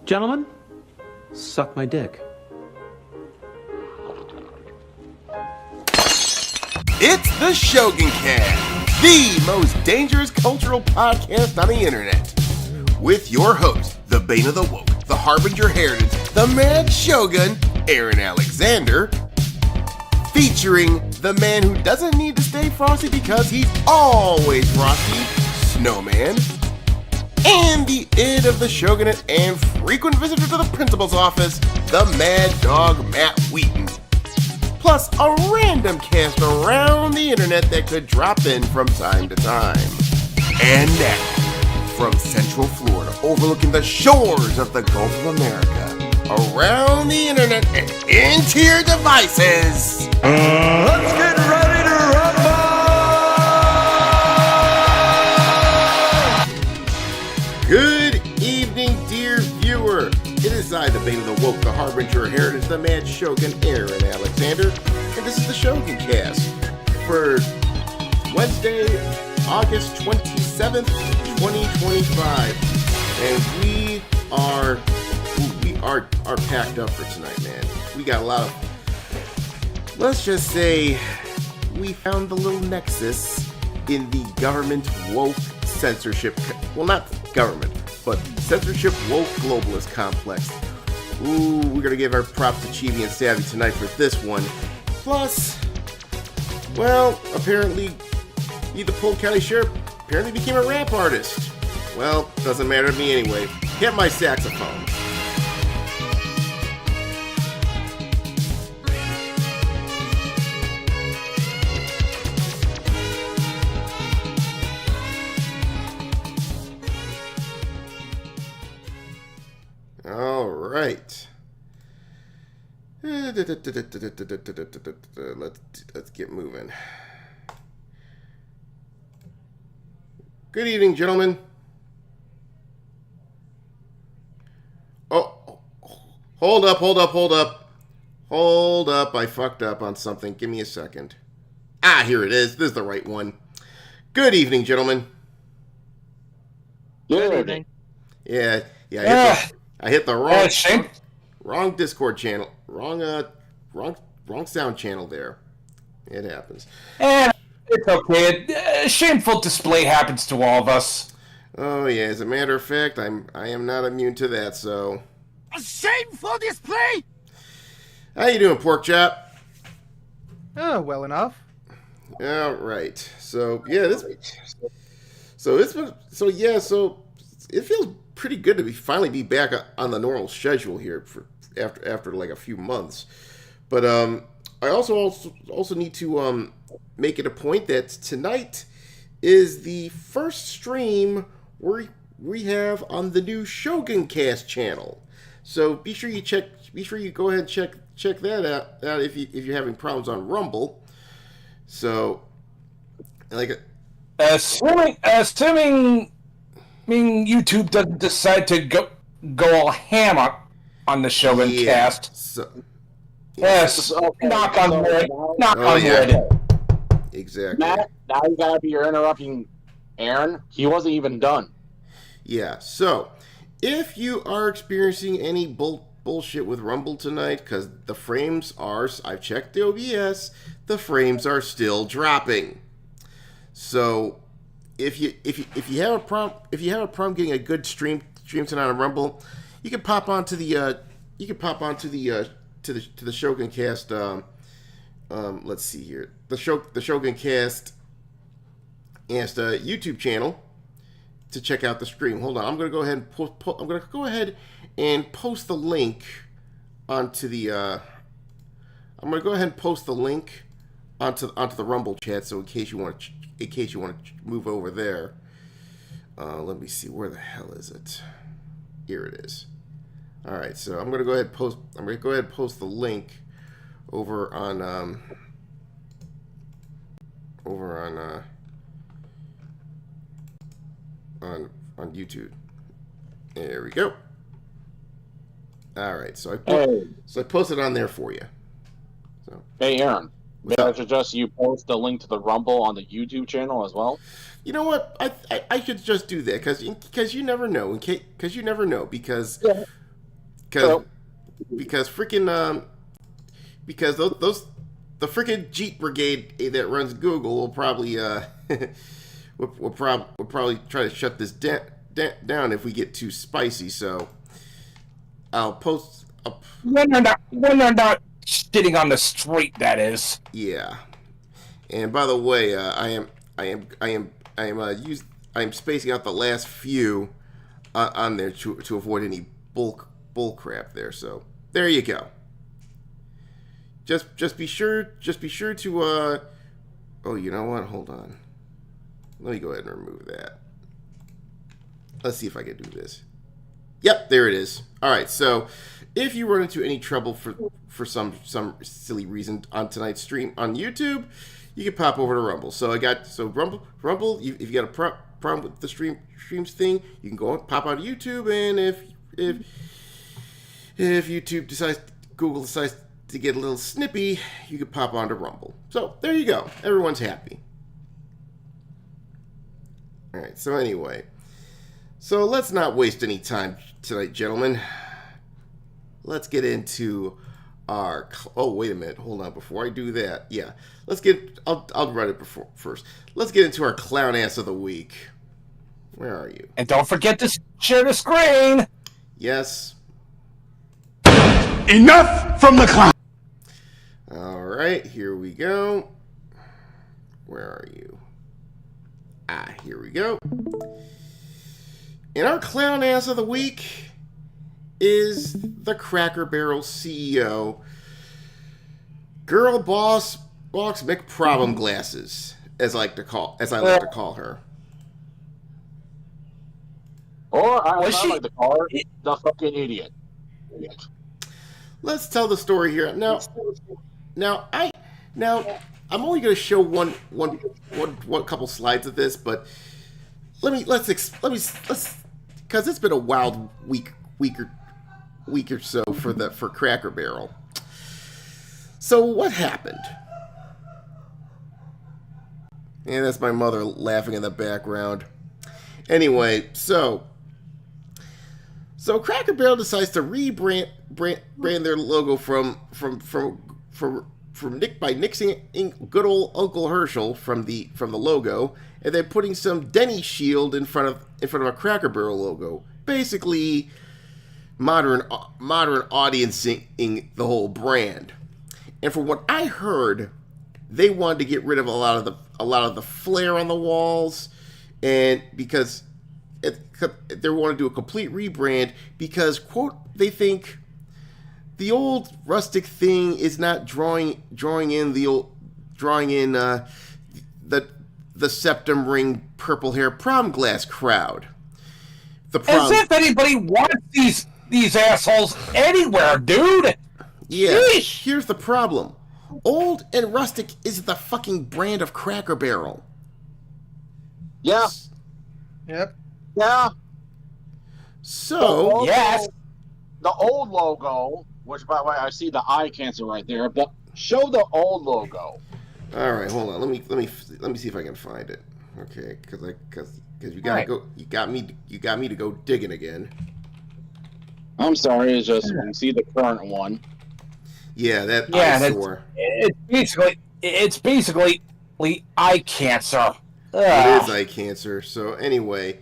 Gentlemen, suck my dick. It's the SHOGUNCAST, the most dangerous cultural podcast on the internet. With your host, the Bane of the Woke, the Harbinger Heritage, the Mad Shogun, Aaron Alexander. Featuring the man who doesn't need to stay frosty because he's always frosty, Snowman. And the id of the Shogunate and frequent visitor to the principal's office, the Mad Dog Matt Wheaton. Plus a random cast around the internet that could drop in from time to time. And now, from Central Florida, overlooking the shores of the Gulf of America, around the internet and into your devices, let's get ready to rumble! Good evening, dear viewer. It is I, the Bane of the Woke, the Harbinger Heritage, the Mad Shogun, Aaron Alexander, and this is the SHOGUNCAST for Wednesday, August 27th, 2025. And we are packed up for tonight, man. We got a lot of, let's just say, we found the little nexus in the government woke censorship, well, not government, but censorship woke globalist complex. Ooh, we're gonna give our props to Chibi and Savvy tonight for this one. Plus, well, apparently, the Polk County Sheriff apparently became a rap artist. Well, doesn't matter to me anyway. Hit my saxophone. All right. Let's get moving. Good evening, gentlemen. Oh, hold up. I fucked up on something. Give me a second. Ah, here it is. This is the right one. Good evening, gentlemen. Good evening. Yeah. I hit the wrong Discord channel, wrong sound channel there. It happens. And it's okay. Shameful display happens to all of us. Oh yeah, as a matter of fact, I am not immune to that. So A shameful display! how you doing, Pork Chop? Well enough. All right. So yeah, so it feels pretty good to finally be back on the normal schedule here for after like a few months. But I also need to make it a point that tonight is the first stream we have on the new SHOGUNCAST channel. So be sure you go ahead and check that out if you're having problems on Rumble. So like assuming YouTube doesn't decide to go all ham on the SHOGUNCAST. So, yes, knock on wood. Knock on wood. Exactly. Matt, now you gotta be interrupting Aaron. He wasn't even done. Yeah, so if you are experiencing any bullshit with Rumble tonight, because the frames are, I've checked the OBS, the frames are still dropping. So if you have a problem getting a good stream tonight on Rumble, you can pop onto the SHOGUNCAST. Let's see here, the SHOGUNCAST YouTube channel to check out the stream. Hold on, I'm gonna go ahead and post the link onto the. I'm gonna go ahead and post the link onto the Rumble chat. So in case you want to move over there, let me see, where the hell is it? Here it is. All right, so I'm gonna go ahead and post the link over on YouTube. There we go. All right, so I posted on there for you. So Hey, Aaron, may I suggest you post a link to the Rumble on the YouTube channel as well? You know what? I should just do that because you never know. Because because freaking because those the freaking Jeep Brigade that runs Google will probably will probably try to shut this down if we get too spicy. So I'll post up. When they're not shitting on the street, that is. Yeah. And by the way, I am spacing out the last few on there to avoid any bull crap there. So there you go. Just be sure to oh, you know what? Hold on. Let me go ahead and remove that. Let's see if I can do this. Yep, there it is. All right. So if you run into any trouble for some silly reason on tonight's stream on YouTube, you can pop over to Rumble. So Rumble. If you got a problem with the streams thing, you can go and pop out of YouTube, and if YouTube Google decides to get a little snippy, you can pop onto Rumble. So there you go. Everyone's happy. All right. So anyway, so let's not waste any time tonight, gentlemen. Let's get into our... Oh, wait a minute. Hold on. Before I do that, yeah. Let's get... I'll write it first. Let's get into our clown ass of the week. Where are you? And don't forget to share the screen. Yes. Enough from the clown. All right. Here we go. Where are you? Here we go. And our clown ass of the week is the Cracker Barrel CEO, Girl Boss McProblem Glasses, as I like to call her. Or I like to call her the fucking idiot. Let's tell the story here. Now I'm only going to show one couple slides of this, but let's because it's been a wild week or so for Cracker Barrel. So what happened? And that's my mother laughing in the background. Anyway, so Cracker Barrel decides to rebrand their logo from nixing good old Uncle Herschel from the logo, and then putting some Denny shield in front of a Cracker Barrel logo. Basically, modern audiencing the whole brand. And from what I heard, they wanted to get rid of a lot of the flair on the walls, and because they want to do a complete rebrand because, quote, they think the old rustic thing is not drawing in the septum ring purple hair prom glass crowd. As if anybody wants these assholes anywhere, dude. Yeah. Sheesh. Here's the problem. Old and rustic is the fucking brand of Cracker Barrel. Yeah. Yep. Yeah. So Yes. The old logo, which by the way I see the eye cancer right there, but show the old logo. all right, hold on. Let me see if I can find it. Okay, because you gotta go. You got me to go digging again. I'm sorry, it's just you see the current one. Yeah, that Yeah, it's basically eye cancer. It is eye cancer. So anyway,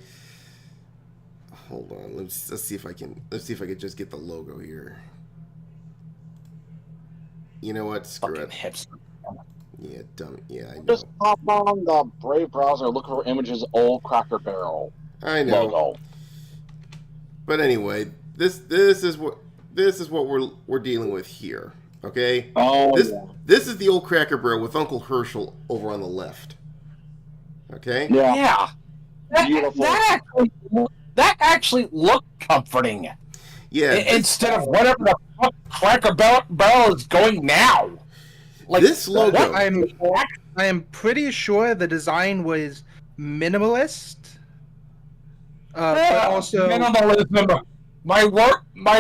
hold on. Let's see if I can just get the logo here. You know what? Screw it. Hipster. Yeah, dumb. Yeah, I know. Just pop on the Brave browser, look for images of old Cracker Barrel I know. logo. But anyway, this is what we're dealing with here. Okay. Oh, This is the old Cracker Barrel with Uncle Herschel over on the left. Okay. yeah. Yeah. Beautiful. That actually looked comforting. Yeah. Instead of whatever the fuck Cracker Barrel is going now. Like This logo- I am pretty sure the design was minimalist. But also minimalism. My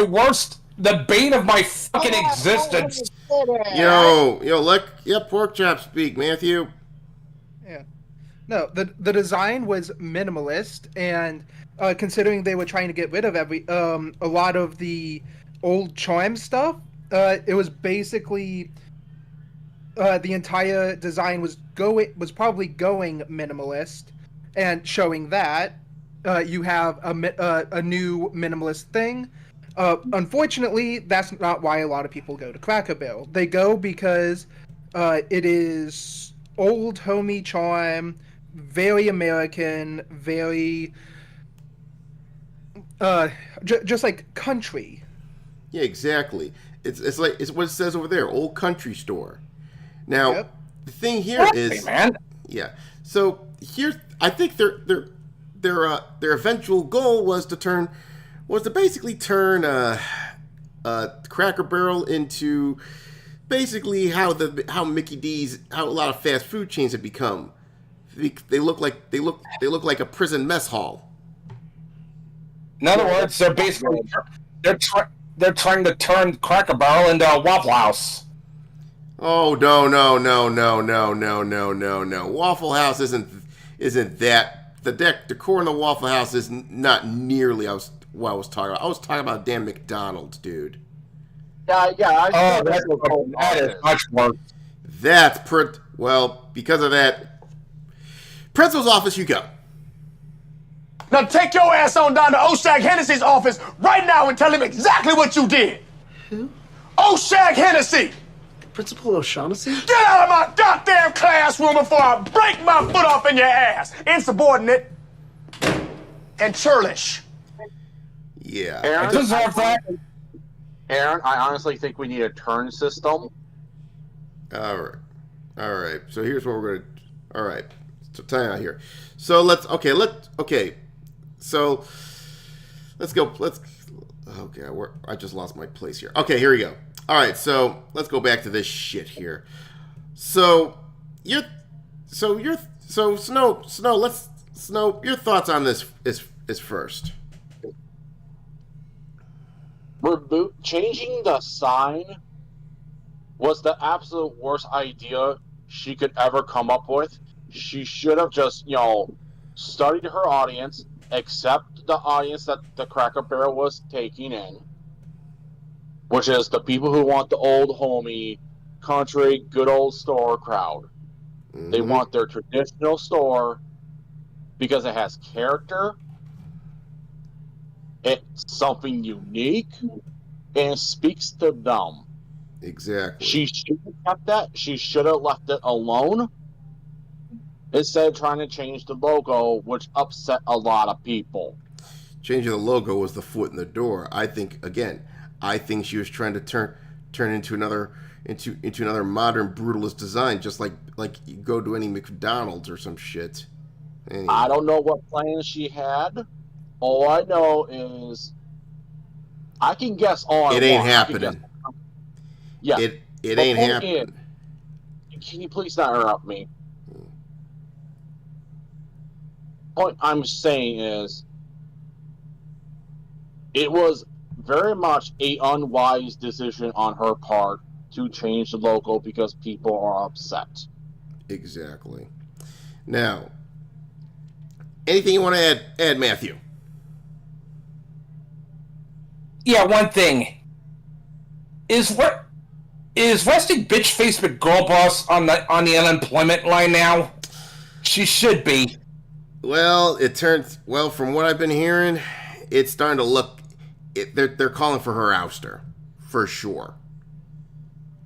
worst, the bane of my fucking existence. Let Pork Chop speak, Matthew. yeah. No, the design was minimalist, and considering they were trying to get rid of a lot of the old chime stuff. It was basically the entire design was probably going minimalist, and showing that you have a new minimalist thing. Unfortunately, that's not why a lot of people go to Cracker Barrel. They go because it is old homey charm, very American, very just like country. Yeah, exactly. It's like it's what it says over there, old country store. Now, Yep. the thing here Hey, is, man. yeah. So here, I think their eventual goal was to basically turn Cracker Barrel into basically how Mickey D's, how a lot of fast food chains have become. They look like a prison mess hall. In other words, they're basically they're trying to turn Cracker Barrel into a Waffle House. Oh no! Waffle House isn't that the decor in the Waffle House is not nearly what I was talking about. I was talking about damn McDonald's, dude. Yeah. Oh, that is much worse. Well, because of that, Principal's office, you go. Now take your ass on down to Oshag Hennessy's office right now and tell him exactly what you did. Who? Oshag Hennessy! Principal O'Shaughnessy? Get out of my goddamn classroom before I break my foot off in your ass! Insubordinate and churlish. Yeah. Aaron, I deserve that. Aaron, I honestly think we need a turn system. All right. So here's what we're gonna. All right. So time out here. So let's go. I just lost my place here. Okay, here we go. All right. So let's go back to this shit here. Snow. Your thoughts on this is first. Changing the sign was the absolute worst idea she could ever come up with. She should have just, studied her audience, accept the audience that the Cracker Barrel was taking in, which is the people who want the old homey, country, good old store crowd. Mm-hmm. They want their traditional store because it has character, it's something unique, and it speaks to them. Exactly. She should have kept that. She should have left it alone instead of trying to change the logo, which upset a lot of people. Changing the logo was the foot in the door. I think she was trying to turn into another modern brutalist design, just like you go to any McDonald's or some shit. Anyway. I don't know what plans she had. All I know is I can guess all I want. It ain't happening. Yeah. It ain't happening. Can you please not interrupt me? What I'm saying is it was very much a unwise decision on her part to change the logo because people are upset. Exactly. Now, anything you want to add, Matthew? Yeah, one thing. Is resting bitch face with girl boss on the unemployment line now? She should be. Well, from what I've been hearing, it's starting to look. They're calling for her ouster, for sure.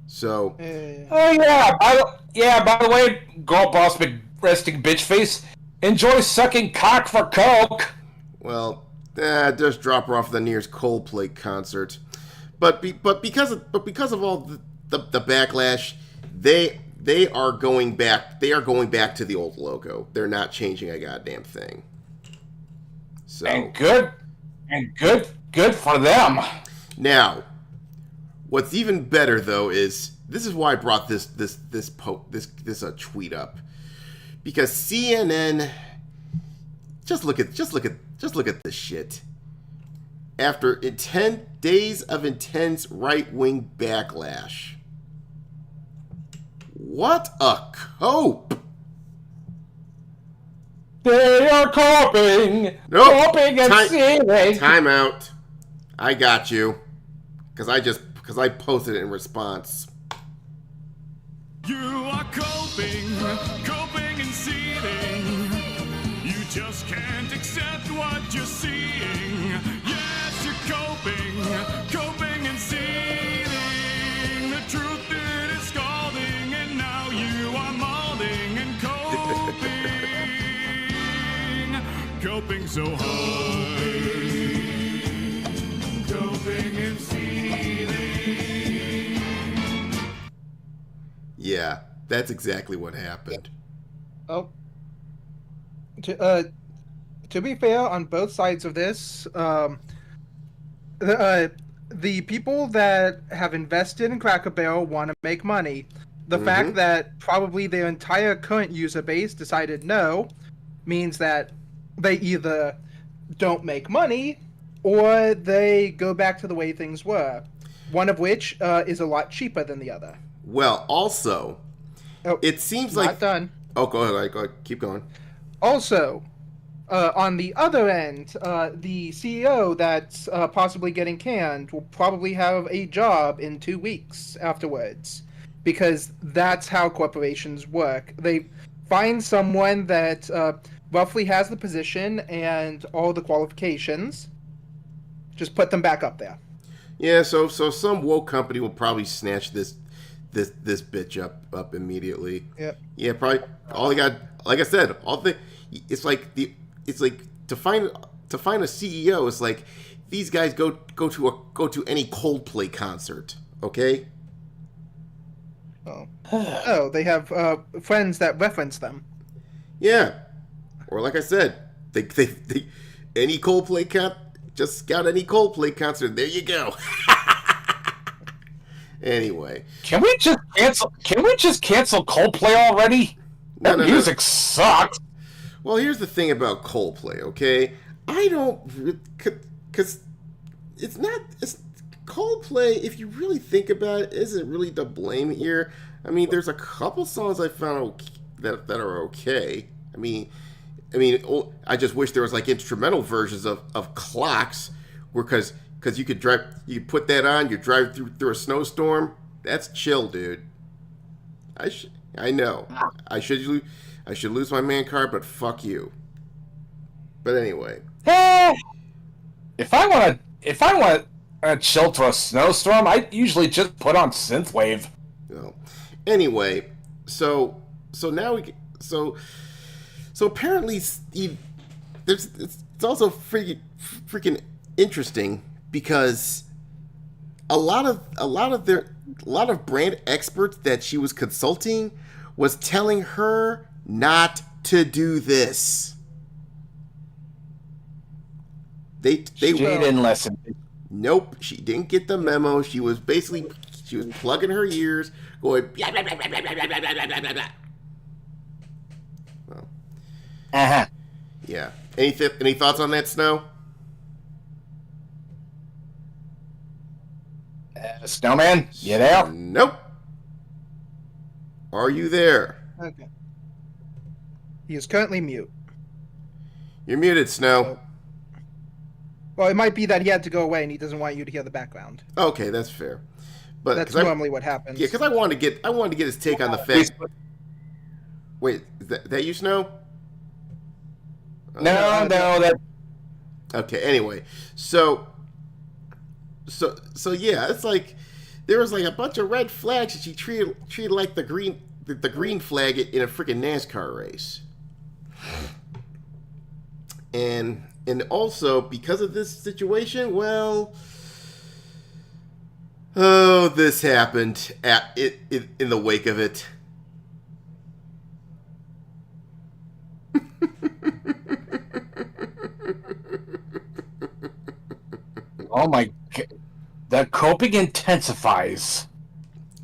So. Oh yeah. By the way, girl boss with resting bitch face enjoys sucking cock for coke. Well, just drop her off the nearest Coldplay concert. But because of all the backlash, they are going back. They are going back to the old logo. They're not changing a goddamn thing. So and good for them. Now, what's even better though is this is why I brought this tweet up, because CNN. Just look at this shit. After 10 days of intense right-wing backlash. What a cope! They are coping, Nope. coping and seeing. Time out. I got you. because I posted it in response. You are coping and seething. You just can't accept what you're seeing. Yes, you're coping and seething. The truth it is scalding, and now you are molding and coping so hard. Coping and seething. Yeah, that's exactly what happened. Oh. To be fair, on both sides of this, the people that have invested in Cracker Barrel want to make money. The fact that probably their entire current user base decided no means that they either don't make money or they go back to the way things were. One of which is a lot cheaper than the other. Well, also, it seems not like... done. Oh, go ahead. Keep going. Also, on the other end, the CEO that's possibly getting canned will probably have a job in 2 weeks afterwards, because that's how corporations work. They find someone that roughly has the position and all the qualifications, just put them back up there. Yeah, so some woke company will probably snatch this bitch up immediately. Yep. Yeah, probably. All they got, like I said, it's like to find a CEO. It's like these guys go to any Coldplay concert. Okay. Oh, they have friends that reference them. Yeah, or like I said, they any Coldplay just scout any Coldplay concert. There you go. Anyway, can we just cancel Coldplay already? That music sucks. Well, here's the thing about Coldplay, okay? I don't, because it's Coldplay, if you really think about it, isn't really to blame here. I mean, there's a couple songs I found that are okay. I mean, I just wish there was like instrumental versions of Clocks, because you could put that on, you drive through a snowstorm. That's chill, dude. I know. I should lose my man card, but fuck you. But anyway. If I want to chill through a snowstorm, I usually just put on synthwave. No. Anyway, so now so apparently it's also freaking interesting, because a lot of brand experts that she was consulting was telling her not to do this. She didn't listen. Nope, she didn't get the memo. She was plugging her ears, going blah, blah, blah, blah, blah, blah, blah, blah, blah, blah. Well, yeah. Any thoughts on that, Snow? Snowman, you there? Nope. Are you there? Okay. He is currently mute. You're muted, Snow. Well, it might be that he had to go away and he doesn't want you to hear the background. Okay, that's fair. But that's normally what happens. Yeah, because I wanted to get his take on the fact. Wait, is that you, Snow? No, that. Okay. Anyway, so yeah, it's like there was like a bunch of red flags that she treated like the green flag in a freaking NASCAR race. And also because of this situation, well, this happened in the wake of it. Oh my god. The coping intensifies.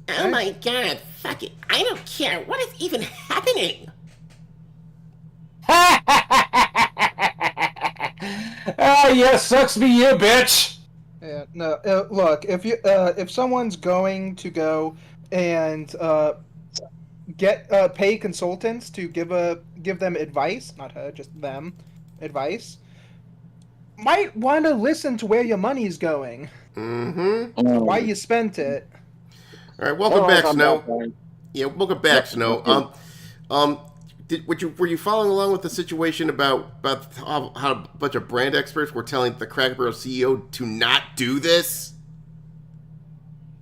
Oh my god, fuck it. I don't care. What is even happening? Oh, yeah, sucks to be you, bitch. Yeah, no, look, if someone's going to go and pay consultants to give them advice, not her, just them, advice, might want to listen to where your money's going. Mm-hmm. Why you spent it. All right, welcome back, I'm Snow. not going. Yeah, welcome back, Snow. Were you following along with the situation about how a bunch of brand experts were telling the Cracker Barrel CEO to not do this?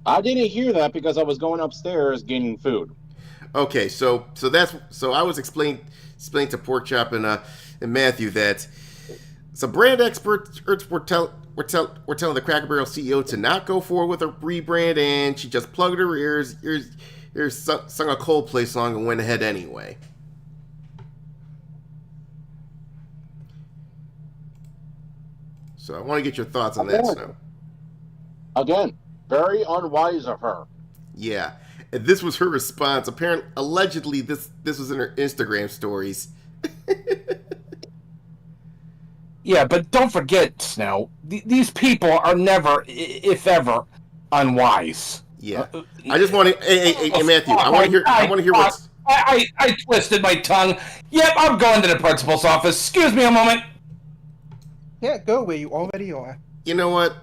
I didn't hear that because I was going upstairs getting food. Okay, so I was explaining to Porkchop and Matthew that some brand experts were telling the Cracker Barrel CEO to not go forward with a rebrand, and she just plugged her ears, sung a Coldplay song, and went ahead anyway. So I want to get your thoughts on that, Snow. Again, very unwise of her. Yeah, and this was her response. Allegedly, this was in her Instagram stories. Yeah, but don't forget, Snow. These people are never, if ever, unwise. Yeah, I just want to. Hey, Matthew. I want to hear what's. I twisted my tongue. Yep, I'm going to the principal's office. Excuse me a moment. Yeah, go where you already are. You know what?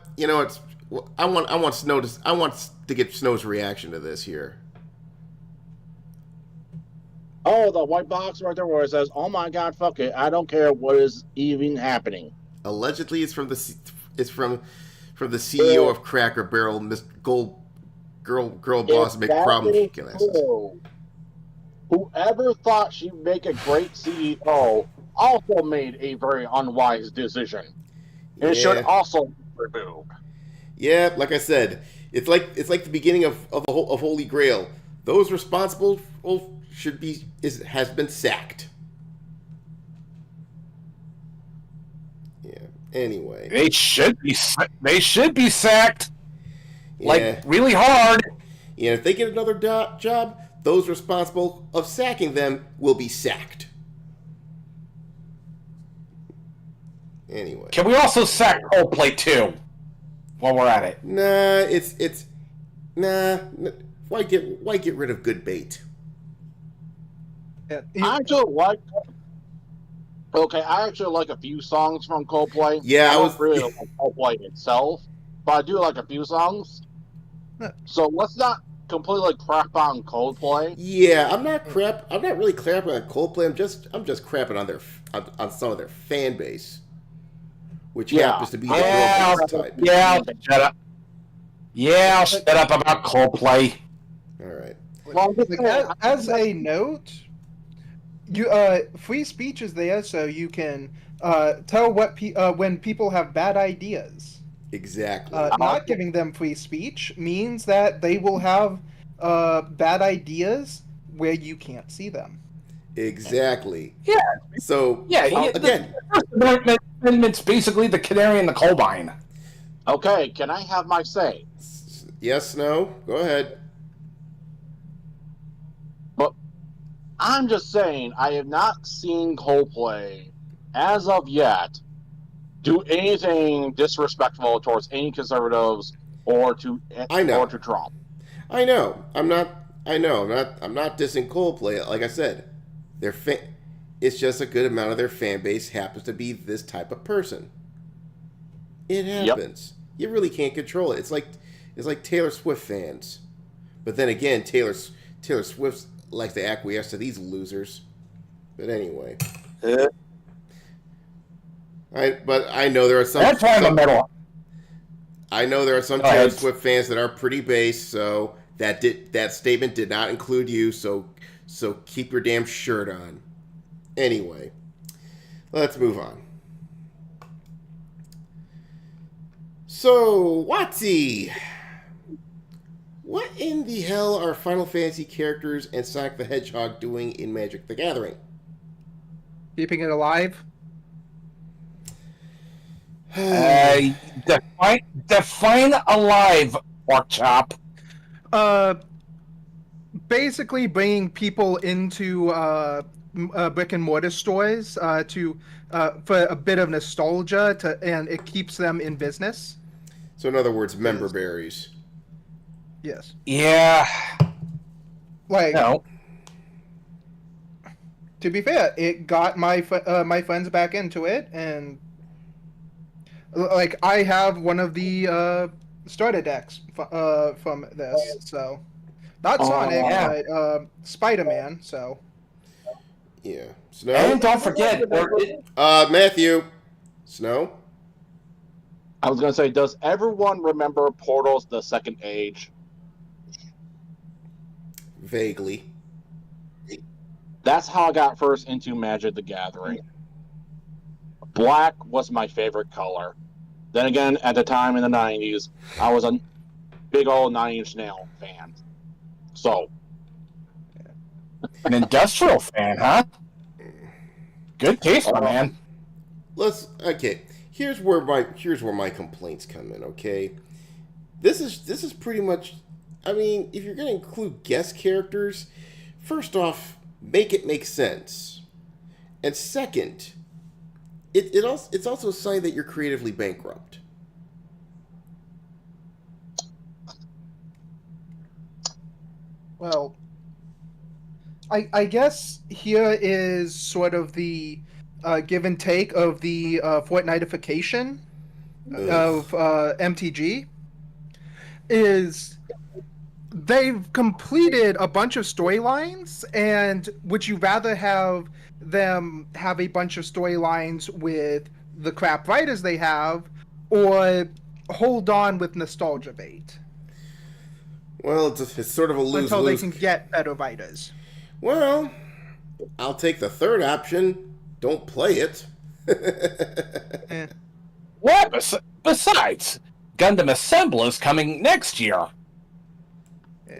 I want Snow to get Snow's reaction to this here. Oh, the white box right there where it says, "Oh my God, fuck it, I don't care what is even happening." Allegedly, it's from the CEO of Cracker Barrel, Miss Girl Boss McProblem glasses. Whoever thought she'd make a great CEO also made a very unwise decision. It should also be removed. Yeah, like I said, it's like the beginning of Holy Grail. Those responsible has been sacked. Yeah. Anyway, They should be sacked. Yeah. Like really hard. Yeah, if they get another job, those responsible of sacking them will be sacked. Anyway. Can we also sack Coldplay too? While we're at it. Nah. Why get rid of good bait? Yeah, I actually like a few songs from Coldplay. Yeah, I don't really like Coldplay itself, but I do like a few songs. So let's not completely crap on Coldplay. Yeah, I'm not really crapping on Coldplay. I'm just crapping on some of their fan base, which happens to be the girl band type. Yeah, shut up. Yeah, I'll shut up about Coldplay. All right. Well, as a note, you free speech is there so you can tell when people have bad ideas. Exactly. Not giving them free speech means that they will have bad ideas where you can't see them. Exactly. Yeah. So again, the First Amendment's basically the canary in the coal mine. Okay, can I have my say? yes, no, go ahead. But I'm just saying, I have not seen Coldplay, as of yet, do anything disrespectful towards any conservatives or to Trump. I know. I'm not dissing Coldplay. Like I said, it's just a good amount of their fan base happens to be this type of person. It happens. You really can't control it. It's like Taylor Swift fans. But then again, Taylor Swift likes to acquiesce to these losers. But anyway. But I know there are some. That's why I'm a middle. I know there are some Taylor Swift fans that are pretty base, so that statement did not include you. So keep your damn shirt on. Anyway, let's move on. So, Watsy, what in the hell are Final Fantasy characters and Sonic the Hedgehog doing in Magic the Gathering? Keeping it alive. Define alive, pork chop. Basically bringing people into brick and mortar stores for a bit of nostalgia and it keeps them in business. So in other words, member berries. Yes. Yeah. Like, No. to be fair, it got my friends back into it, and Like I have one of the starter decks from this, so not Sonic, yeah. but Spider-Man. So Yeah. Snow. And don't forget, Matthew. Snow. I was gonna say, does everyone remember Portals: The Second Age? Vaguely. That's how I got first into Magic the Gathering. Black was my favorite color. Then again, at the time in the 90s, I was a big old Nine Inch Nail fan. So, an industrial fan, huh? Good taste, my man. Okay. Here's where my complaints come in. Okay, this is pretty much. I mean, if you're going to include guest characters, first off, make it make sense, and second, it's also a sign that you're creatively bankrupt. well, I guess here is sort of the give and take of the Fortnitification of MTG. Is they've completed a bunch of storylines, and would you rather have them have a bunch of storylines with the crap writers they have, or hold on with nostalgia bait Well, it's sort of a lose-lose. until they can get better writers? Well, I'll take the third option. Don't play it. What? Besides, Gundam Assemble is coming next year,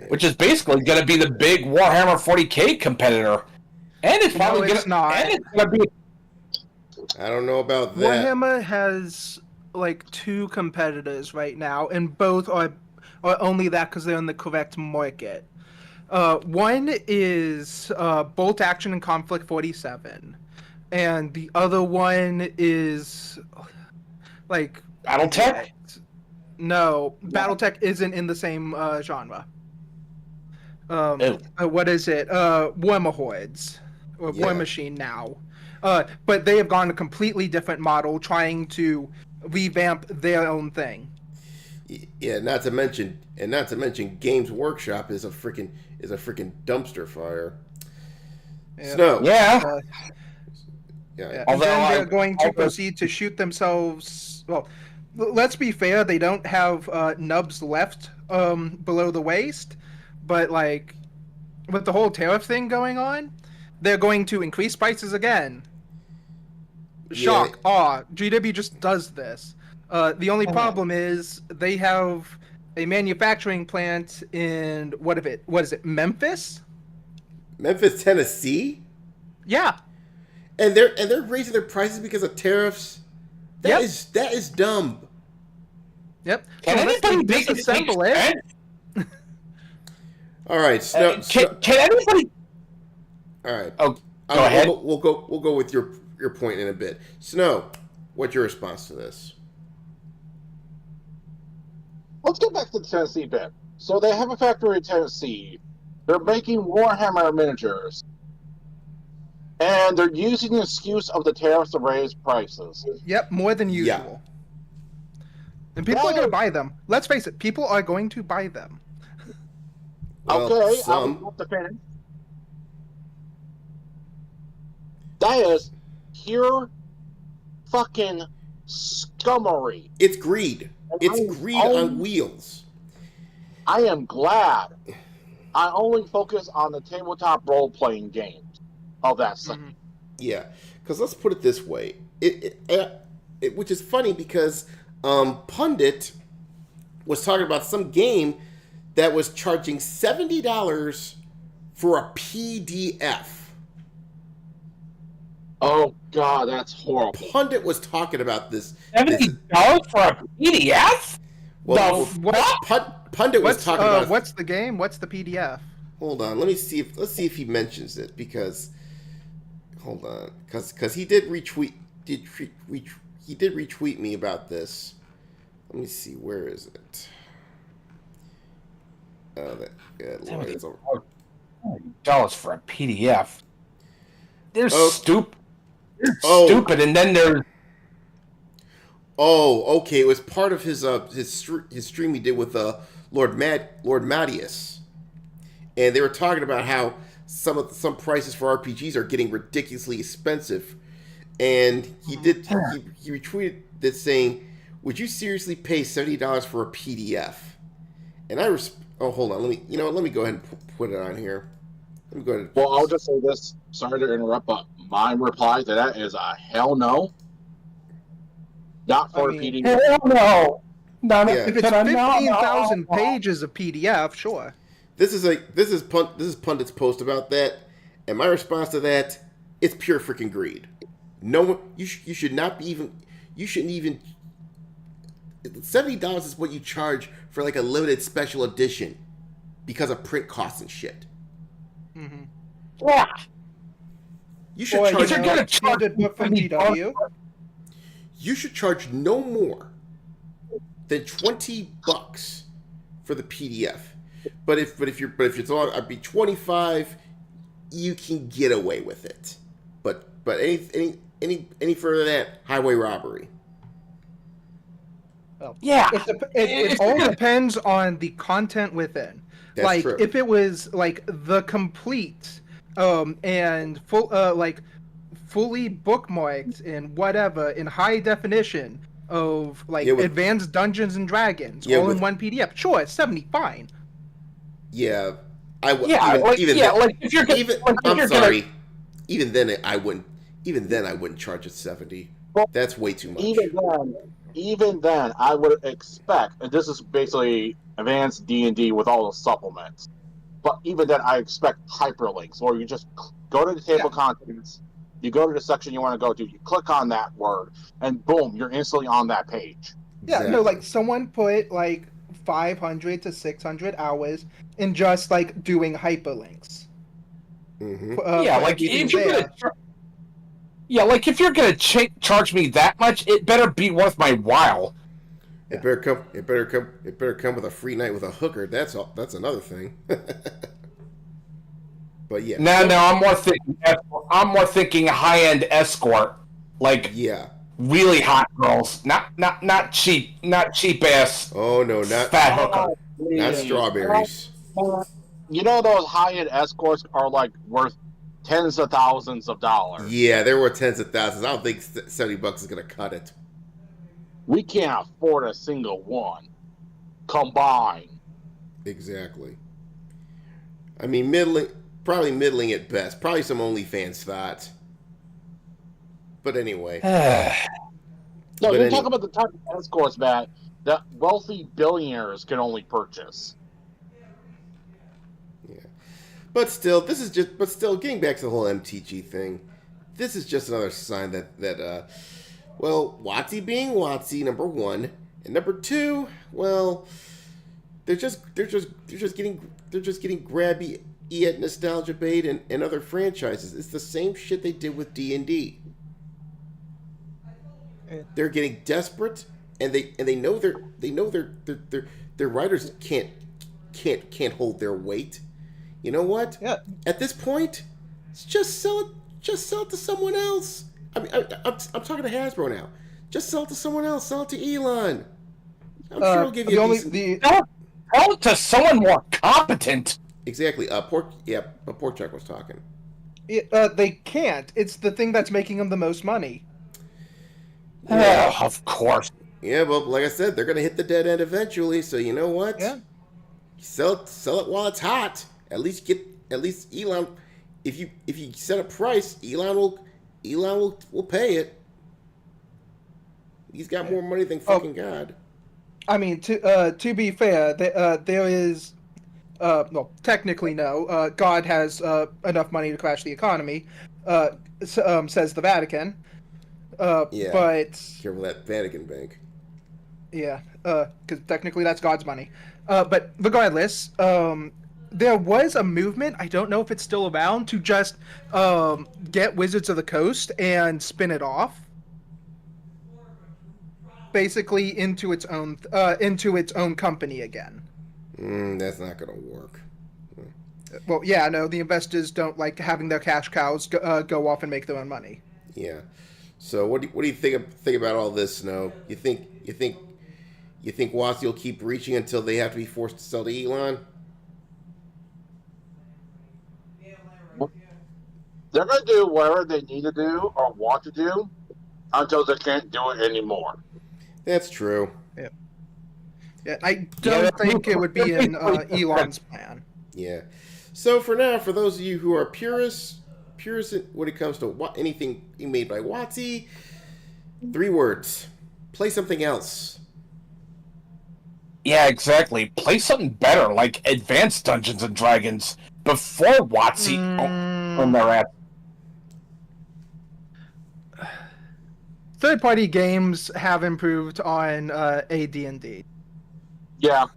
which is basically going to be the big Warhammer 40K competitor, and it's probably it's not. And it's going to be. I don't know about that. Warhammer has like 2 competitors right now, and both are only that because they're in the correct market. One is Bolt Action and Conflict 47, and the other one is like BattleTech? No, BattleTech isn't in the same genre. What is it? Warmahordes or War Machine now. But they have gone a completely different model, trying to revamp their own thing. Yeah, not to mention Games Workshop is a freaking dumpster fire. Yeah. Snow. Yeah. Yeah. And Although then they're I- going to proceed to shoot themselves. Well, let's be fair; they don't have nubs left below the waist, but like with the whole tariff thing going on, they're going to increase prices again. Shock! GW just does this. The only problem is they have a manufacturing plant in what is it? Memphis? Memphis, Tennessee? Yeah. And they're raising their prices because of tariffs? That is dumb. Yep. Can So unless they anybody make disassemble it? All right, Snow. Can anybody? All right. Oh, go ahead. We'll go with your point in a bit. Snow, what's your response to this? let's get back to the Tennessee bit. So they have a factory in Tennessee. They're making Warhammer miniatures. And they're using the excuse of the tariffs to raise prices. Yep, more than usual. And people are going to buy them. Let's face it, people are going to buy them. Well, Okay, some. I'll the finish. That is pure fucking scummery. It's greed. It's greed on wheels. I am glad I only focus on the tabletop role-playing games of that segment. Yeah, because let's put it this way. Which is funny because Pundit was talking about some game that was charging $70 for a PDF. Oh god, that's horrible. Pundit was talking about this. $70 for a PDF? Well, Pundit was talking about. What's the game? What's the PDF? Hold on, let's see if he mentions it because. Hold on, because he did retweet. He did retweet me about this. Let me see, where is it? Oh, that good Lord, it's over. $70 for a PDF. They're Oh. stupid. They're Oh. stupid, and then there's Oh, okay. It was part of his stream he did with Lord Mattias, and they were talking about how some prices for RPGs are getting ridiculously expensive, and he retweeted this saying, "Would you seriously pay $70 for a PDF?" And hold on, let me go ahead and put it on here. Let me go ahead. Well, I'll just say this. Sorry to interrupt, but my reply to that is a hell no. Not for a PDF. Hell no. No, Yeah. If it's 15,000 pages of PDF, sure. This is pundit's post about that, and my response to that, it's pure freaking greed. No one, you shouldn't even. $70 is what you charge for like a limited special edition, because of print costs and shit. Mm-hmm. Yeah. You should Or, charge. You're gonna charge standard book from GW. You should charge no more than $20 for the PDF. But if it's all, I'd be 25. You can get away with it. But any further than that, highway robbery. Well, Yeah. It all depends on the content within. That's like true. if it was like the complete and full fully bookmarked in whatever in high definition of like advanced Dungeons and Dragons all in one PDF, sure, it's 70 fine. Yeah, I would. Yeah, Even then, I wouldn't. Even then, I wouldn't charge it 70. Well, that's way too much. Even then, I would expect, and this is basically advanced D&D with all the supplements. But even then, I expect hyperlinks, where you just go to the table of contents, you go to the section you want to go to, you click on that word, and boom, you're instantly on that page. Yeah, exactly. No, like someone put like 500 to 600 hours in just like doing hyperlinks. Mm-hmm. If you're gonna charge me that much, it better be worth my while. It better come with a free night with a hooker. That's all. That's another thing. But yeah. No, I'm more thinking high-end escort, like really hot girls, not cheap ass. Oh no, not fat hooker, not strawberries. You know those high-end escorts are like worth tens of thousands of dollars. Yeah, there were tens of thousands. I don't think $70 is gonna cut it. We can't afford a single one combined. Exactly. I mean, probably middling at best. Probably some OnlyFans thought. But anyway. No, you're talking about the type of escorts that wealthy billionaires can only purchase. Yeah. But still, getting back to the whole MTG thing, this is just another sign that well, WotC being WotC, number one, and number two, well, they're just getting grabby at Nostalgia Bait and other franchises. It's the same shit they did with D&D. They're getting desperate, and they know their writers can't hold their weight. You know what? Yeah. At this point, just sell it. Just sell it to someone else. I mean, I'm talking to Hasbro now. Just sell it to someone else. Sell it to Elon. I'm sure he'll give you sell it to someone more competent. Exactly. Porkchuk was talking. They can't. It's the thing that's making them the most money. Of course. Yeah, but like I said, they're gonna hit the dead end eventually. So you know what? Yeah. Sell it while it's hot. At least Elon. If you set a price, Elon will pay it. He's got more money than fucking God. I mean, to be fair, there is, well, technically no. God has enough money to crash the economy, says the Vatican. Yeah. But careful that Vatican bank. Yeah, because technically that's God's money. But regardless, there was a movement, I don't know if it's still around, to just get Wizards of the Coast and spin it off. Basically into its own company again. That's not gonna work. Well, yeah, no, the investors don't like having their cash cows go off and make their own money. Yeah. So what do you think about all this, Snow? You think WotC will keep reaching until they have to be forced to sell to Elon? They're going to do whatever they need to do or want to do until they can't do it anymore. That's true. Yeah, I don't think it would be in Elon's plan. Yeah. So for now, for those of you who are purists when it comes to anything being made by WotC, 3 words: play something else. Yeah, exactly. Play something better, like Advanced Dungeons and Dragons, before WotC on their ass. Third-party games have improved on AD&D. Yeah,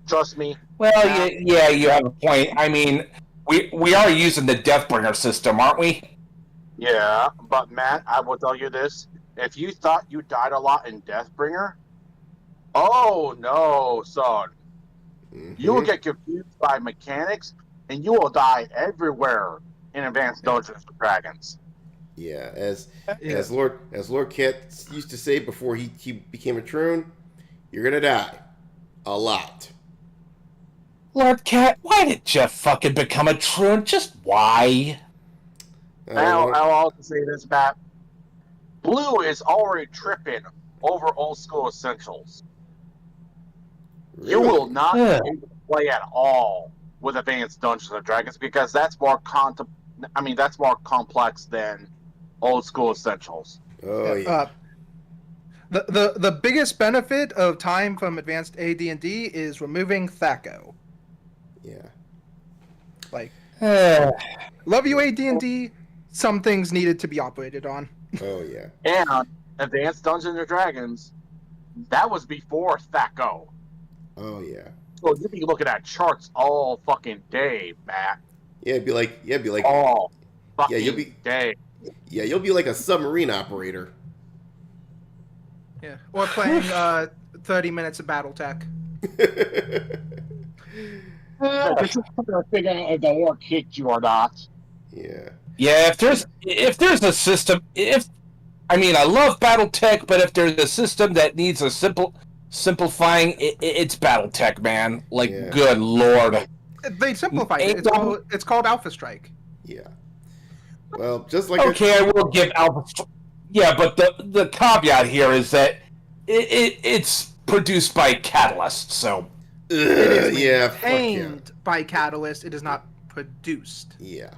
trust me. Well, yeah, you have a point. I mean, we are using the Deathbringer system, aren't we? Yeah, but Matt, I will tell you this. If you thought you died a lot in Deathbringer, oh no, son. Mm-hmm. You will get confused by mechanics, and you will die everywhere in Advanced Dungeons and Dragons. Yeah, as Lord Cat used to say before he became a Troon, you're gonna die a lot. Lord Cat, why did Jeff fucking become a Troon? Just why? I'll also say this, Matt. Blue is already tripping over old school essentials. Really? You will not be able to play at all with Advanced Dungeons and Dragons because that's more that's more complex than old school essentials. Oh yeah. The biggest benefit of time from Advanced AD&D is removing THACO. Yeah. Like, love you AD&D. Some things needed to be operated on. Oh yeah. And Advanced Dungeons and Dragons, that was before THACO. Oh yeah. So you'd be looking at charts all fucking day, Matt. Yeah, it'd be like all fucking you'll be day. Yeah, you'll be like a submarine operator. Yeah, or playing 30 minutes of BattleTech. Just trying to figure out if the war kicked you or not. Yeah. Yeah, if there's a system, I love BattleTech, but if there's a system that needs a simplifying, it's BattleTech, man. Like, Yeah. Good lord. They simplified it. It's called Alpha Strike. Yeah. Well, just like I will give Alpha. Yeah, but the caveat here is that it's produced by Catalyst, so. It is yeah. Fuck yeah. maintained by Catalyst. It is not produced. Yeah.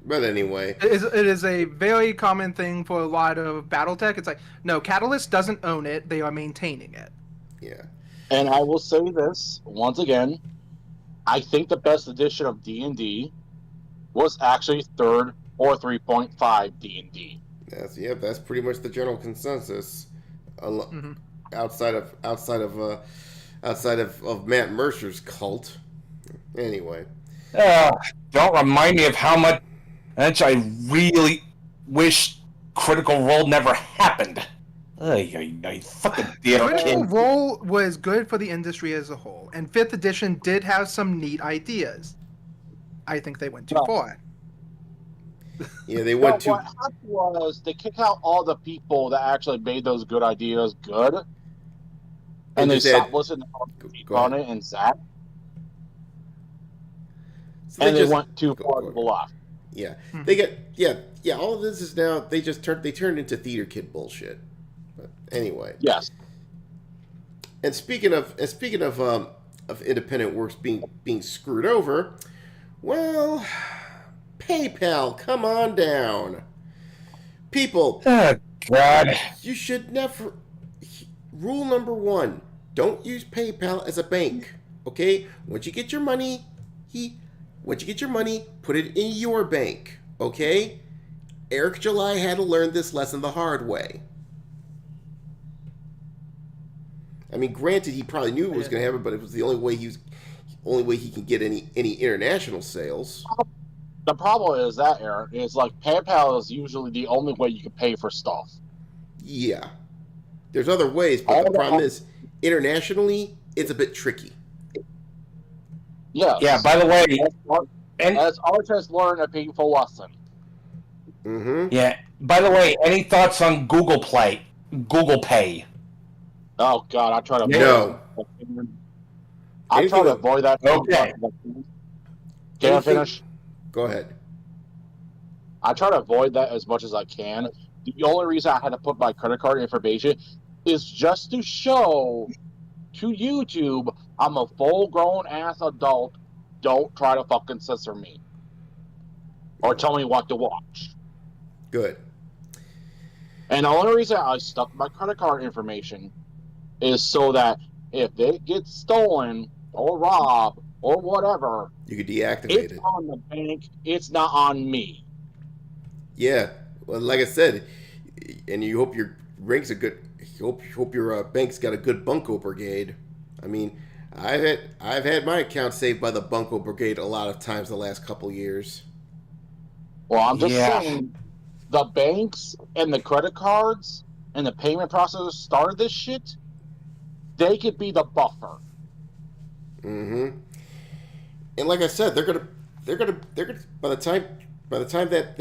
But anyway. It is a very common thing for a lot of BattleTech. It's like, no, Catalyst doesn't own it. They are maintaining it. Yeah. And I will say this once again. I think the best edition of D&D was actually 3rd or 3.5 D&D. That's pretty much the general consensus. Outside of Matt Mercer's cult. Anyway. Don't remind me of how much I really wish Critical Role never happened. Fucking theater Critical kid. Role was good for the industry as a whole, and 5th edition did have some neat ideas. I think they went too far. Yeah, they went too. What happened was they kicked out all the people that actually made those good ideas good, and they stopped listening on it and Zach. So and they went too far to the left. Yeah, they get all of this is now they turned into theater kid bullshit. But anyway, yes. And speaking of independent works being screwed over, well, PayPal, come on down, people. Oh God! You should never. Rule number 1: don't use PayPal as a bank. Okay, once you get your money, put it in your bank, okay? Eric July had to learn this lesson the hard way. I mean, granted, he probably knew it was going to happen, but it was the only way he can get any international sales. The problem is that, Eric, is like PayPal is usually the only way you can pay for stuff. Yeah. There's other ways, but the problem is, internationally, it's a bit tricky. Yes. Yeah, by the way, as Arch has learned a painful lesson. Mm-hmm. Yeah, By the way, any thoughts on Google Pay? Oh God, I try to No. I try to avoid that. Okay. Can I finish? Go ahead. I try to avoid that as much as I can. The only reason I had to put my credit card information is just to show to YouTube I'm a full-grown ass adult. Don't try to fucking censor me or tell me what to watch. Good. And the only reason I stuck my credit card information is so that if it gets stolen or robbed or whatever, You could deactivate it's it. on the bank. It's not on me. Yeah. Well, like I said, and you hope your rank's a good. Hope your bank's got a good bunco brigade. I mean, I've had my account saved by the bunco brigade a lot of times the last couple years. Well, I'm just Yeah. saying, the banks and the credit cards and the payment processors started this shit. They could be the buffer. Mm-hmm. And like I said, they're gonna by the time that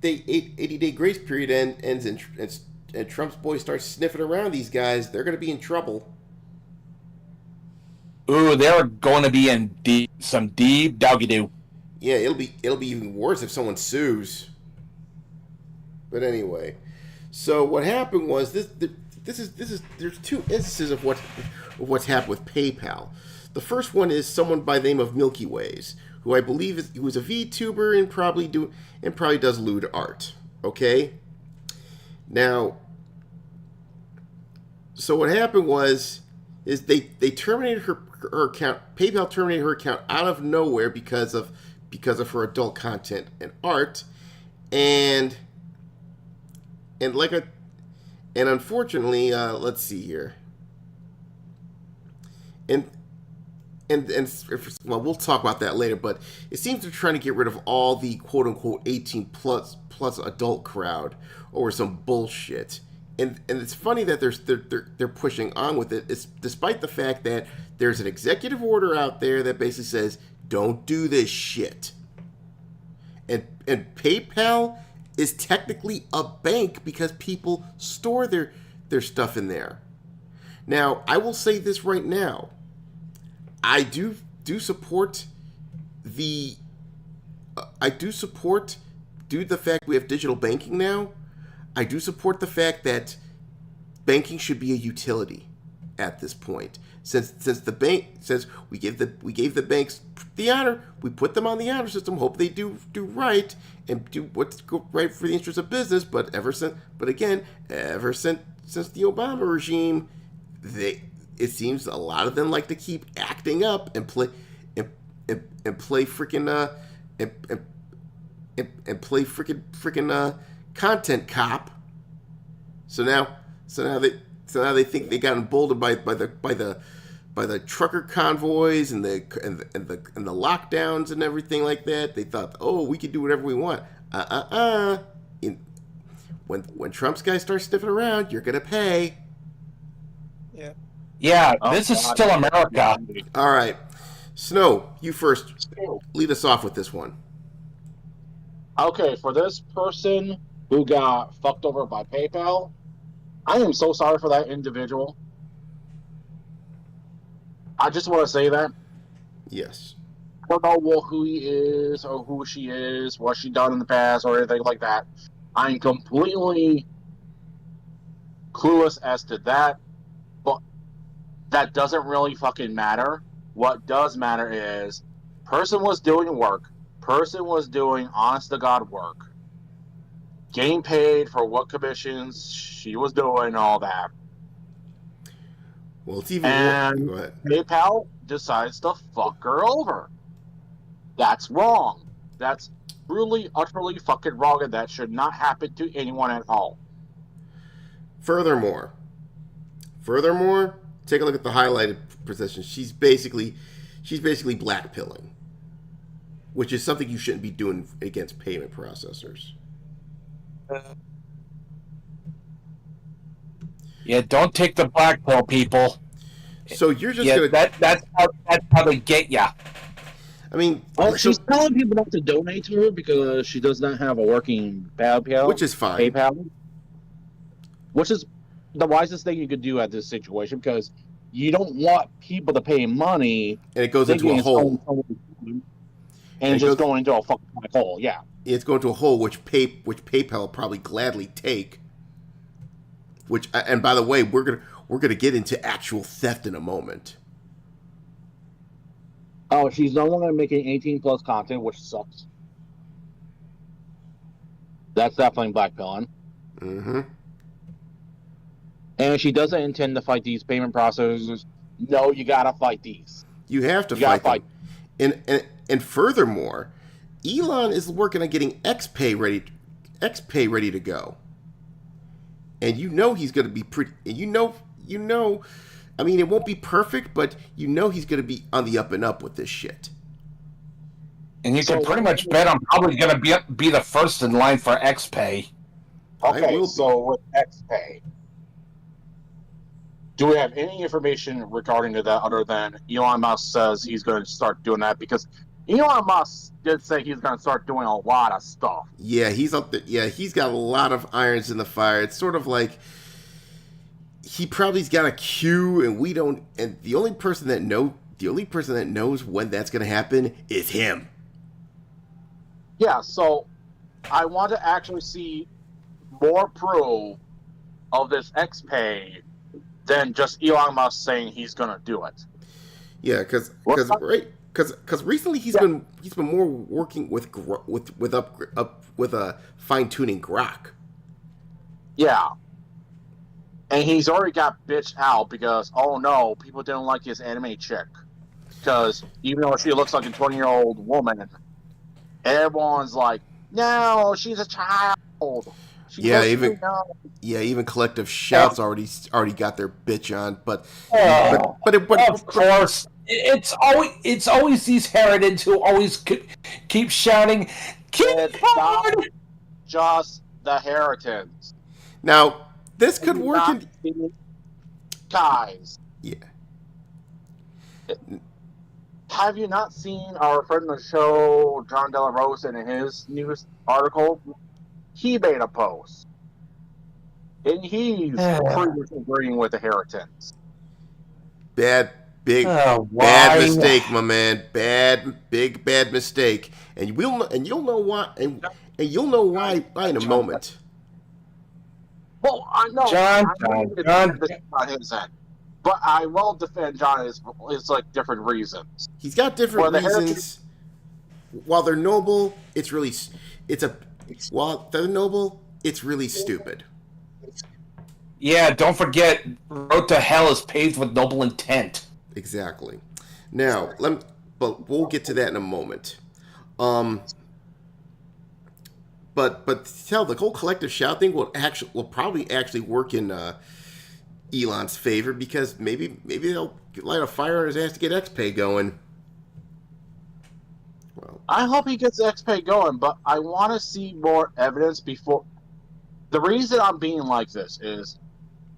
80-day grace period ends and Trump's boys start sniffing around these guys, they're gonna be in trouble. Ooh, they're going to be in some deep doggy-doo. Yeah, it'll be even worse if someone sues. But anyway, so what happened was this is there's two instances of what's happened with PayPal. The first one is someone by the name of Milky Ways, who I believe who is a VTuber and probably does lewd art. Okay. Now, so what happened is they terminated her account. PayPal terminated her account out of nowhere because of her adult content and art, and unfortunately, let's see here. And well, we'll talk about that later. But it seems they're trying to get rid of all the quote unquote 18 plus adult crowd over some bullshit. And it's funny that they're pushing on with it. It's despite the fact that there's an executive order out there that basically says don't do this shit. And PayPal is technically a bank because people store their stuff in there. Now, I will say this right now. I do support the fact we have digital banking now. I do support the fact that banking should be a utility at this point. Since we gave the banks the honor, we put them on the honor system. Hope they do right and do what's right for the interest of business. But ever since the Obama regime, it seems a lot of them like to keep acting up and play freaking content cop. So now they think they got emboldened by the trucker convoys and the lockdowns and everything like that. They thought, oh, we can do whatever we want. When Trump's guys start sniffing around, you're gonna pay. Yeah, this is still America. All right, Snow, you first. Lead us off with this one. Okay, for this person who got fucked over by PayPal, I am so sorry for that individual. I just want to say that. Yes. I don't know who he is or who she is, what she done in the past or anything like that. I'm completely clueless as to that, but that doesn't really fucking matter. What does matter is person was doing work, person was doing honest to God work, getting paid for what commissions she was doing, all that. Well, it's even and go ahead. PayPal decides to fuck her over. That's wrong. That's truly, utterly fucking wrong, and that should not happen to anyone at all. Furthermore, take a look at the highlighted position. She's basically blackpilling, which is something you shouldn't be doing against payment processors. Yeah, don't take the black pill, people. So you're just Yeah, gonna that's how they get ya. I mean, She's telling people not to donate to her because she does not have a working PayPal, which is fine. Which is the wisest thing you could do at this situation, because you don't want people to pay money and it goes into a hole, and just going into a fucking black hole. Yeah, it's going to a hole which PayPal will probably gladly take. Which, and by the way, we're gonna get into actual theft in a moment. Oh, she's no longer making 18+ content, which sucks. That's definitely blackpilling. Mm-hmm. And she doesn't intend to fight these payment processors. No, you gotta fight these. You have to fight them. And furthermore, Elon is working on getting XPay ready to go. And you know he's going to be pretty. And you know. I mean, it won't be perfect, but you know he's going to be on the up and up with this shit. And you can pretty much bet I'm probably going to be the first in line for XPay. Okay, so with XPay, do we have any information regarding to that other than Elon Musk says he's going to start doing that? Because Elon Musk did say he's going to start doing a lot of stuff. Yeah, he's up there. Yeah, he's got a lot of irons in the fire. It's sort of like he probably's got a queue, and we don't. And the only person that knows when that's going to happen is him. Yeah, so I want to actually see more proof of this XPay than just Elon Musk saying he's going to do it. Yeah, because recently he's been more working with fine tuning Grok. Yeah, and he's already got bitched out because people didn't like his anime chick, because even though she looks like a 20-year-old woman, everyone's like, no, she's a child. Even Collective Shouts already got their bitch on, but of course, it's always these Heritons who always keep shouting, "It's not just the Heritons." Now this could work guys. Yeah. Have you not seen our friend of the show, John De La Rosa, in his news article? He made a post, and he's pretty much agreeing with the Heritons. Bad mistake, my man. Bad mistake. And you'll know why. And you'll know why in a moment. Well, I know John. On his end, but I will defend John is like different reasons. He's got different reasons. While they're noble, while they're noble, it's really stupid. Yeah, don't forget, road to hell is paved with noble intent. Exactly. Now, but we'll get to that in a moment. But the whole Collective Shout thing will probably actually work in Elon's favor, because maybe they'll light a fire on his ass to get XPay going. Well, I hope he gets XPay going, but I want to see more evidence before. The reason I'm being like this is,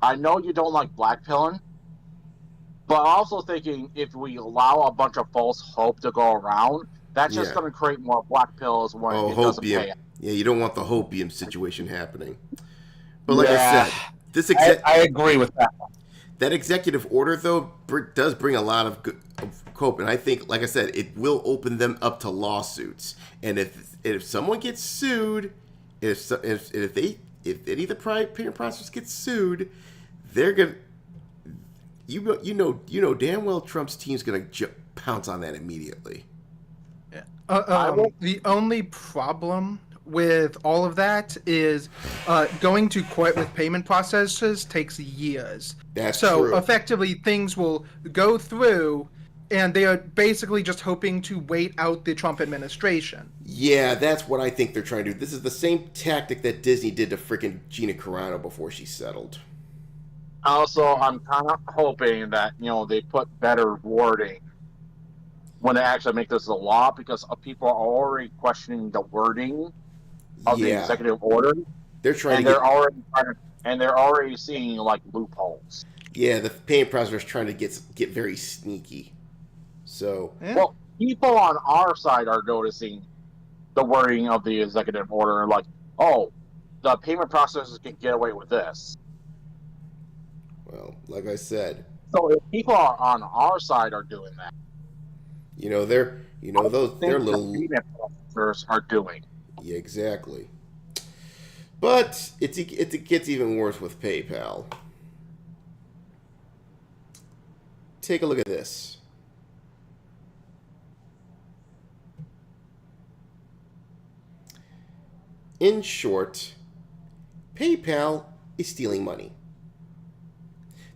I know you don't like blackpilling, but I'm also thinking if we allow a bunch of false hope to go around, that's just going to create more black pills when it doesn't pay. Yeah, you don't want the hopium situation happening. But like I said, I agree with that. That executive order, though, does bring a lot of hope, and I think, like I said, it will open them up to lawsuits. And if someone gets sued, if any of the payment processors get sued, they're gonna, you know damn well Trump's team's gonna pounce on that immediately. The only problem with all of that is going to court with payment processors takes years. That's so true. Effectively, things will go through, and they are basically just hoping to wait out the Trump administration. Yeah, that's what I think they're trying to do. This is the same tactic that Disney did to freaking Gina Carano before she settled. Also, I'm kind of hoping that they put better wording when they actually make this a law, because people are already questioning the wording of the executive order. They're they're already seeing like loopholes. Yeah, the payment processor is trying to get very sneaky. So people on our side are noticing the wording of the executive order, like, oh, the payment processors can get away with this. Well, like I said, So if people on our side are doing that, they're little. The payment processors are doing. Yeah, exactly. But it gets even worse with PayPal. Take a look at this. In short, PayPal is stealing money.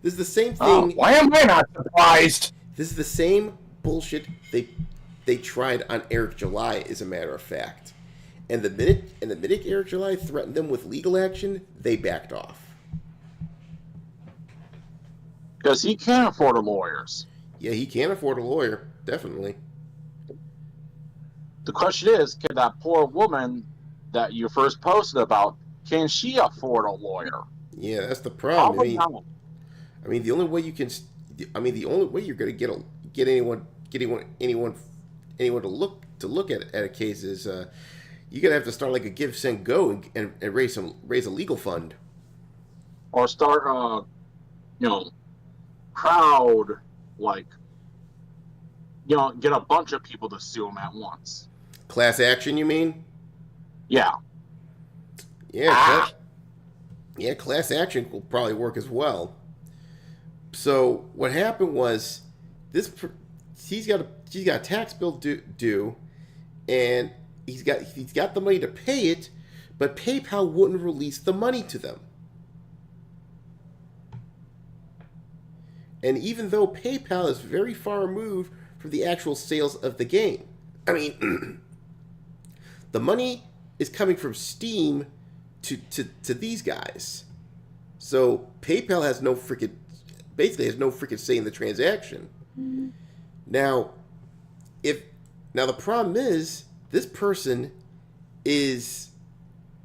This is the same thing. Why am I not surprised? This is the same bullshit they tried on Eric July, as a matter of fact. And the minute Eric July threatened them with legal action, they backed off. Because he can't afford lawyers. Yeah, he can't afford a lawyer, definitely. The question is, can that poor woman that you first posted about, can she afford a lawyer? Yeah, that's the problem. Probably not. I mean, the only way you're going to get anyone to look at a case is you're going to have to start like a give, send, go and raise a legal fund, Or start crowd, like, get a bunch of people to sue him at once. Class action, you mean? Yeah. Yeah. Class action will probably work as well. So what happened was he's got a tax bill due, and he's got the money to pay it, but PayPal wouldn't release the money to them. And even though PayPal is very far removed from the actual sales of the game, I mean, the money is coming from Steam to these guys. So PayPal has no freaking say in the transaction. Now the problem is this person is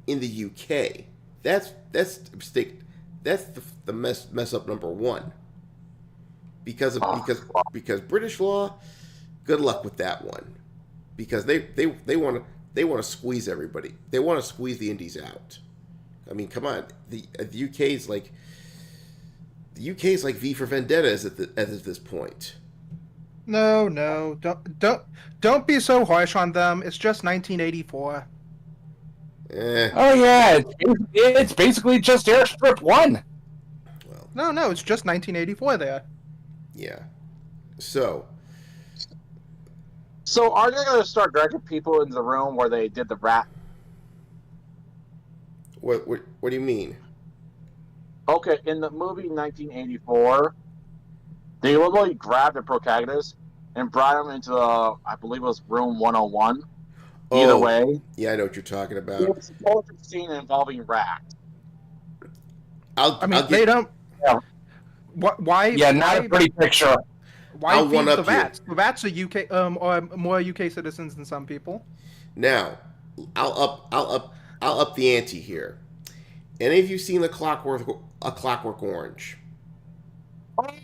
in the UK. That's a mistake. That's the mess up number one. Because British law, good luck with that one. Because they want to squeeze everybody. They want to squeeze the indies out. I mean, come on. The UK is like V for Vendetta at this point. No, don't be so harsh on them. It's just 1984. Oh yeah, it's basically just Airstrip 1. Well, no, it's just 1984 there. Yeah. So are they going to start dragging people into the room where they did the rat? What do you mean? Okay, in the movie 1984, they literally grabbed the protagonist and brought him into I believe it was room 101. Either way. Yeah, I know what you're talking about. It was a poetry scene involving rats. They don't. Yeah. Why? Yeah, not a pretty picture. Why feed the rats? The rats are UK, are more UK citizens than some people. Now, I'll up the ante here. Any of you seen A Clockwork Orange?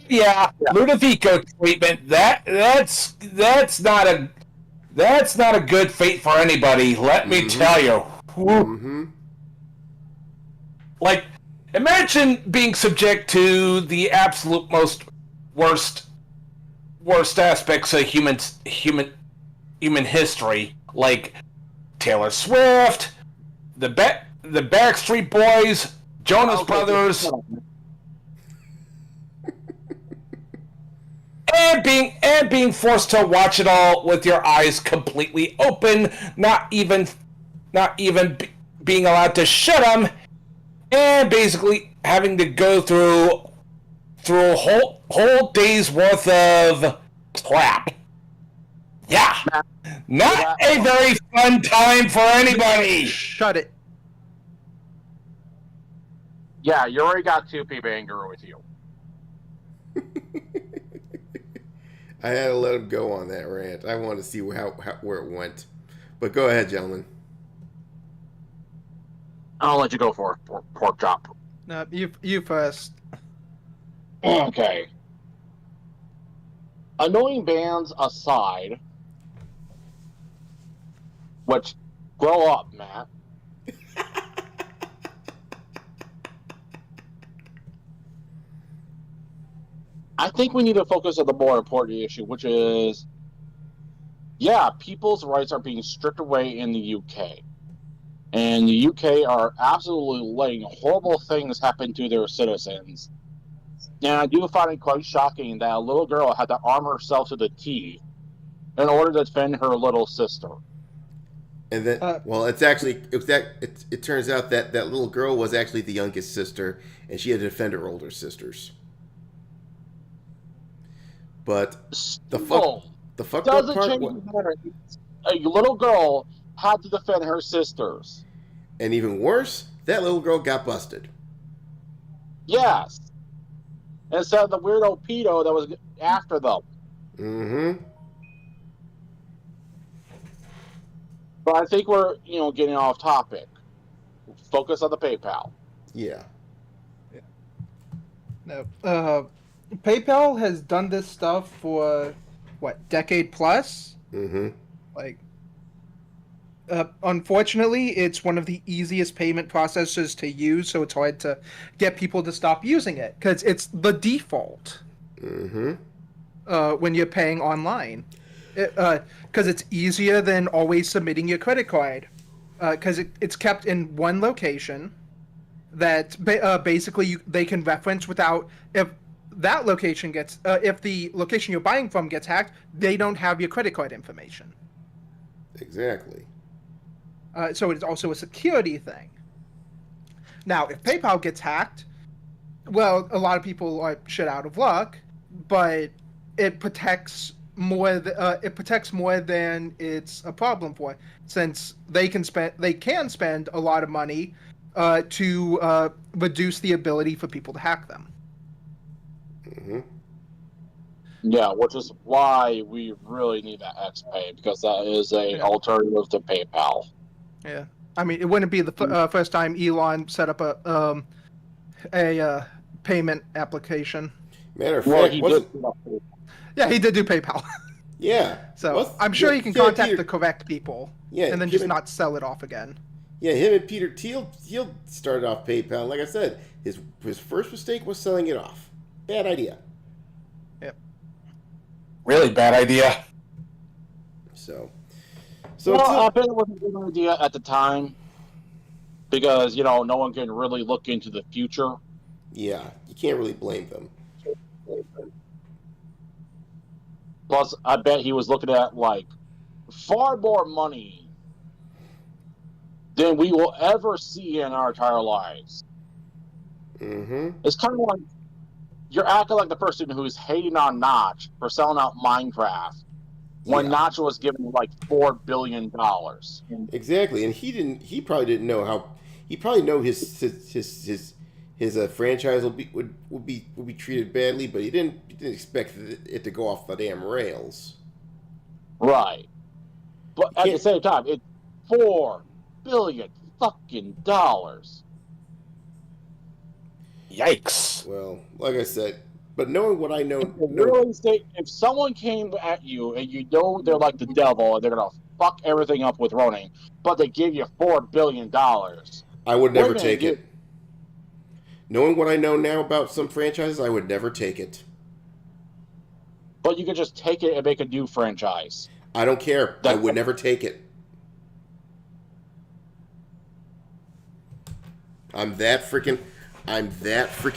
Yeah, Ludovico treatment. That's not a good fate for anybody. Let me tell you. Mm-hmm. Like, imagine being subject to the absolute worst aspects of human history, like Taylor Swift, the Backstreet Boys, Jonas Brothers, and being forced to watch it all with your eyes completely open, not even being allowed to shut them, and basically having to go through a whole day's worth of crap. Yeah, not a very fun time for anybody. Shut it. Yeah, you already got two people angry with you. I had to let him go on that rant. I wanted to see where it went. But go ahead, gentlemen. I'll let you go for pork chop. No, you first. Okay. Annoying bands aside, Which, grow up, Matt. I think we need to focus on the more important issue, which is, yeah, people's rights are being stripped away in the UK. And the UK are absolutely letting horrible things happen to their citizens. And I do find it quite shocking that a little girl had to arm herself to the teeth in order to defend her little sister. And then, well, it's actually it turns out that that little girl was actually the youngest sister, and she had to defend her older sisters. But the fucked up doesn't part, change the matter. A little girl had to defend her sisters. and even worse, that little girl got busted. Yes. Instead of the weirdo pedo that was after them. Mm-hmm. But I think we're, getting off topic. Focus on the PayPal. Yeah. No. PayPal has done this stuff for decade plus? Mm-hmm. Unfortunately, it's one of the easiest payment processors to use, so it's hard to get people to stop using it because it's the default. Mm-hmm. When you're paying online, because it's easier than always submitting your credit card, because it's kept in one location that basically they can reference without if that location gets if the location you're buying from gets hacked, they don't have your credit card information. Exactly. So it's also a security thing. Now, if PayPal gets hacked, well, a lot of people are shit out of luck, but it protects more. It protects more than it's a problem for, since they can spend a lot of money to reduce the ability for people to hack them. Mm-hmm. Yeah, which is why we really need that XPay, because that is a alternative to PayPal. Yeah, I mean, it wouldn't be the first time Elon set up a payment application. Matter of fact, he did do PayPal. Yeah. So I'm sure you can contact the correct people. Yeah, and then just not sell it off again. Yeah, him and Peter Thiel started off PayPal. Like I said, his first mistake was selling it off. Bad idea. Yep. Really bad idea. I bet it was a good idea at the time, because no one can really look into the future. Yeah, you can't really blame them. Plus, I bet he was looking at far more money than we will ever see in our entire lives. Mm-hmm. It's kind of like you're acting like the person who's hating on Notch for selling out Minecraft when Notch was given $4 billion. Exactly, and he probably didn't know how. He probably know his franchise would be treated badly, but he didn't expect it to go off the damn rails. Right, but at the same time, it's $4 billion fucking dollars. Yikes! Well, like I said, but knowing what I know, If someone came at you and they're like the devil and they're gonna fuck everything up with Ronin, but they give you $4 billion, I would never take it. Knowing what I know now about some franchises, I would never take it. But you could just take it and make a new franchise. I don't care. I would never take it. I'm that freaking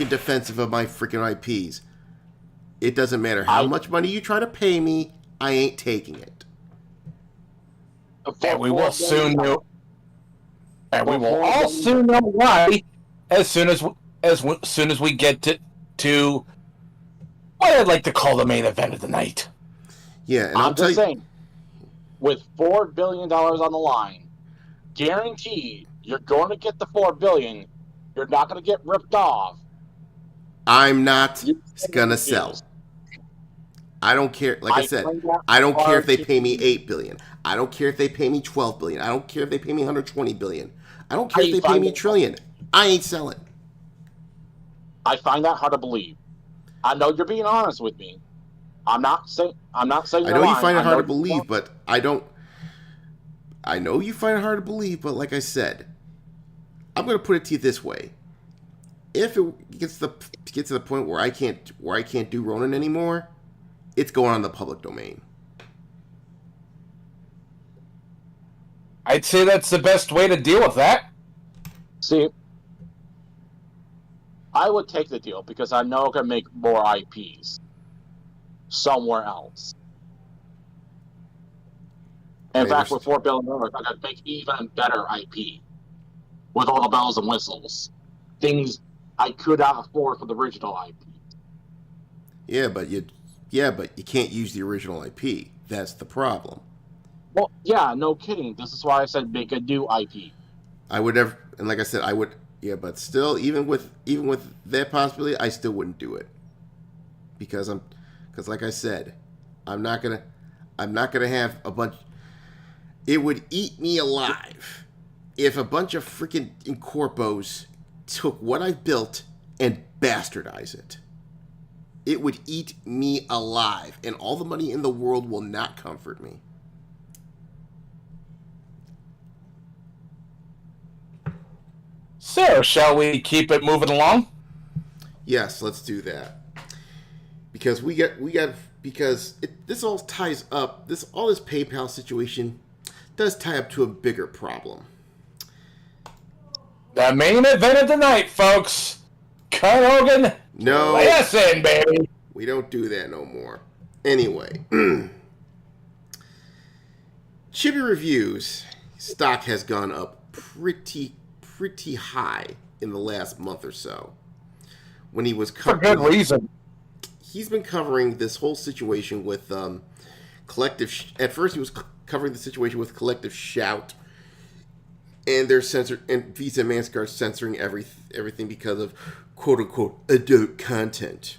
defensive of my freaking IPs. It doesn't matter how much money you try to pay me, I ain't taking it. And we will soon know. And we will all soon know why, as soon as we get to what I'd like to call the main event of the night. Yeah, and I'm just saying, with $4 billion on the line, guaranteed you're going to get the $4 billion. You're not going to get ripped off. I'm not gonna sell. I don't care. Like I said, I don't care if they pay me $8 billion. I don't care if they pay me $12 billion. I don't care if they pay me $120 billion. I don't care if they pay me $1 trillion. I ain't selling. I find that hard to believe. I know you're being honest with me. I'm not saying. I know you find it hard to believe, but I don't. I know you find it hard to believe, but like I said, I'm going to put it to you this way. If it gets to the point where I can't do Ronin anymore, it's going on the public domain. I'd say that's the best way to deal with that. See, I would take the deal because I know I can make more IPs somewhere else. In fact, with $4 billion, I could make even better IP with all the bells and whistles. Things I could not afford for the original IP. Yeah, but you can't use the original IP. That's the problem. Well, yeah, no kidding. This is why I said make a new IP. I would never, and like I said, I would. Yeah, but still, even with that possibility, I still wouldn't do it because like I said, I'm not gonna have a bunch. It would eat me alive if a bunch of freaking incorpos took what I've built and bastardize it. It would eat me alive, and all the money in the world will not comfort me. So, shall we keep it moving along? Yes, let's do that. Because this all ties up. All this PayPal situation does tie up to a bigger problem. The main event of the night, folks. Kurt Hogan. No, Lay us in, baby. we don't do that no more. Anyway, Chibi Reviews stock has gone up pretty high in the last month or so. When he was For good reason. He's been covering this whole situation with Collective. At first, he was covering the situation with Collective Shout and their censor and Visa and MasterCard censoring everything because of quote unquote adult content.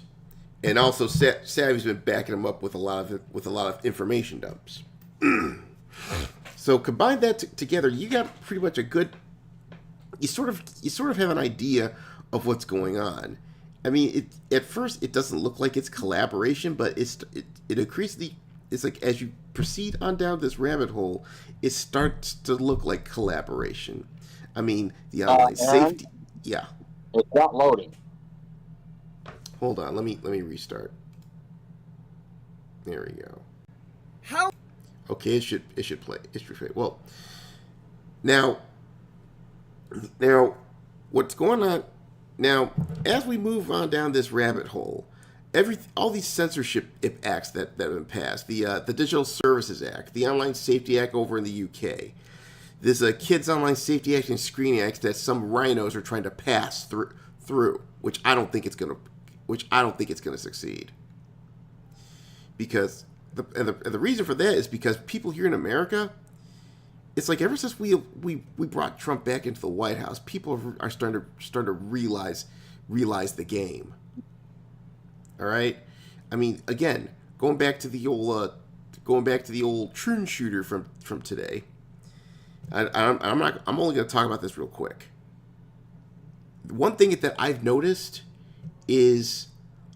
And also, Savvy's been backing him up with a lot of information dumps. So combine that together, you got pretty much a good. You sort of have an idea of what's going on. I mean, at first it doesn't look like it's collaboration, but it increasingly, it's like as you proceed on down this rabbit hole, it starts to look like collaboration. I mean, the online safety. Yeah. It's not loading. Hold on, let me restart. There we go. How? Okay, it should play. Well, now what's going on now? As we move on down this rabbit hole, all these censorship acts that have been passed, the Digital Services Act, the Online Safety Act over in the UK, this Kids Online Safety Act and Screening Act that some rhinos are trying to pass through, which I don't think it's going to succeed. Because the reason for that is because people here in America, it's like ever since we brought Trump back into the White House, people are starting to realize the game. All right, I mean, again, going back to the old Troon shooter from today. I'm only going to talk about this real quick. One thing that I've noticed is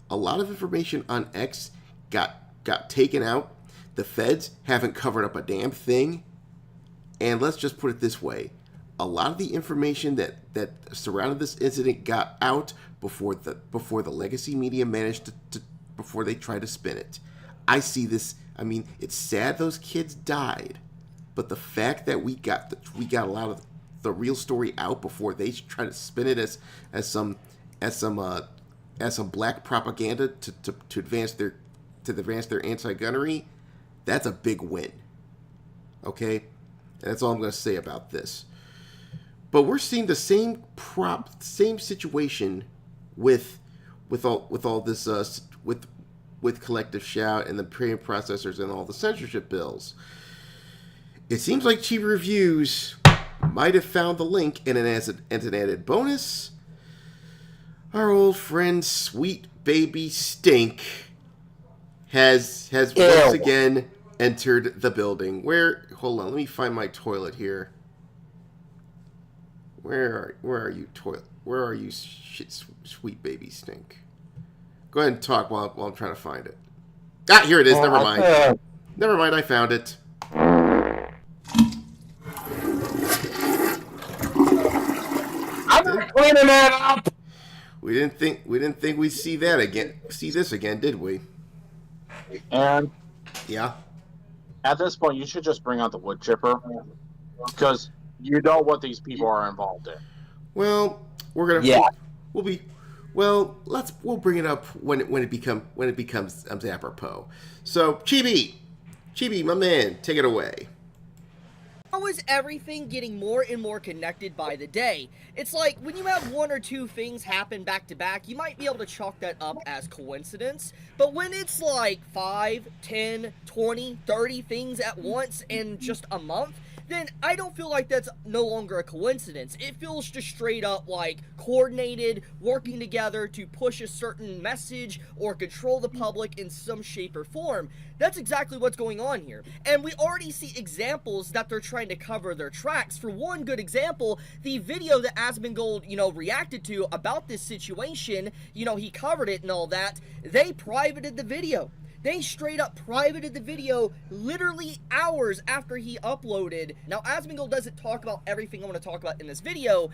a lot of information on X got taken out. The feds haven't covered up a damn thing. And let's just put it this way. A lot of the information that surrounded this incident got out before the legacy media managed to before they tried to spin it. I see this. I mean, it's sad those kids died, but the fact that we got a lot of the real story out before they tried to spin it as some black propaganda to advance their anti-gunnery, that's a big win. Okay, and that's all I'm going to say about this. But we're seeing the same situation with all this with Collective Shout and the premium processors and all the censorship bills. It seems like Chibi Reviews might have found the link, and as an added bonus, our old friend Sweet Baby Stink has once again entered the building. Hold on, let me find my toilet here. Where are you, toilet? Where are you, Sweet Baby Stink? Go ahead and talk while I'm trying to find it. Here it is. Never mind. I found it. internet up. We didn't think we'd see that again. See this again, did we? And Yeah. at this point, you should just bring out the wood chipper because you know what these people are involved in. Well, we're gonna. Yeah. We'll bring it up when it becomes apropos. So Chibi, my man, take it away. How is everything getting more and more connected by the day? It's like when you have one or two things happen back to back, you might be able to chalk that up as coincidence. But when it's like 5, 10, 20, 30 things at once in just a month, then I don't feel like that's no longer a coincidence. It feels just straight up like coordinated, working together to push a certain message or control the public in some shape or form. That's exactly what's going on here. And we already see examples that they're trying to cover their tracks. For one good example, the video that Asmongold, reacted to about this situation, he covered it and all that, they privated the video. They straight up privated the video literally hours after he uploaded. Now, Asmongold doesn't talk about everything I want to talk about in this video,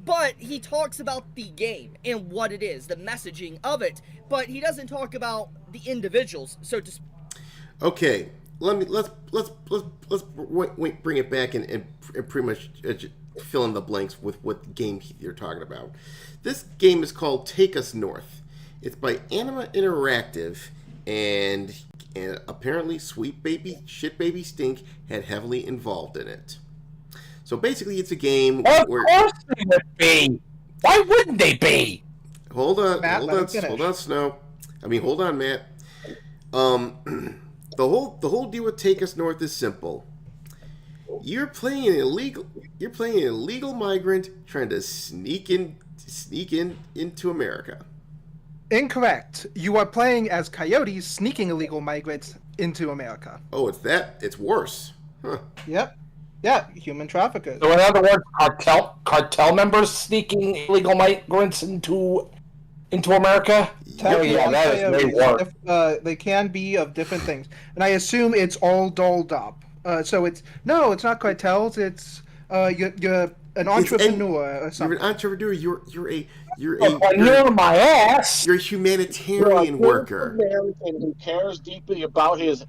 but he talks about the game and what it is, the messaging of it, but he doesn't talk about the individuals, so to speak. Okay, let's bring it back and pretty much fill in the blanks with what game you're talking about. This game is called Take Us North. It's by Anima Interactive, and apparently Sweet Baby Shit Baby Stink had heavily involved in it. So basically, it's a game Of course they would be. Why wouldn't they be? Hold on, Matt, hold let him on, finish. hold on, Snow. Hold on, Matt. The whole deal with Take Us North is simple. You're playing an illegal migrant trying to sneak in into America. Incorrect. You are playing as coyotes sneaking illegal migrants into America. Oh, it's worse. Huh. Yep. Yeah, human traffickers. So in other words, cartel members sneaking illegal migrants into America? Oh yeah, that is way worse. They can be of different things, and I assume it's all dolled up. So it's not cartels. It's you're an entrepreneur or something. You're an entrepreneur. You're My ass. a humanitarian worker. American who cares deeply about his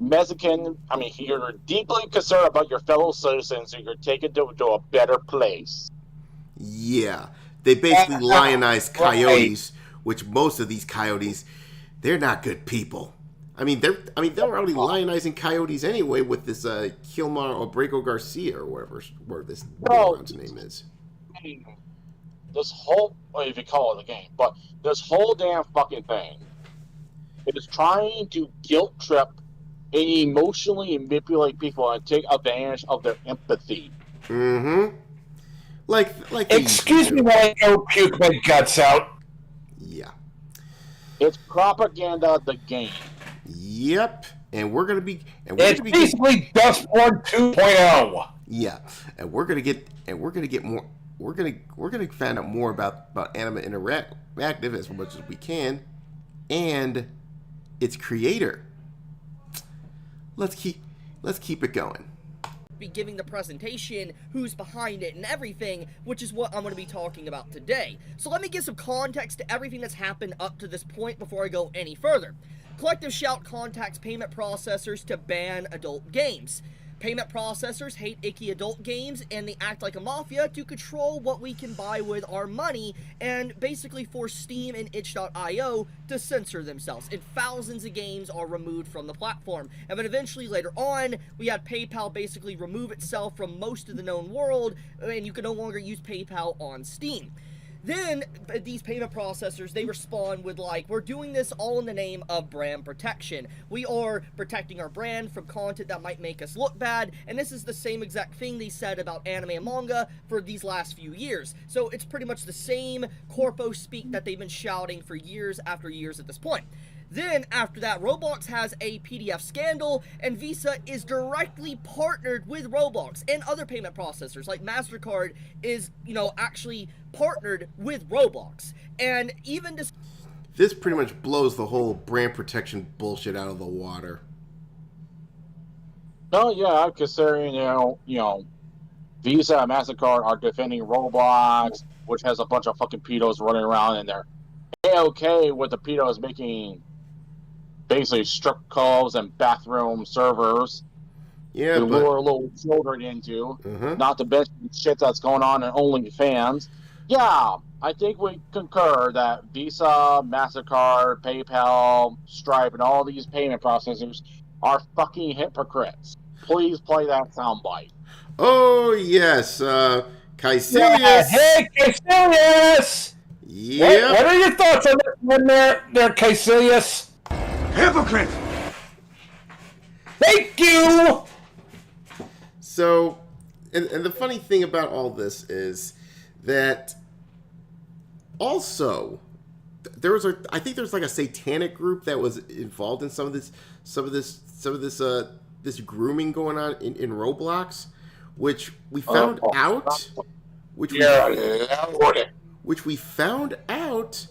Mexican. You're deeply concerned about your fellow citizens, so you're taken to a better place. Yeah, they basically lionize coyotes, which most of these coyotes, they're not good people. They're already lionizing coyotes anyway with this Kilmar Obrego Garcia or whatever this moron's name is. This whole, if you call it a game, but this whole damn fucking thing is trying to guilt trip and emotionally manipulate people and take advantage of their empathy. Mm-hmm. Like. Excuse me while I go puke my guts out. Yeah. It's propaganda of the game. Yep. And we're gonna be. It's basically Dustborn 2.0. Yeah. And we're gonna get more. We're gonna find out more about Anima Interactive as much as we can, and its creator. Let's keep it going. Be giving the presentation, who's behind it and everything, which is what I'm going to be talking about today. So let me give some context to everything that's happened up to this point before I go any further. Collective Shout contacts payment processors to ban adult games. Payment processors hate icky adult games, and they act like a mafia to control what we can buy with our money, and basically force Steam and itch.io to censor themselves, and thousands of games are removed from the platform. And then eventually later on, we had PayPal basically remove itself from most of the known world, and you can no longer use PayPal on Steam. Then, these payment processors, they respond with we're doing this all in the name of brand protection. We are protecting our brand from content that might make us look bad, and this is the same exact thing they said about anime and manga for these last few years. So it's pretty much the same corpo speak that they've been shouting for years after years at this point. Then, after that, Roblox has a PDF scandal, and Visa is directly partnered with Roblox and other payment processors, like MasterCard is, actually partnered with Roblox. And even This pretty much blows the whole brand protection bullshit out of the water. Oh yeah, considering Visa and MasterCard are defending Roblox, which has a bunch of fucking pedos running around in there. A-okay with the pedos making basically strip clubs and bathroom servers to lure little children into, not to mention shit that's going on in OnlyFans. Yeah, I think we concur that Visa, MasterCard, PayPal, Stripe, and all these payment processors are fucking hypocrites. Please play that soundbite. Oh, yes. Caecilius. Yeah, hey, Caecilius! Yeah. What are your thoughts on this one there, Caecilius? Hypocrite! Thank you! So, and the funny thing about all this is that also there was I think there's like a satanic group that was involved in this grooming going on in Roblox, which we found out, which we found out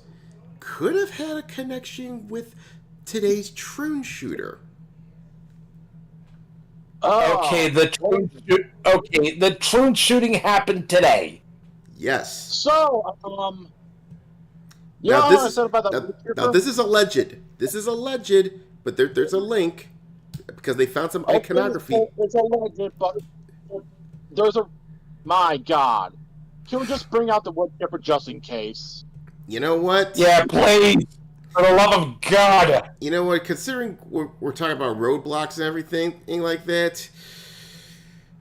could have had a connection with today's Troon shooter. Okay, the Troon shooting happened today. Yes. So, now this is alleged. This is alleged, but there's a link because they found some iconography. It's alleged, but there's a... My God. Can we just bring out the wood chipper just in case? You know what? Yeah, please. For the love of God. You know what? Considering we're talking about roadblocks and everything like that,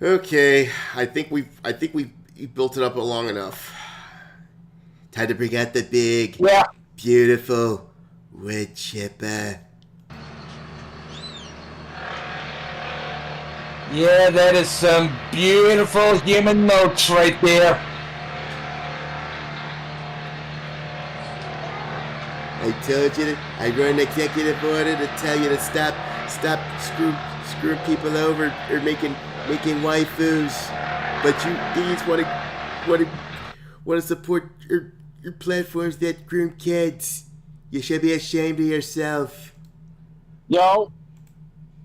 okay, I think we built it up long enough. Time to bring out the big, beautiful wood chipper. Yeah, that is some beautiful human notes right there. I told you I wrote an executive order to tell you to stop screwing people over or making waifus. But you idiots want to support your platforms that groom kids. You should be ashamed of yourself. Yo,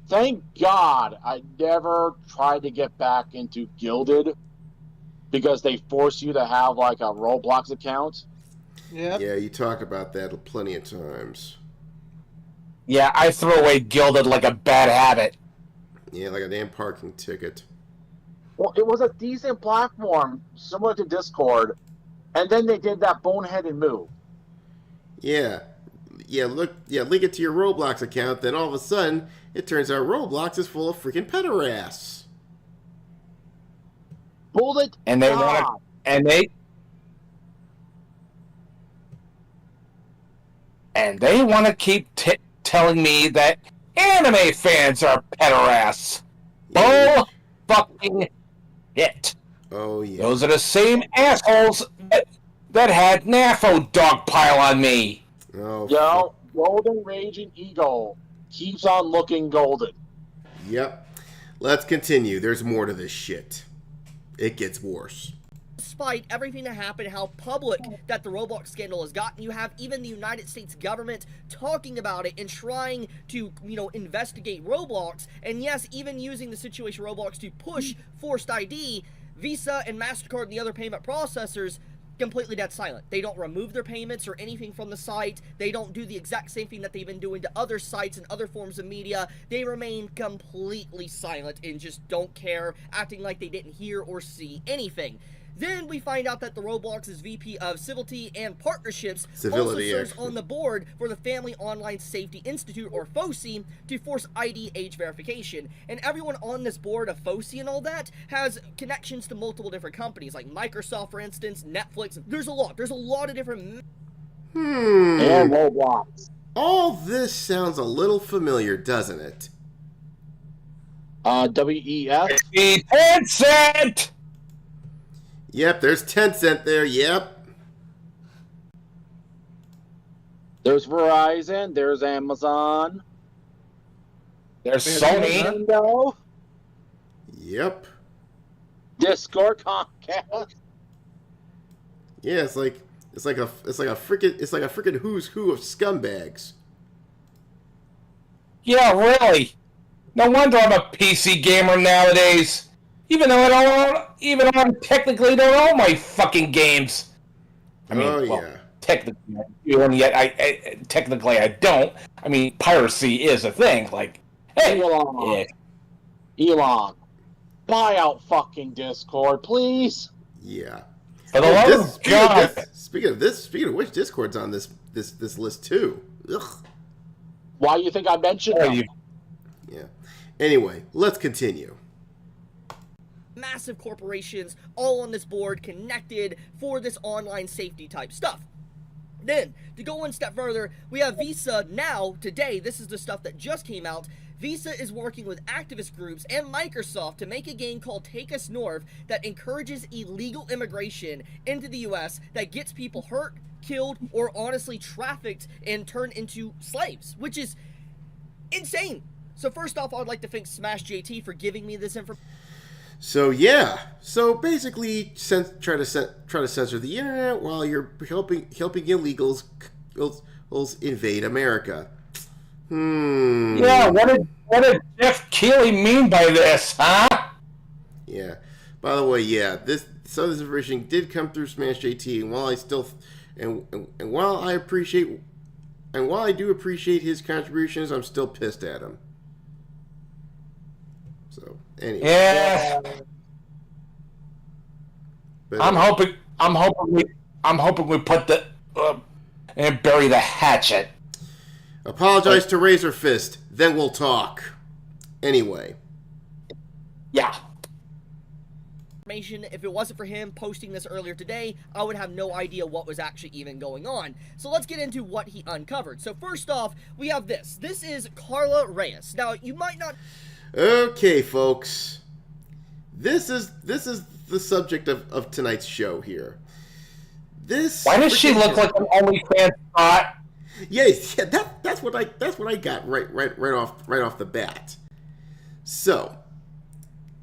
thank God I never tried to get back into Gilded because they force you to have like a Roblox account. Yeah. Yeah, you talked about that plenty of times. Yeah, I throw away Gilded like a bad habit. Yeah, like a damn parking ticket. Well, it was a decent platform, similar to Discord, and then they did that boneheaded move. Yeah, link it to your Roblox account, then all of a sudden, it turns out Roblox is full of freaking pederasts. Bullet. And they want to keep telling me that anime fans are pederasts. Bull fucking shit. Oh yeah. Those are the same assholes that had NAFO dogpile on me. Oh. Yo, Golden Raging Eagle keeps on looking golden. Yep. Let's continue. There's more to this shit. It gets worse. Despite everything that happened, how public that the Roblox scandal has gotten, you have even the United States government talking about it and trying to, investigate Roblox. And yes, even using the situation Roblox to push forced ID, Visa and MasterCard and the other payment processors completely dead silent. They don't remove their payments or anything from the site. They don't do the exact same thing that they've been doing to other sites and other forms of media. They remain completely silent and just don't care, acting like they didn't hear or see anything. Then we find out that the Roblox's VP of Civility and Partnerships also serves on the board for the Family Online Safety Institute, or FOSI, to force ID age verification. And everyone on this board of FOSI and all that has connections to multiple different companies, like Microsoft, for instance, Netflix. There's a lot of different... And Roblox. All this sounds a little familiar, doesn't it? WEF? Tencent! Yep, there's Tencent there, yep. There's Verizon, there's Amazon. There's Sony. Nintendo. Yep. Discord, Comcast. Yeah, it's like a freaking who's who of scumbags. Yeah, really. No wonder I'm a PC gamer nowadays. Even though I technically don't own my fucking games. I mean, Oh, well, yeah. technically I do, and yet technically I don't. I mean, piracy is a thing. Like, hey, Elon, Elon, buy out fucking Discord, please. Yeah. for the love of God. Speaking of which, Discord's on this list too. Ugh. Why do you think I mentioned Oh, them? you Yeah. Anyway, let's continue. Massive corporations all on this board connected for this online safety type stuff. Then, to go one step further, we have Visa now, today, this is the stuff that just came out. Visa is working with activist groups and Microsoft to make a game called Take Us North that encourages illegal immigration into the US that gets people hurt, killed, or honestly trafficked and turned into slaves, which is insane. So first off, I would like to thank Smash JT for giving me this information. So yeah, so basically, try to censor the internet while you're helping illegals invade America. Yeah, what did Jeff Keighley mean by this, huh? Yeah. By the way, yeah, this information did come through Smash JT, and while I still while I do appreciate his contributions, I'm still pissed at him. So anyway. Yeah. But, I'm hoping we put the and bury the hatchet. apologize to Razor Fist, then we'll talk. Anyway. Yeah. If it wasn't for him posting this earlier today, I would have no idea what was actually even going on. So let's get into what he uncovered. So first off, we have this. This is Karla Reyes. Now, you might not... Okay, folks. This is the subject of tonight's show here. Why does she look like an OnlyFans bot? Yes, yeah, that's what I got right off the bat. So,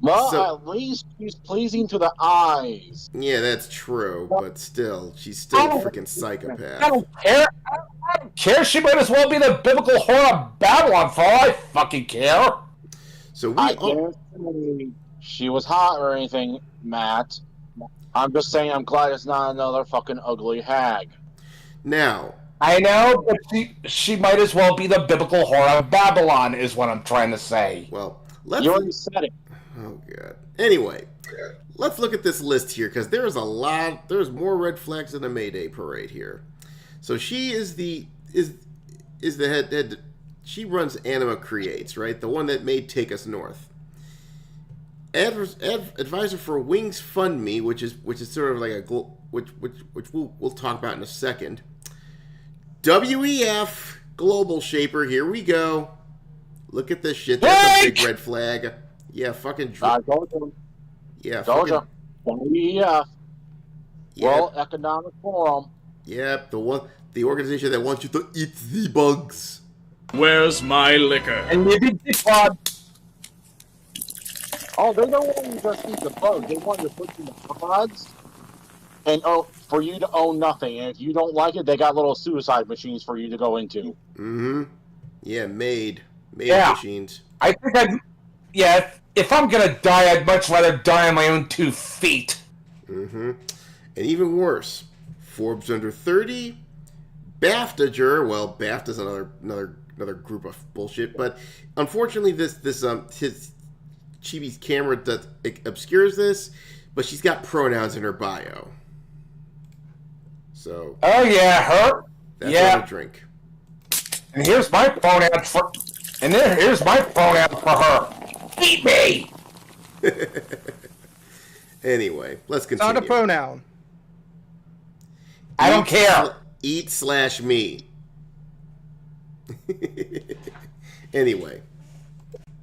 At least she's pleasing to the eyes. Yeah, that's true, but still, she's still a freaking psychopath. I don't care. I don't care. She might as well be the biblical whore of Babylon for all I fucking care. So I didn't say she was hot or anything, Matt. I'm just saying I'm glad it's not another fucking ugly hag. Now, I know, but she might as well be the biblical whore of Babylon, is what I'm trying to say. well, You already said it. Oh god. Anyway, let's look at this list here because there's more red flags than a Mayday parade here. So she is the head. She runs Anima Creates, right? The one that made Take Us North. Advisor for Wings Fund Me, which is sort of like which we'll talk about in a second. WEF Global Shaper. Here we go. Look at this shit. That's a big red flag. Yeah, fucking. Yeah, Georgia. Yeah. Yeah. World Economic Forum. Yep, the organization that wants you to eat the bugs. Where's my liquor? And maybe this pod. Oh, they don't want you to just eat the bug. They want you to put you in the pods and for you to own nothing. And if you don't like it, they got little suicide machines for you to go into. Mm-hmm. Yeah, made Yeah. machines. I think if I'm gonna die, I'd much rather die on my own 2 feet. Mm-hmm. And even worse, Forbes Under 30, BAFTA juror. Well, BAFTA's another group of bullshit. But unfortunately, his Chibi's camera obscures this, but she's got pronouns in her bio. So. Oh yeah, her. That's Yeah. on a drink. And here's my pronoun for. And here's my pronoun for her. Eat me. Anyway, let's It's continue. not a pronoun. I don't care. Eat/me. Anyway.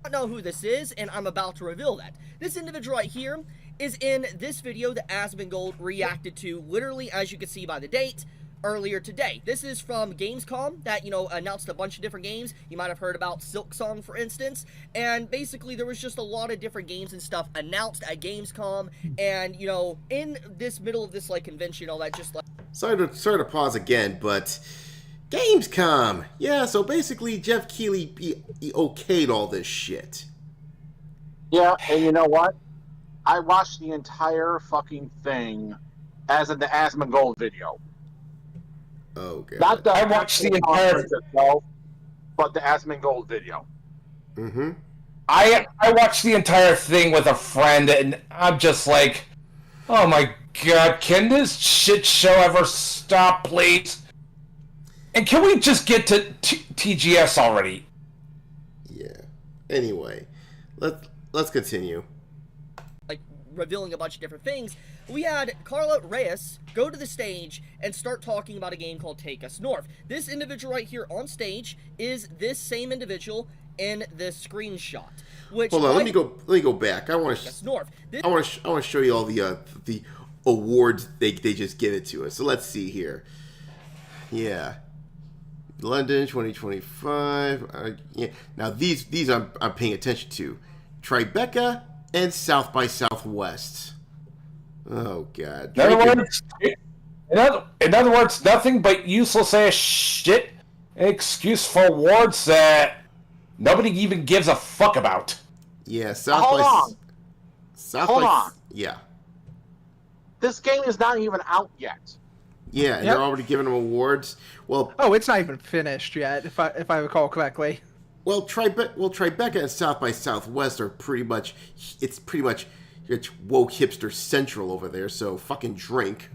I don't know who this is, and I'm about to reveal that. This individual right here is in this video that Asmongold reacted to, literally, as you can see by the date, earlier today. This is from Gamescom that, announced a bunch of different games. You might have heard about Silksong, for instance, and basically there was just a lot of different games and stuff announced at Gamescom, and, in this middle of this, convention, all that, just like... Sorry to pause again, but Gamescom. Yeah, so basically Jeff Keighley he okayed all this shit. Yeah, and you know what? I watched the entire fucking thing as in the Asmongold video. Oh god. Not the I watched the entire conference itself, but the Asmongold video. Mm-hmm. I watched the entire thing with a friend, and I'm just like, oh my god, can this shit show ever stop, please? And can we just get to TGS already? Yeah. Anyway, let's continue. Like revealing a bunch of different things. We had Karla Reyes go to the stage and start talking about a game called Take Us North. This individual right here on stage is this same individual in this screenshot. Which Hold on, let me go back. I want to show you all the awards they just give it to us. So let's see here. Yeah. London 2025. Yeah. Now these I'm paying attention to. Tribeca and South by Southwest. Oh god. In other words, nothing but useless ass shit. Excuse for awards that nobody even gives a fuck about. Yeah, Hold on. Yeah. This game is not even out yet. Yeah, and they're already giving them awards. Well, it's not even finished yet, if I recall correctly. Well, Tribeca and South by Southwest are pretty much it's woke hipster central over there. So fucking drink.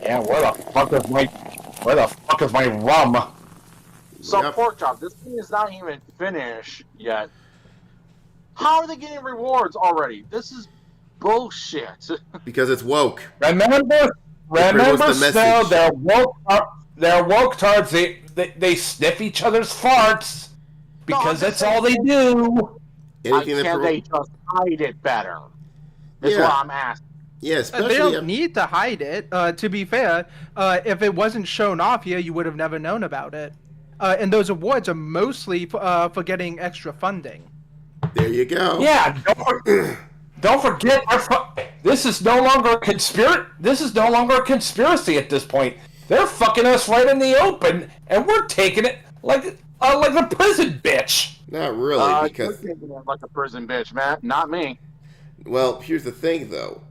Yeah, where the fuck is my rum? So, Yep. Porkchop, this thing is not even finished yet. How are they getting rewards already? This is bullshit. Because it's woke. Remember, the Snow, message. they're woke tards. They sniff each other's farts because that's all they do. Why can't they just hide it better? Is what I'm asking. Yeah, especially they don't need to hide it. To be fair, if it wasn't shown off here, you would have never known about it. And those awards are mostly for getting extra funding. There you go. Yeah, don't forget. This is no longer a conspiracy. This is no longer a conspiracy at this point. They're fucking us right in the open, and we're taking it like a prison bitch. Not really, because You're taking it like a prison bitch, man. Not me. well, here's the thing though.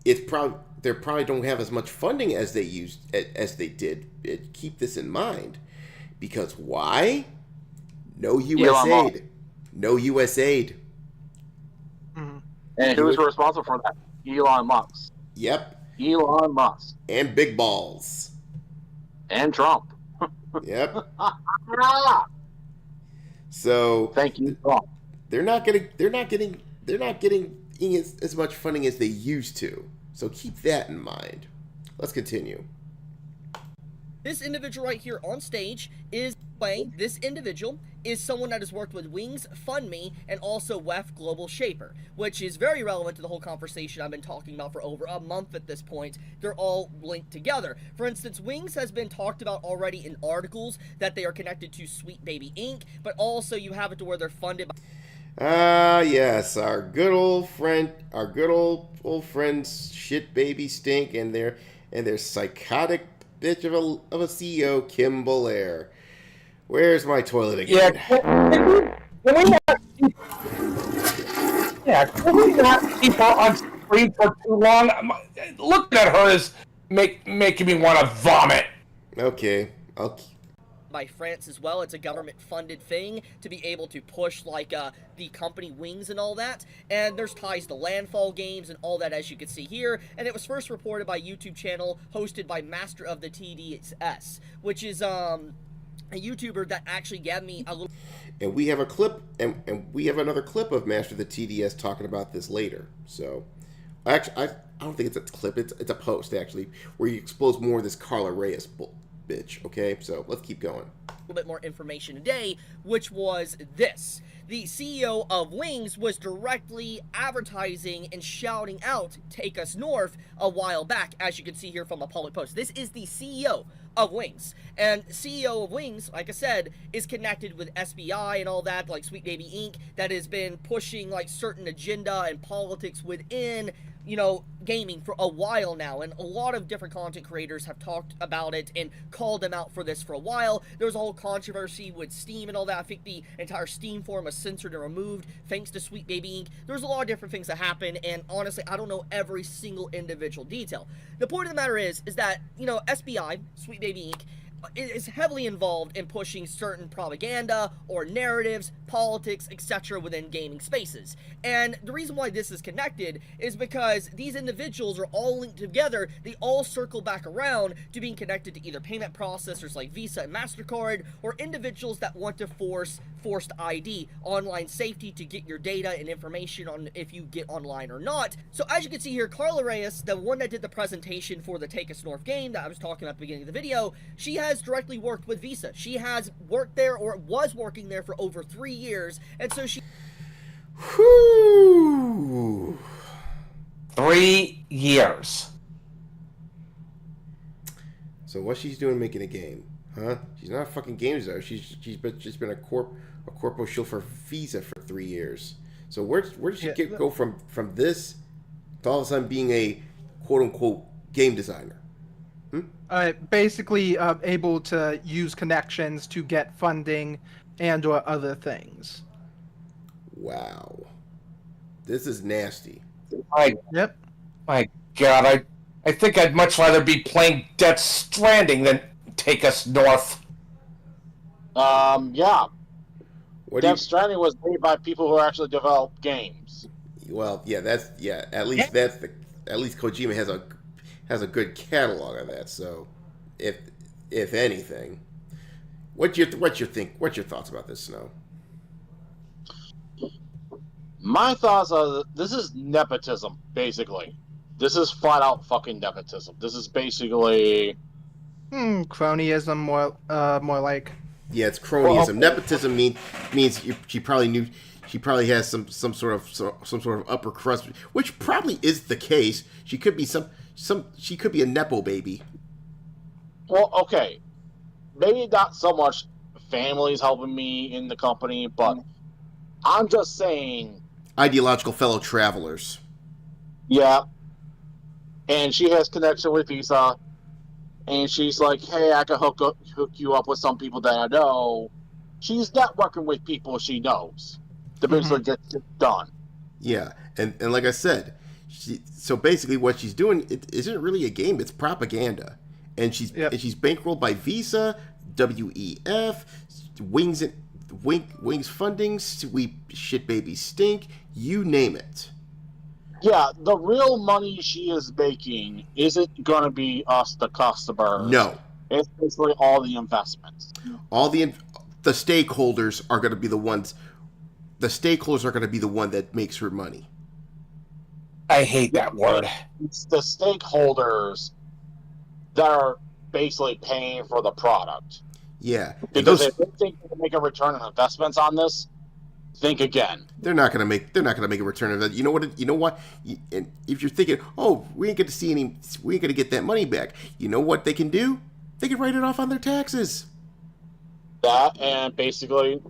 They probably don't have as much funding as they did. Keep this in mind, because why? No U.S. aid. No U.S. aid. And who's responsible for that? Elon Musk. Yep. Elon Musk. And big balls. And Trump. Yep. So Thank you, Trump. they're not getting as much funding as they used to. So keep that in mind. Let's continue. This individual right here on stage is playing. This individual is someone that has worked with Wings, FundMe, and also WEF Global Shaper, which is very relevant to the whole conversation I've been talking about for over a month at this point. They're all linked together. For instance, Wings has been talked about already in articles that they are connected to Sweet Baby Inc., but also you have it to where they're funded by... Yes, our good old friends, Shit Baby Stink, and their psychotic bitch of a CEO, Kim Belair. Where's my toilet again? Can we not keep her on screen for too long? Looking at her is making me want to vomit. Okay, by France as well. It's a government-funded thing to be able to push, like, the company Wings and all that. And there's ties to Landfall Games and all that, as you can see here. And it was first reported by a YouTube channel hosted by Master of the TDS, which is, a YouTuber that actually gave me a little... And we have a clip, and we have another clip of Master of the TDS talking about this later. So, actually, I don't think it's a clip. It's a post, actually, where he exposed more of this Karla Reyes bitch, okay? So, let's keep going. A little bit more information today, which was this. The CEO of Wings was directly advertising and shouting out, "Take Us North," a while back, as you can see here from a public post. This is the CEO of Wings. And CEO of Wings, like I said, is connected with SBI and all that, like Sweet Baby Inc., that has been pushing, like, certain agenda and politics within gaming for a while now, and a lot of different content creators have talked about it and called them out for this for a while. There was a whole controversy with Steam and all that. I think the entire Steam forum was censored and removed thanks to Sweet Baby Inc. There's a lot of different things that happen, and honestly, I don't know every single individual detail. The point of the matter is that, SBI, Sweet Baby Inc., is heavily involved in pushing certain propaganda or narratives, politics, etc. within gaming spaces. And the reason why this is connected is because these individuals are all linked together. They all circle back around to being connected to either payment processors like Visa and MasterCard, or individuals that want to force forced ID, online safety to get your data and information on if you get online or not. So as you can see here, Karla Reyes, the one that did the presentation for the Take Us North game that I was talking about at the beginning of the video, she has directly worked with Visa. She has worked there, or was working there, for over 3 years, and so she... Whew. 3 years. So what she's doing making a game, huh? She's not a fucking game designer. She's been a corpo shield for Visa for 3 years. So where did she go from this to all of a sudden being a quote unquote game designer? Basically able to use connections to get funding and or other things. Wow. This is nasty. Yep. My God, I think I'd much rather be playing Death Stranding than Take Us North. Yeah. Death Stranding was made by people who actually develop games. Well, yeah, at least Kojima has a good catalog of that. So, if anything, what's your thoughts about this, Snow? My thoughts are this is nepotism, basically. This is flat out fucking nepotism. This is basically cronyism, more like. Yeah, it's cronyism. Nepotism means she probably has some sort of upper crust, which probably is the case. She could be she could be a nepo baby. Well, okay, maybe not so much families helping me in the company, but I'm just saying ideological fellow travelers. Yeah, and she has connection with Visa, and she's like, "Hey, I can hook you up with some people that I know." She's networking with people she knows to basically get it done. Yeah, and like I said, so basically what she's doing it isn't really a game; it's propaganda, and she's bankrolled by Visa, WEF, Wings Funding, Sweet Shit Baby Stink, you name it. Yeah, the real money she is making isn't going to be us, the customers. No. It's basically all the investments. All the stakeholders are going to be the ones. The stakeholders are going to be the one that makes her money. I hate that word. It's the stakeholders that are basically paying for the product. Yeah. Because if they think they can make a return on investments on this, think again. They're not gonna make a return of that. You know what? And if you're thinking, oh, we ain't gonna get that money back. You know what they can do? They can write it off on their taxes. That, and basically,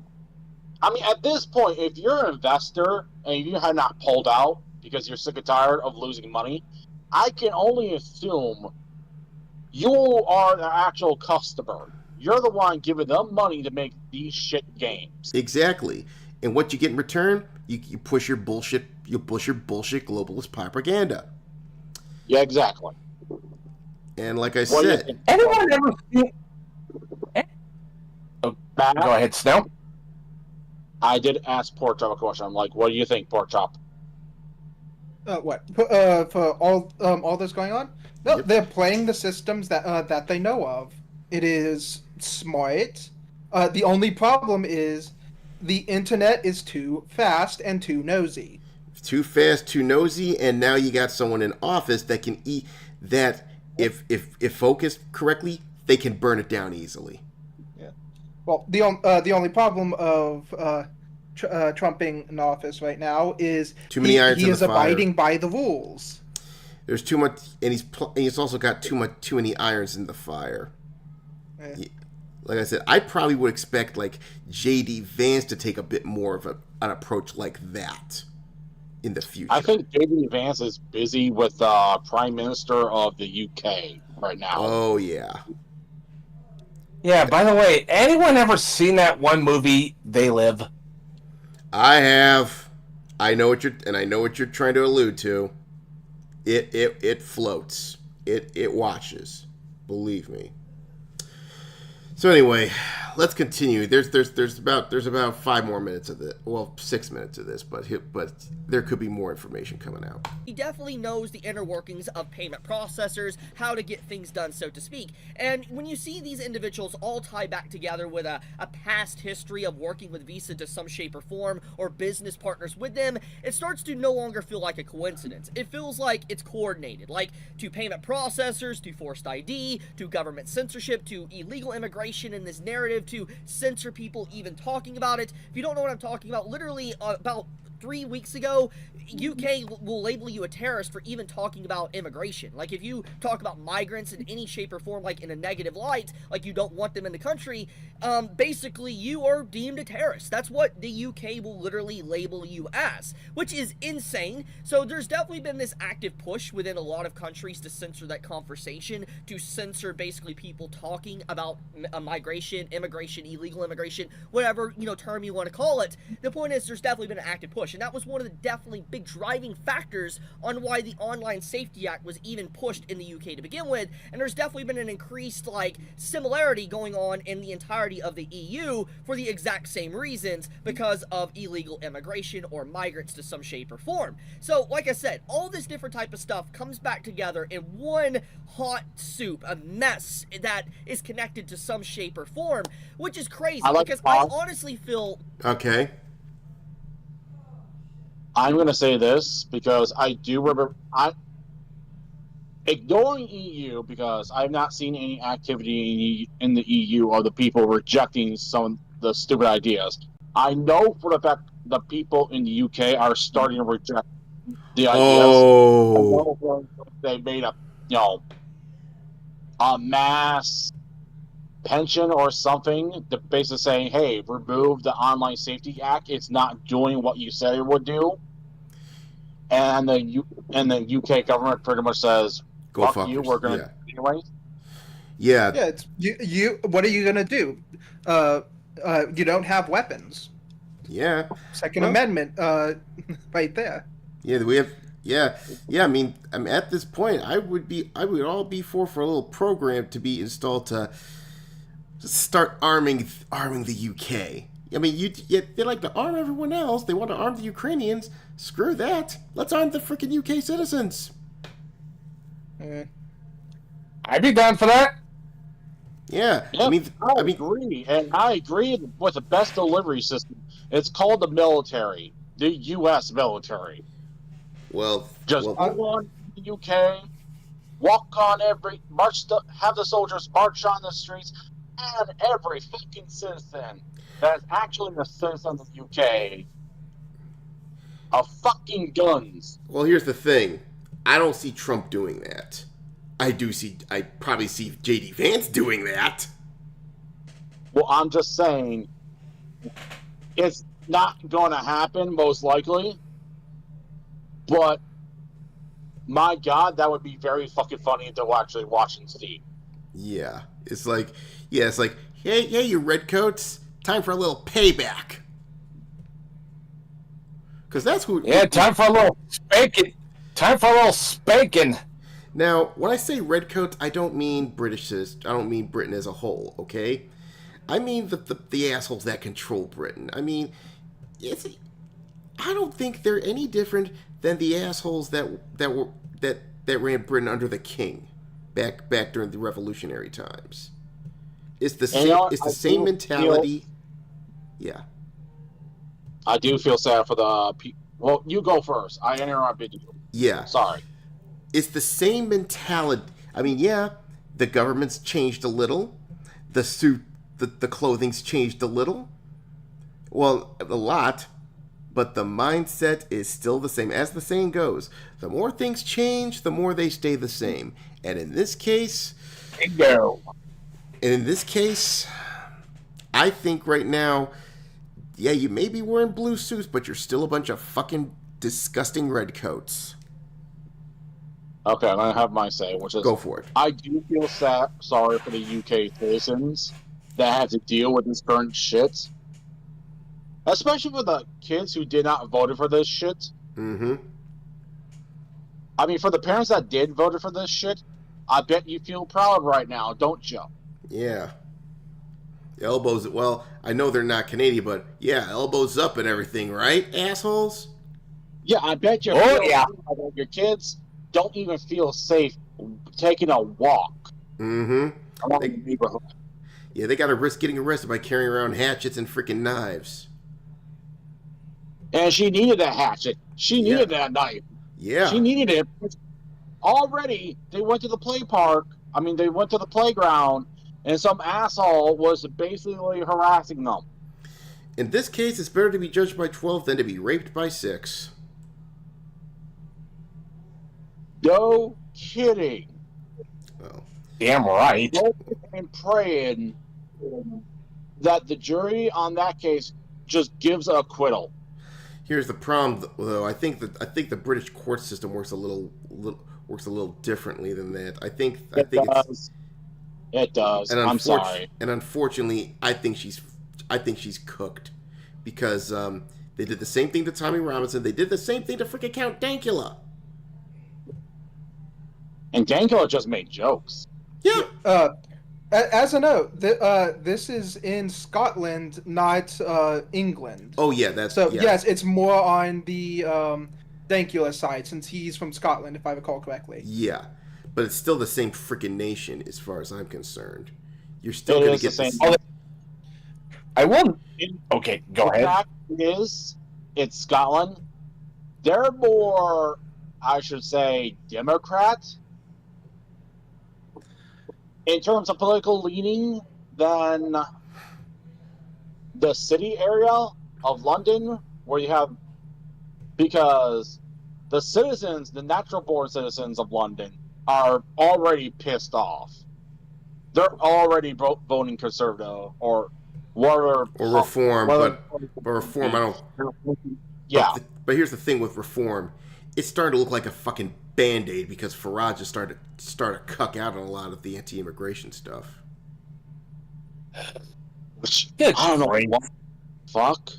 I mean, at this point, if you're an investor and you have not pulled out because you're sick and tired of losing money, I can only assume you are the actual customer. You're the one giving them money to make these shit games. Exactly. And what you get in return, you push your bullshit globalist propaganda. Yeah, exactly. And like I said, anyone ever feel... Go ahead, Snow. I did ask Pork Chop a question. I'm like, what do you think, Pork Chop? What? For all this going on? No, they're playing the systems that they know of. It is smart. The only problem is the internet is too fast and too nosy. Too fast, too nosy, and now you got someone in office that can eat that. If focused correctly, they can burn it down easily. Yeah. Well, the only problem of Trump being in office right now is too many irons in the fire. Abiding by the rules. There's too much, and he's also got too many irons in the fire. Yeah. Like I said, I probably would expect like J.D. Vance to take a bit more of an approach like that. in the future. I think J.D. Vance is busy with the Prime Minister of the UK right now. Oh, yeah. Yeah, by the way, anyone ever seen that one movie, They Live? I have. I know what you're trying to allude to. It floats. It watches. Believe me. So anyway, let's continue. There's about 5 more minutes of this. Well, 6 minutes of this, but there could be more information coming out. He definitely knows the inner workings of payment processors, how to get things done, so to speak. And when you see these individuals all tie back together with a past history of working with Visa to some shape or form, or business partners with them, it starts to no longer feel like a coincidence. It feels like it's coordinated, like to payment processors, to forced ID, to government censorship, to illegal immigration in this narrative, to censor people even talking about it. If you don't know what I'm talking about, literally about 3 weeks ago, UK will label you a terrorist for even talking about immigration. Like, if you talk about migrants in any shape or form, like in a negative light, like you don't want them in the country, basically you are deemed a terrorist. That's what the UK will literally label you as, which is insane. So there's definitely been this active push within a lot of countries to censor that conversation, to censor basically people talking about migration, immigration, illegal immigration, whatever, term you want to call it. The point is, there's definitely been an active push, and that was one of the definitely big driving factors on why the Online Safety Act was even pushed in the UK to begin with. And there's definitely been an increased similarity going on in the entirety of the EU for the exact same reasons, because of illegal immigration or migrants to some shape or form. So like I said, all this different type of stuff comes back together in one hot soup, a mess that is connected to some shape or form, which is crazy, because I honestly feel... Okay. I'm going to say this because I do remember. Ignoring EU, because I've not seen any activity in the EU of the people rejecting some of the stupid ideas. I know for the fact the people in the UK are starting to reject the ideas. Oh. They made a mass pension or something, to basically saying, hey, remove the Online Safety Act. It's not doing what you said it would do. And the UK government pretty much says, Go fuck you, we're going to anyway. Yeah. Yeah, it's you. What are you going to do? You don't have weapons. Yeah. Second Amendment, right there. Yeah, we have. Yeah. I mean, at this point, I would all be for a little program to be installed to start arming the UK. I mean, they like to arm everyone else. They want to arm the Ukrainians. Screw that. Let's arm the freaking UK citizens. I'd be down for that. Yeah. Yep, I agree. And I agree with the best delivery system. It's called the military. The U.S. military. Well, go on the UK, walk on have the soldiers march on the streets, and every fucking citizen that is actually a citizen of the UK of fucking guns. Well, here's the thing. I don't see Trump doing that. I probably see J.D. Vance doing that. Well, I'm just saying, it's not going to happen, most likely. But, my God, that would be very fucking funny to actually watch and see. Yeah. It's like, hey, you redcoats, time for a little payback. Because that's who... Yeah, time for a little spanking. Now, when I say redcoats, I don't mean I don't mean Britain as a whole, okay? I mean the assholes that control Britain. I mean, I don't think they're any different than the assholes that ran Britain under the king back during the revolutionary times. It's the same mentality. Yeah. I do feel sad for the people. Well, you go first. I interrupted you. Yeah. Sorry. It's the same mentality. I mean, yeah, the government's changed a little. The clothing's changed a little. Well, a lot. But the mindset is still the same. As the saying goes, the more things change, the more they stay the same. And in this case... Bingo. And in this case, I think right now, yeah, you may be wearing blue suits, but you're still a bunch of fucking disgusting redcoats. Okay, I'm gonna have my say, which is Go for it. I do feel sorry for the UK citizens that had to deal with this current shit, especially for the kids who did not vote for this shit. Mm-hmm. I mean, for the parents that did vote for this shit, I bet you feel proud right now, don't you? Yeah. Elbows. Well, I know they're not Canadian, but yeah, elbows up and everything, right, assholes? Yeah, I bet you. That your kids don't even feel safe taking a walk Mm-hmm. around the neighborhood. Yeah, they got to risk getting arrested by carrying around hatchets and freaking knives. And she needed that hatchet. She needed that knife. Yeah. She needed it. Already, they went to the they went to the playground, and some asshole was basically harassing them. In this case, it's better to be judged by 12 than to be raped by 6. No kidding. Well, Damn right. And praying that the jury on that case just gives an acquittal. here's the problem, though. I think the British court system works a little differently than that. I think it does. I'm sorry. And unfortunately, I think she's cooked because they did the same thing to Tommy Robinson. They did the same thing to freaking Count Dankula. And Dankula just made jokes. Yeah. As a note, this is in Scotland, not England. Oh yeah, that's so. Yeah. Yes, it's more on the Dankula side since he's from Scotland, if I recall correctly. Yeah, but it's still the same freaking nation, as far as I'm concerned. You're still going to get the same. I won't. Okay, go ahead. The fact is, it's Scotland. They're more, I should say, Democrat in terms of political leaning than the city area of London, where you have, because the citizens, the natural born citizens of London, are already pissed off. They're already voting conservative or whatever. Or reform, but reform, I don't. Yeah. But here's the thing with reform. It's starting to look like a fucking Band-Aid because Farage has started to cuck out on a lot of the anti-immigration stuff. Which, I don't know what fuck.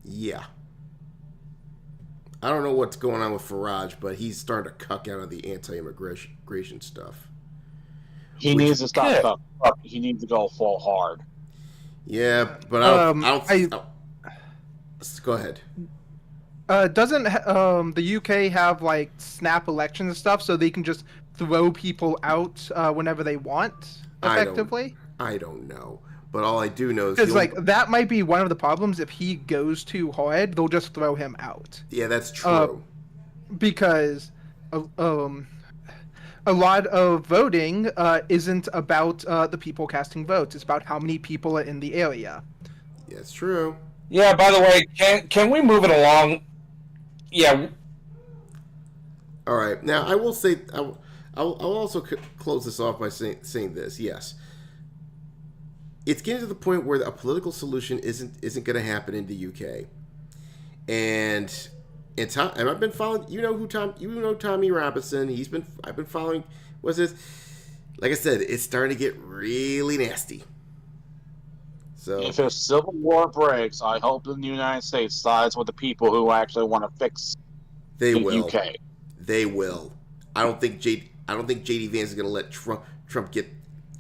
Yeah. I don't know what's going on with Farage, but he's starting to cuck out on the anti-immigration stuff. He needs to stop. He needs to go full hard. Yeah, but I don't. Go ahead. Doesn't the UK have like snap elections and stuff, so they can just throw people out whenever they want, effectively? I don't know, but all I do know is because like that might be one of the problems. If he goes too hard, they'll just throw him out. Yeah, that's true. Because a lot of voting isn't about the people casting votes. It's about how many people are in the area. Yeah, it's true. Yeah. By the way, can we move it along? Yeah. All right. Now, I will say, I'll also close this off by saying this. Yes, it's getting to the point where a political solution isn't going to happen in the UK, and I've been following. You know Tommy Robinson. I've been following. What's this? Like I said, it's starting to get really nasty. So, if a civil war breaks, I hope the United States sides with the people who actually want to fix the UK. They will. I don't think JD Vance is going to let Trump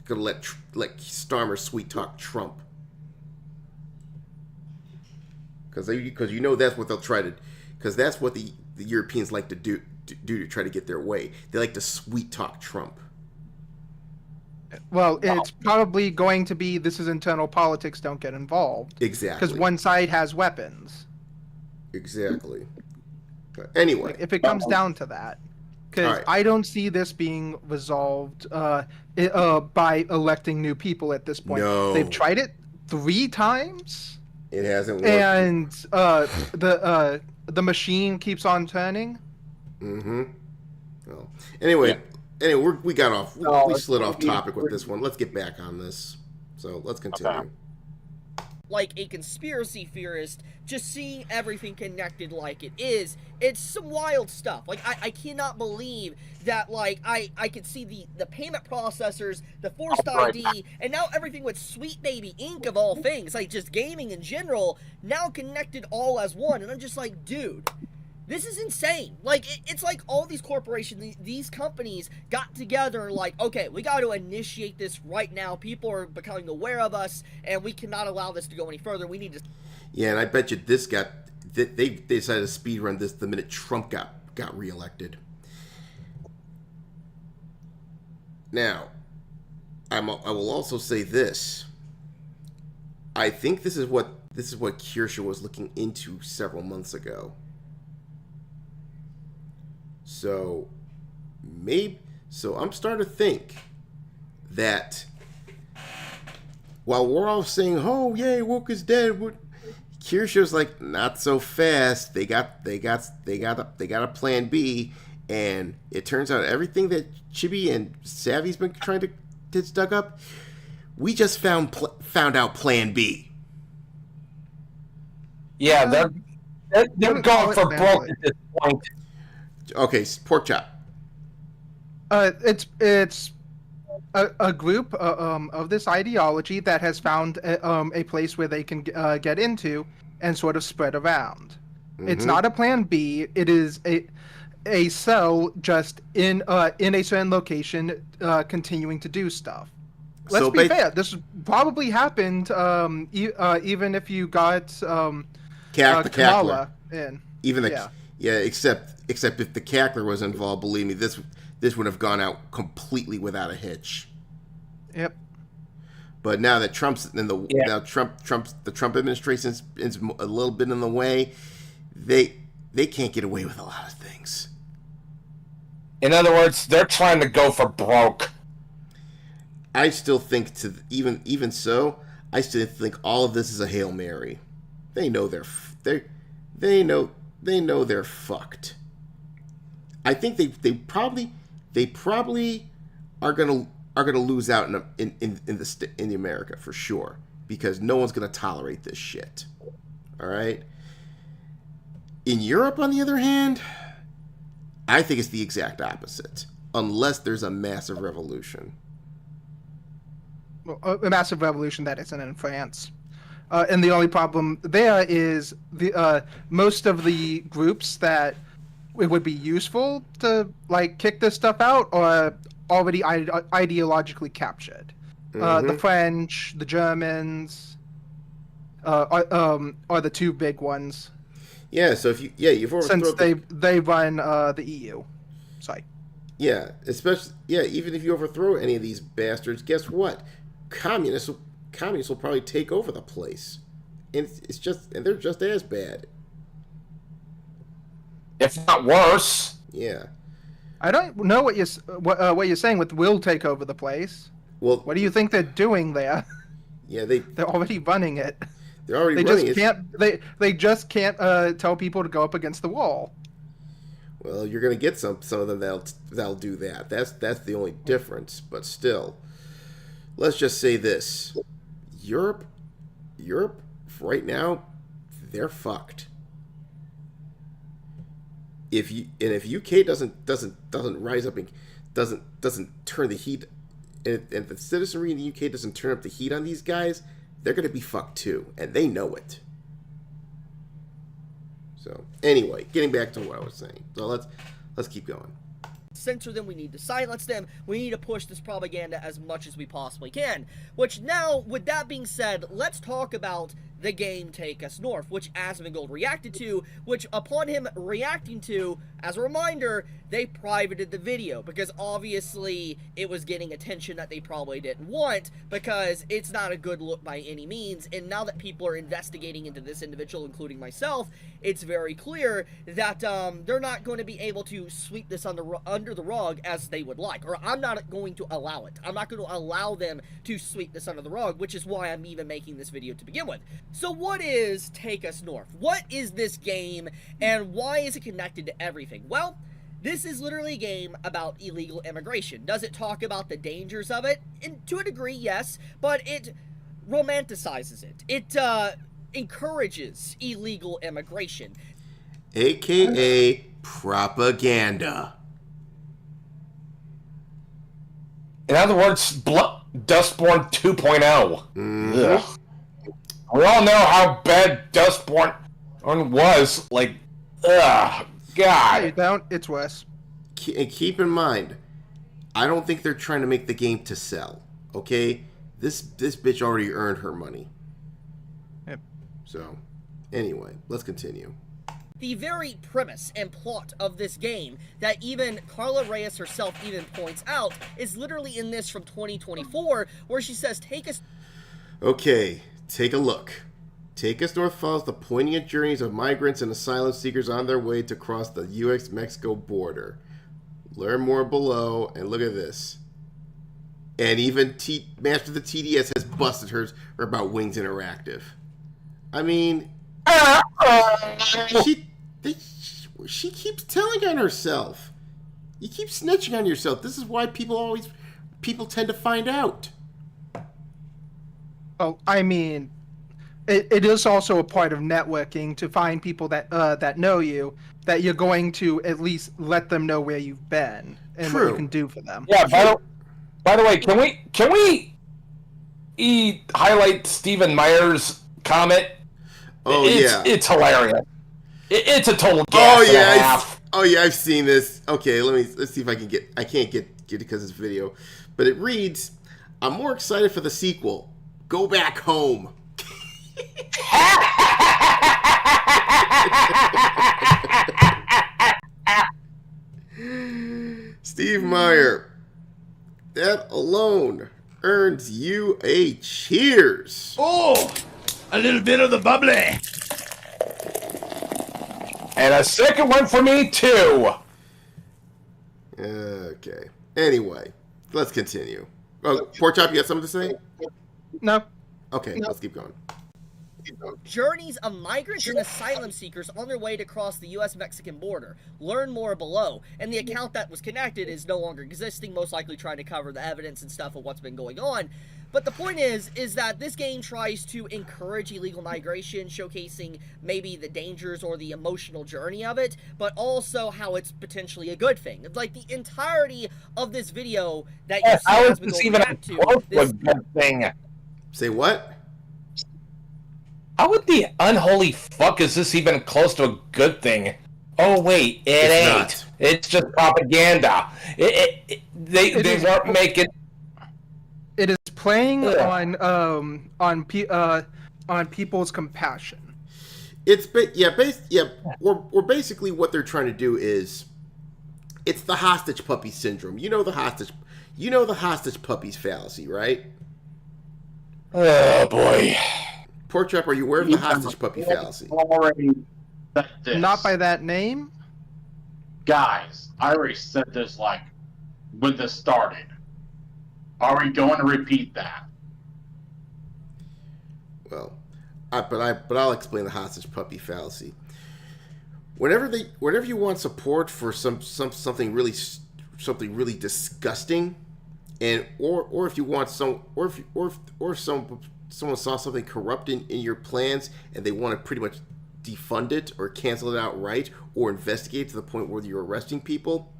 let Starmer sweet talk Trump. Because you know that's what they'll try to. Because that's what the Europeans like to do to try to get their way. They like to sweet talk Trump. Well, it's probably going to be this is internal politics, don't get involved. Exactly. Because one side has weapons. Exactly. But anyway. If it comes down to that. Because right. I don't see this being resolved by electing new people at this point. No. They've tried it 3 times. It hasn't worked. And the machine keeps on turning. Mm-hmm. Well, anyway, we got off. We slid off topic with this one. Let's get back on this. So let's continue. Okay. like a conspiracy theorist, just seeing everything connected like it is. It's some wild stuff. Like, I cannot believe that, like, I could see the payment processors, the forced ID, and now everything with Sweet Baby Inc. of all things, like, just gaming in general, now connected all as one. And I'm just like, dude, this is insane. Like, it's like all these corporations, these companies got together and like, okay, we got to initiate this right now. People are becoming aware of us, and we cannot allow this to go any further. We need to... Yeah, and I bet you this got... They decided to speed run this the minute Trump got reelected. Now, I will also say this. I think this is what Kirsche was looking into several months ago. So I'm starting to think that while we're all saying, "Oh, yay, woke is dead," Kirsche's like, not so fast. They got a plan B, and it turns out everything that Chibi and Savvy's been trying to get dug up, we just found out plan B. Yeah, they're going for broke at this point. Okay, pork chop. It's a group of this ideology that has found a place where they can get into and sort of spread around. Mm-hmm. It's not a plan B. It is a cell just in a certain location, continuing to do stuff. Let's be fair. This probably happened even if you got Kamala in. Except if the cackler was involved, believe me, this would have gone out completely without a hitch. Yep. But now that Trump's in the Trump administration is a little bit in the way, they can't get away with a lot of things. In other words, they're trying to go for broke. I still think even so, I still think all of this is a Hail Mary. They know they know they're fucked. I think they probably are gonna lose out in America for sure, because no one's gonna tolerate this shit. All right. In Europe, on the other hand, I think it's the exact opposite, unless there's a massive revolution. Well, a massive revolution that isn't in France. And the only problem there is the most of the groups that it would be useful to like kick this stuff out are already ideologically captured. Mm-hmm. The French, the Germans, are the two big ones. Yeah. So if you've overthrown, since they run the EU. Sorry. Yeah, even if you overthrow any of these bastards, guess what? Communists will probably take over the place, and they're just as bad, if not worse. Yeah. I don't know what you're saying with will take over the place. Well, what do you think they're doing there? Yeah, they're already running it. They're already running it. They just can't tell people to go up against the wall. Well, you're gonna get some of them that'll do that. That's the only difference. But still, let's just say this: Europe, right now, they're fucked. If UK doesn't rise up and doesn't turn the heat, and the citizenry in the UK doesn't turn up the heat on these guys, they're gonna be fucked too, and they know it. So anyway, getting back to what I was saying. So let's keep going. Censor them, we need to silence them, we need to push this propaganda as much as we possibly can. Which now, with that being said, let's talk about the game Take Us North, which Asmongold reacted to, which upon him reacting to, as a reminder, they privated the video, because obviously it was getting attention that they probably didn't want, because it's not a good look by any means, and now that people are investigating into this individual, including myself, it's very clear that they're not going to be able to sweep this under the rug as they would like, or I'm not going to allow it. I'm not going to allow them to sweep this under the rug, which is why I'm even making this video to begin with. So what is Take Us North? What is this game, and why is it connected to everything? Well, this is literally a game about illegal immigration. Does it talk about the dangers of it? And to a degree, yes, but it romanticizes it. It encourages illegal immigration. AKA propaganda. In other words, Dustborn 2.0. Mm-hmm. We all know how bad Dustborn was. Like, ugh, God. Hey, down. It's Wes. And keep in mind, I don't think they're trying to make the game to sell. Okay, this bitch already earned her money. Yep. So, anyway, let's continue. The very premise and plot of this game that even Karla Reyes herself even points out is literally in this from 2024, where she says, Okay, take a look. Take us north follows the poignant journeys of migrants and asylum seekers on their way to cross the U.S.-Mexico border. Learn more below, and look at this. And even Master of the TDS has busted her about Wings Interactive. I mean, she keeps telling on herself. You keep snitching on yourself. This is why people tend to find out. Oh, I mean, it is also a part of networking to find people that know you, that you're going to at least let them know where you've been and what you can do for them. Yeah. By the way, can we highlight Stephen Meyer's comment? Oh, it's hilarious. It's a total gas Oh and a half. I've seen this. Okay, let's see if I can get. I can't get it because it's video, but it reads, "I'm more excited for the sequel. Go back home." Steve Meyer, that alone earns you a cheers. Oh, a little bit of the bubbly. And a second one for me, too. Okay. Anyway, let's continue. Oh, Pork Chop, you got something to say? No. Okay, let's keep going. journeys of migrants and asylum seekers on their way to cross the U.S.-Mexican border. Learn more below. And the account that was connected is no longer existing, most likely trying to cover the evidence and stuff of what's been going on. But the point is that this game tries to encourage illegal migration, showcasing maybe the dangers or the emotional journey of it, but also how it's potentially a good thing. Like, the entirety of this video that you see has been going back to this good thing. Say what? How would the unholy fuck is this even close to a good thing? Oh wait, it ain't. Not. It's just propaganda. They weren't making. It is playing on people's compassion. Or basically what they're trying to do is, it's the hostage puppy syndrome. You know the hostage puppies fallacy, right? Oh boy. Pork Chop, are you aware of the hostage puppy fallacy? Already said this. Not by that name? Guys, I already said this like when this started. Are we going to repeat that? Well, but I'll explain the hostage puppy fallacy. Whenever you want support for something really disgusting, and or if you want someone saw something corrupt in your plans and they want to pretty much defund it or cancel it outright or investigate to the point where you're arresting people,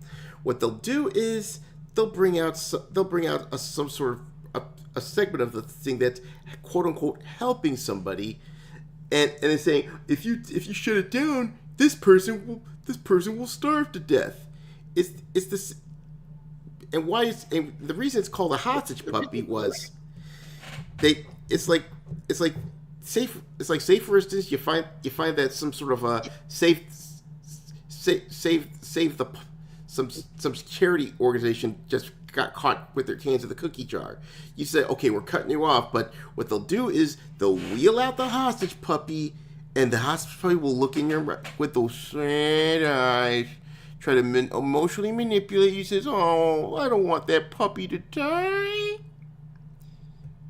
what they'll do is they'll bring out some sort of a segment of the thing that's quote unquote helping somebody, and they're saying if you shut it down, this person will starve to death. It's this, and the reason it's called a hostage puppy was say for instance you find that some sort of a some charity organization just got caught with their hands in the cookie jar. You say, okay, we're cutting you off, but what they'll do is they'll wheel out the hostage puppy, and the hostage puppy will look in your with those sad eyes, try to emotionally manipulate you. Says, "Oh, I don't want that puppy to die,"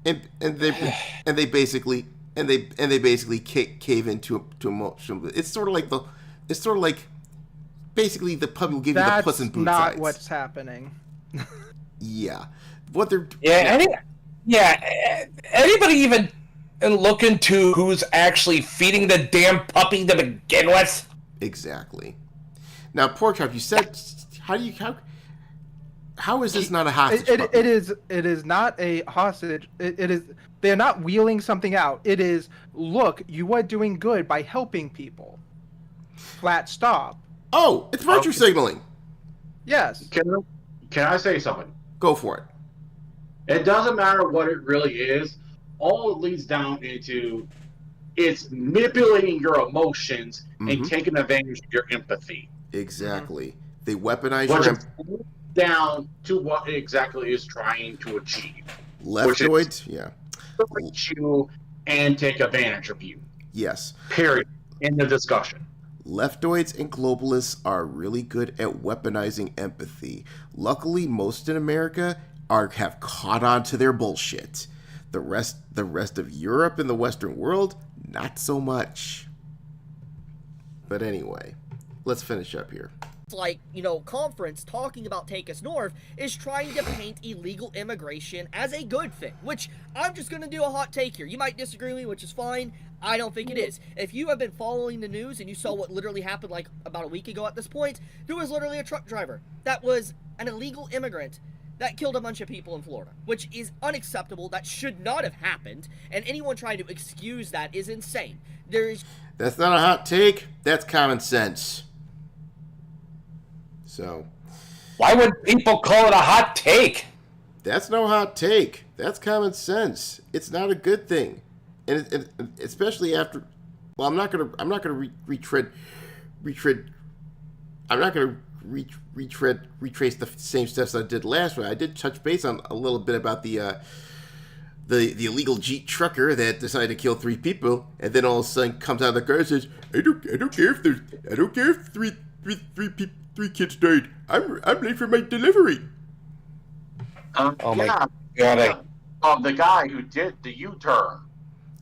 and they basically cave into emotion. It's sort of like basically the puppy will give you the Puss in Boots That's eyes. not what's happening. Yeah, what they're Yeah, anybody even look into who's actually feeding the damn puppy to begin with? Exactly. Now, Porkchop, you said, how is this not a hostage puppy? It is not a hostage. It is, they're not wheeling something out. It is, look, you are doing good by helping people. Flat stop. Oh, it's virtue signaling. Yes. Can I say something? Go for it. It doesn't matter what it really is. All it leads down into it's manipulating your emotions and taking advantage of your empathy. Exactly. They weaponize Which your is down to what it exactly is trying to achieve. leftoids. Yeah. Which is you and take advantage of you. Yes. Period. End of discussion. Leftoids and globalists are really good at weaponizing empathy. Luckily, most in America have caught on to their bullshit. The rest of Europe and the Western world, not so much. But anyway, let's finish up here. Like, conference talking about Take Us North is trying to paint illegal immigration as a good thing, which I'm just going to do a hot take here. You might disagree with me, which is fine. I don't think it is. If you have been following the news and you saw what literally happened like about a week ago at this point, there was literally a truck driver that was an illegal immigrant that killed a bunch of people in Florida, which is unacceptable. That should not have happened, and anyone trying to excuse that is insane. That's not a hot take. That's common sense. So, why would people call it a hot take? That's no hot take. That's common sense. It's not a good thing, and especially after. Well, I'm not gonna retrace the same steps I did last week. I did touch base on a little bit about the illegal Jeep trucker that decided to kill 3 people, and then all of a sudden comes out of the car and says, I don't care if three kids died. I'm late for my delivery. Oh my God! The guy who did the U-turn.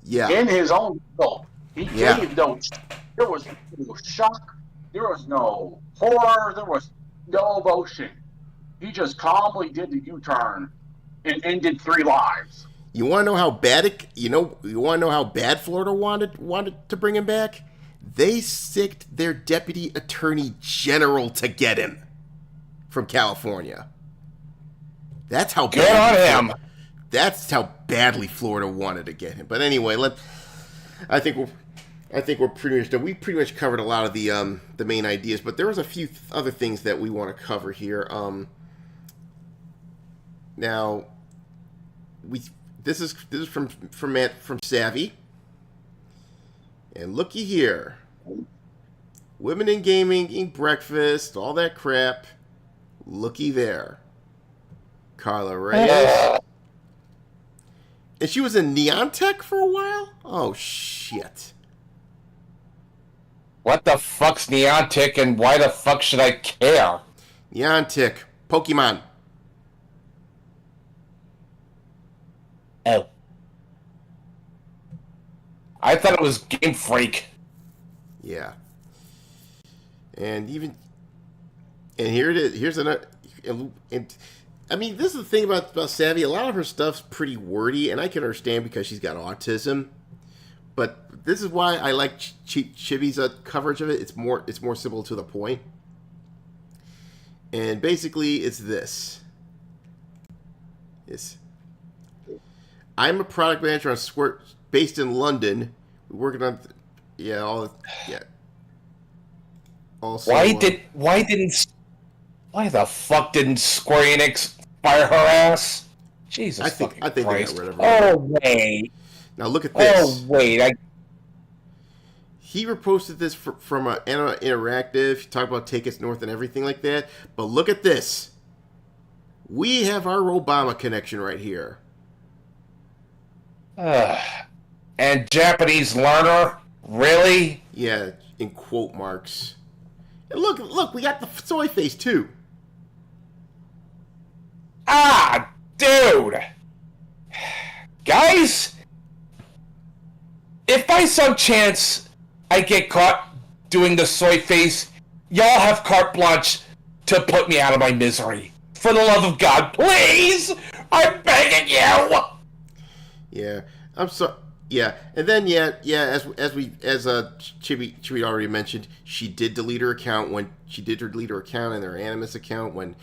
Yeah. In his own vehicle, he gave no. There was no shock. There was no horror. There was no emotion. He just calmly did the U-turn and ended 3 lives. You want to know how bad You want to know how bad Florida wanted to bring him back? They sicked their deputy attorney general to get him from California. That's how good on him. That's how badly Florida wanted to get him. But anyway, I think we're pretty much done. We pretty much covered a lot of the main ideas, but there was a few other things that we want to cover here. Now, this is from Matt from Savvy, and looky here, women in gaming, eating breakfast, all that crap. Looky there, Karla Reyes. And she was in Neon Tech for a while? Oh, shit. What the fuck's Neontic and why the fuck should I care? Neontic. Pokemon. Oh. I thought it was Game Freak. Yeah. And here it is. Here's another... And I mean, this is the thing about Savvy. A lot of her stuff's pretty wordy, and I can understand because she's got autism. But this is why I like Chibi's coverage of it. It's more simple to the point. And basically, it's this. I'm a product manager on Squirt, based in London. We're working on, Also, why the fuck didn't Square Enix fire her ass? Jesus I think Christ. they got rid of her. Oh, wait. Now look at this. Oh, wait. He reposted this from Anna Interactive. He talked about Take Us North and everything like that. But look at this. We have our Obama connection right here. And Japanese learner? Really? Yeah, in quote marks. And look, we got the soy face too. Ah, dude! Guys, if by some chance I get caught doing the soy face, y'all have carte blanche to put me out of my misery. For the love of God, please! I'm begging you! Yeah, I'm so. Yeah, and then as Chibi already mentioned, she did delete her account delete her account and their Animus account when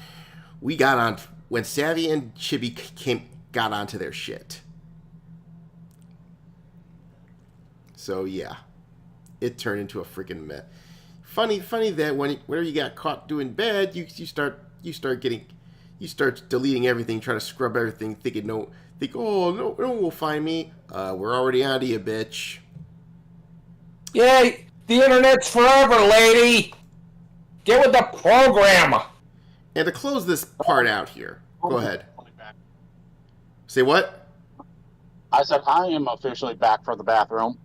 Savvy and Chibi got onto their shit. So yeah, it turned into a freaking mess. Funny that whenever you got caught doing bad, you start deleting everything, trying to scrub everything, thinking no one will find me. We're already onto you, bitch. Yay! The internet's forever, lady. Get with the program. And to close this part out here, go ahead. Say what? I said I am officially back from the bathroom.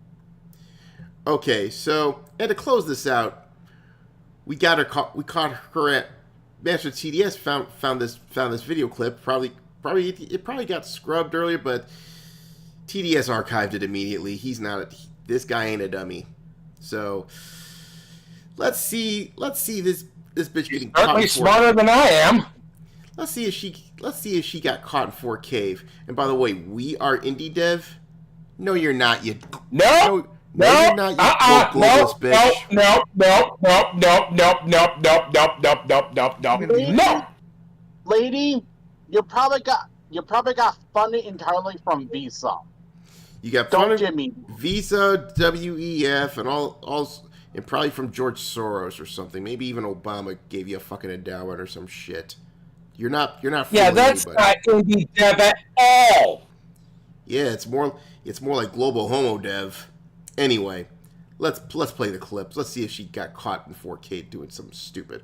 Okay, so and to close this out, we caught her at Master TDS found this video clip. It probably got scrubbed earlier, but TDS archived it immediately. This guy ain't a dummy. So let's see this bitch getting caught. Certainly smarter than I am. Let's see if she got caught in 4K. And by the way, we are indie dev. No, you're not. You're not. You globalist bitch. No. Lady, you probably got funding entirely from Visa. You got funding Visa, WEF, and all, and probably from George Soros or something. Maybe even Obama gave you a fucking endowment or some shit. You're not. Yeah, that's not indie dev at all. Yeah, it's more like global homo dev. Anyway, let's play the clips. Let's see if she got caught in 4K doing something stupid.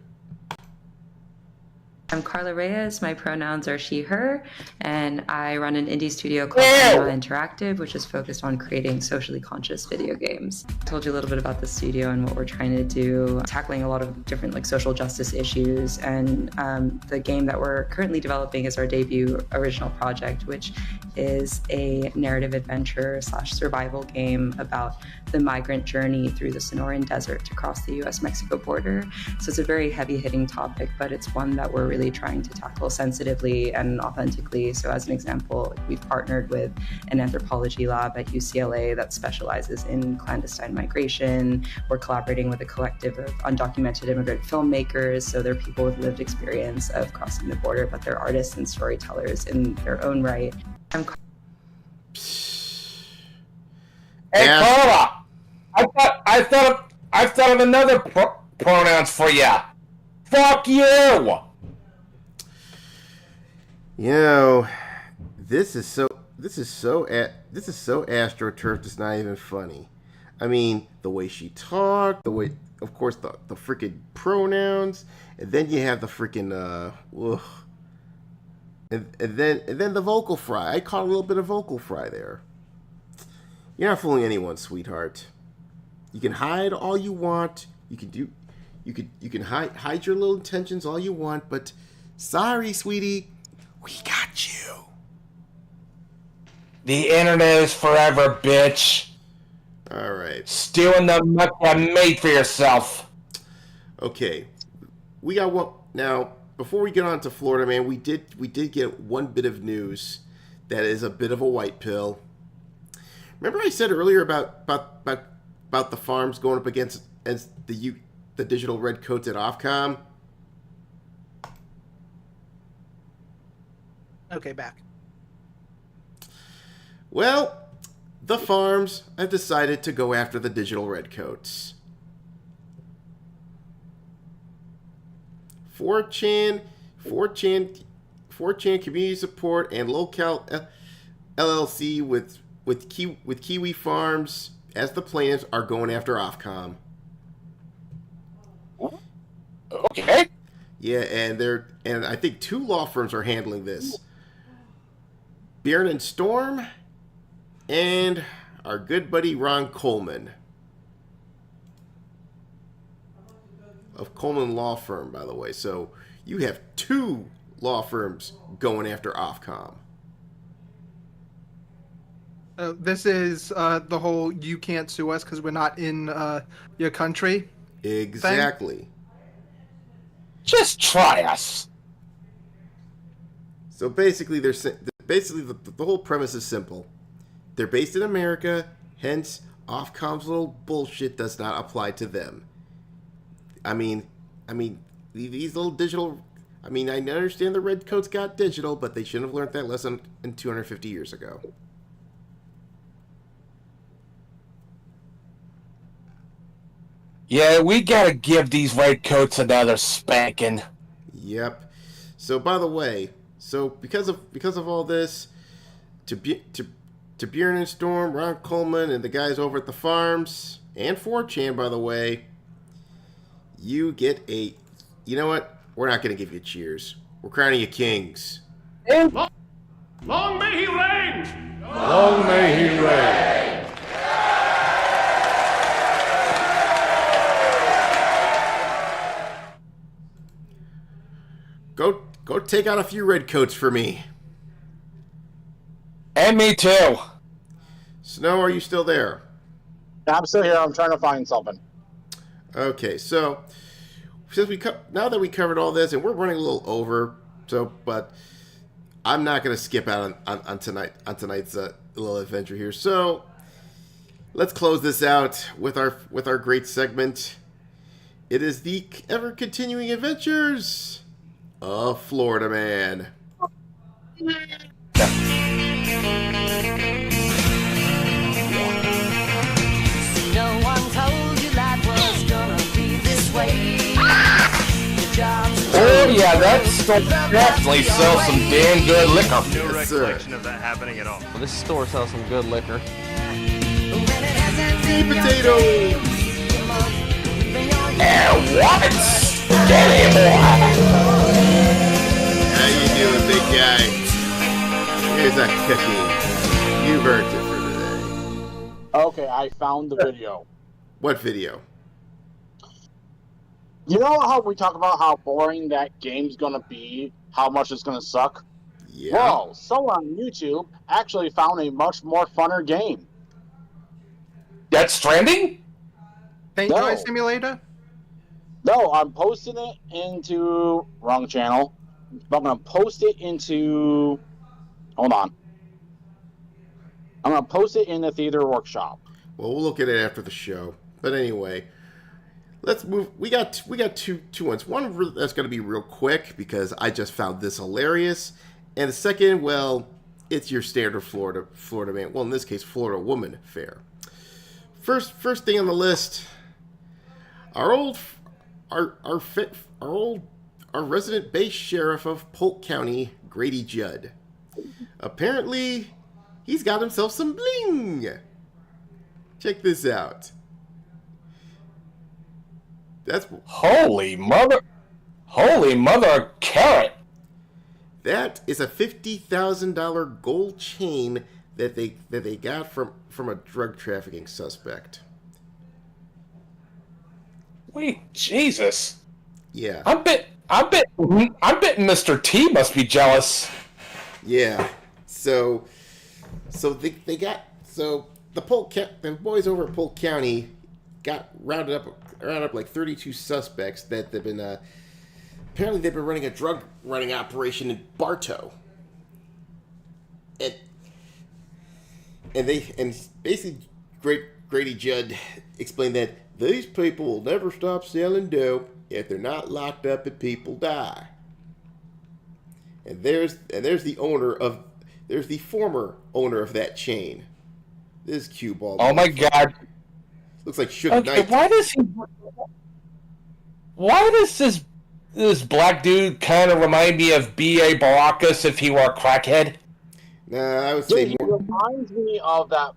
I'm Karla Reyes. My pronouns are she, her, and I run an indie studio called Anima Interactive, which is focused on creating socially conscious video games. I told you a little bit about the studio and what we're trying to do, tackling a lot of different social justice issues, and the game that we're currently developing is our debut original project, which is a narrative adventure / survival game about the migrant journey through the Sonoran Desert to cross the US-Mexico border. So it's a very heavy-hitting topic, but it's one that we're really trying to tackle sensitively and authentically. So as an example, we've partnered with an anthropology lab at UCLA that specializes in clandestine migration. We're collaborating with a collective of undocumented immigrant filmmakers. So they're people with lived experience of crossing the border, but they're artists and storytellers in their own right. Hey, Karla! I thought of another pronouns for ya. Fuck you! You know, this is so astroturf. It's not even funny. I mean, the way she talked, of course, the freaking pronouns, and then you have the freaking and then the vocal fry. I caught a little bit of vocal fry there. You're not fooling anyone, sweetheart. You can hide all you want. You can hide your little intentions all you want, but sorry, sweetie, we got you. The internet is forever, bitch. All right. Stealing the muck you made for yourself. Okay, we got one now. Before we get on to Florida, man, we did get one bit of news that is a bit of a white pill. Remember I said earlier about the farms going up against the digital redcoats at Ofcom? Okay, back. Well, the farms have decided to go after the digital redcoats. 4chan community support and Locale LLC with Kiwi Farms as the plaintiffs are going after Ofcom. Okay. Yeah, and I think 2 law firms are handling this. Byrne and Storm and our good buddy Ron Coleman of Coleman Law Firm, by the way. So you have 2 law firms going after Ofcom. This is the whole "you can't sue us because we're not in your country." Exactly. Thing. Just try us. So basically, the whole premise is simple. They're based in America, hence off-console bullshit does not apply to them. I mean, these little digital. I mean, I understand the redcoats got digital, but they shouldn't have learned that lesson in 250 years ago. Yeah, we gotta give these redcoats another spanking. Yep. So, by the way, because of all this, to Bjorn and Storm, Ron Coleman, and the guys over at the farms, and 4chan, by the way, you get a. You know what? We're not going to give you cheers. We're crowning you kings. Long may he reign! Long may he reign. Go take out a few redcoats for me. And me too. Snow, are you still there? I'm still here. I'm trying to find something. Okay, so since now that we covered all this, and we're running a little over, but I'm not going to skip out on tonight's little adventure here. So let's close this out with our great segment. It is the ever continuing adventures of Florida Man. No one told you life was gonna be this way. Oh yeah, that store definitely sells some damn good liquor. No Yes, sir. recollection of that happening at all. Well, this store sells some good liquor. Sweet potatoes! And what? Get him, boy! How you doing, big guy? Here's a cookie. You've earned it for today. Okay, I found the video. What video? You know how we talk about how boring that game's gonna be, how much it's gonna suck? Yeah. Well, someone on YouTube actually found a much more funner game. Death Stranding? Paint No. Dry Simulator? No, I'm posting it into wrong channel. But I'm gonna post it into. Hold on. I'm gonna post it in the theater workshop. Well, we'll look at it after the show. But anyway, let's move. We got two ones. One that's going to be real quick because I just found this hilarious, and the second, well, it's your standard Florida man. Well, in this case, Florida woman fare. First thing on the list, our resident base sheriff of Polk County, Grady Judd. Apparently, he's got himself some bling. Check this out. Holy mother carrot. That is a $50,000 gold chain that they got from a drug trafficking suspect. Wait, Jesus. Yeah. I bet Mr. T must be jealous. Yeah. So they got the boys over at Polk County got rounded up like 32 suspects that they've been apparently they've been running a drug running operation in Bartow. And basically Grady Judd explained that these people will never stop selling dope if they're not locked up and people die. And there's the former owner of that chain. This cue ball. Oh my God! Looks like Suge Knight. Why does this black dude kind of remind me of B.A. Baracus if he were a crackhead? Nah, I would say He more. reminds me of that.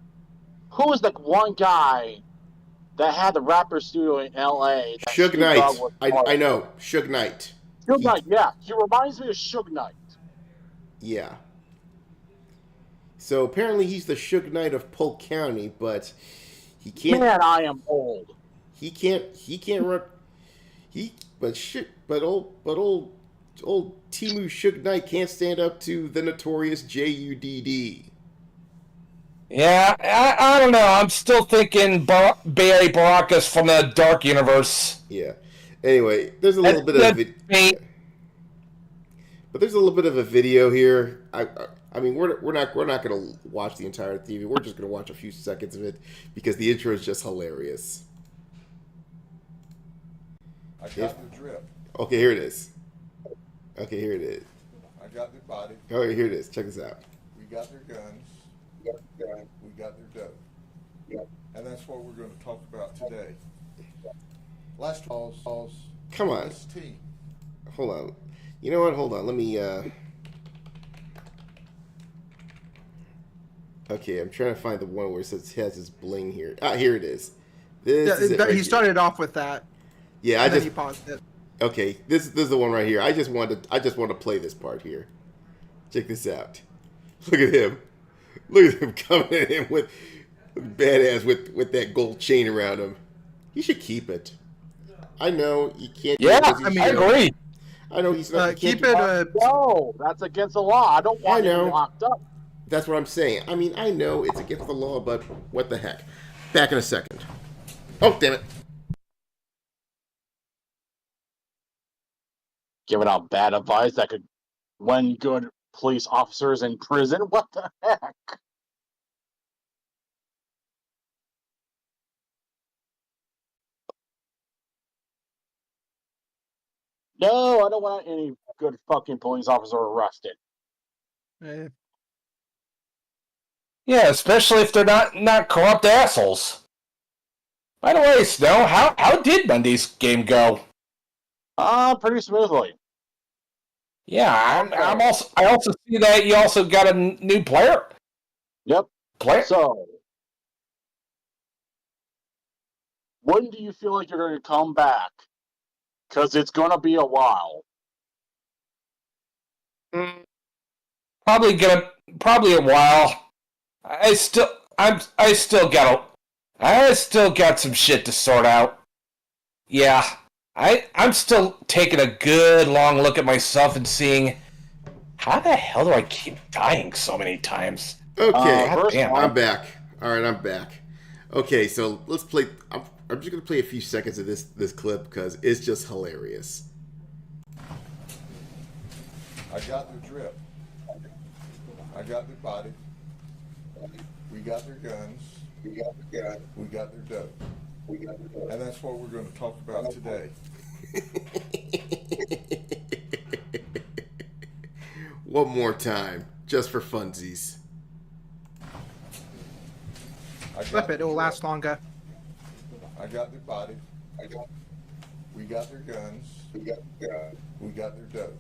Who was the one guy that had the rapper studio in L.A.? that Suge Snoop Knight. Dogg was part of? I know. Suge Knight. Suge Knight, yeah. He reminds me of Suge Knight. Yeah. So apparently he's the Suge Knight of Polk County, but he can't. Man, I am old. He can't run. But old Timu Suge Knight can't stand up to the notorious JUDD. Yeah, I don't know. I'm still thinking B.A. Baracus from the Dark Universe. Yeah. Anyway, there's a little bit of a video here. I mean, we're not going to watch the entire TV. We're just going to watch a few seconds of it because the intro is just hilarious. I got the drip. Okay, here it is. Okay, here it is. I got their body. Oh, here it is. Check this out. We got their guns. We got their dough. And that's what we're going to talk about today. Last calls. Come on. This team. Hold on. You know what? Hold on. Let me. Okay, I'm trying to find the one where it says it has this bling here. Ah, here it is. This is it right he here. started off with that. Yeah, and then he paused it. Okay, this is the one right here. I just want to play this part here. Check this out. Look at him. Look at him coming at him with badass with that gold chain around him. He should keep it. I know you can't. Yeah, I agree. I know he's not. Keep it. No, that's against the law. I don't want him locked up. That's what I'm saying. I mean, I know it's against the law, but what the heck? Back in a second. Oh, damn it. Giving out bad advice that could win good police officers in prison. What the heck? No, I don't want any good fucking police officer arrested. Yeah, especially if they're not corrupt assholes. By the way, Snow, how did Monday's game go? Pretty smoothly. Yeah, I also see that you also got a new player. Yep. Player. So, when do you feel like you're going to come back? Because it's going to be a while. Probably a while. I still got some shit to sort out. Yeah, I'm still taking a good long look at myself and seeing how the hell do I keep dying so many times. Okay, damn, I'm back. All right, I'm back. Okay, so let's play. I'm just gonna play a few seconds of this clip because it's just hilarious. I got their drip. I got their body. We got their guns. We got their dough. And that's what we're going to talk about today. One more time, just for funsies. Flip it, it'll last longer. I got their body. We got their guns. We got their dough.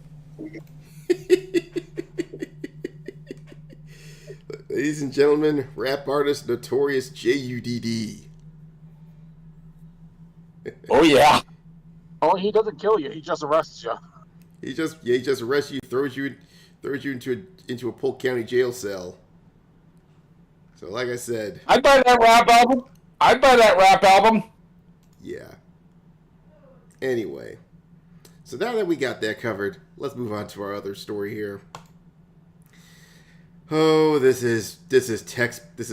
Ladies and gentlemen, rap artist Notorious J.U.D.D. Oh yeah. Oh, he doesn't kill you. He just arrests you. He just arrests you, throws you into a Polk County jail cell. So, like I said, I'd buy that rap album. Yeah. Anyway, so now that we got that covered, let's move on to our other story here. Oh, this is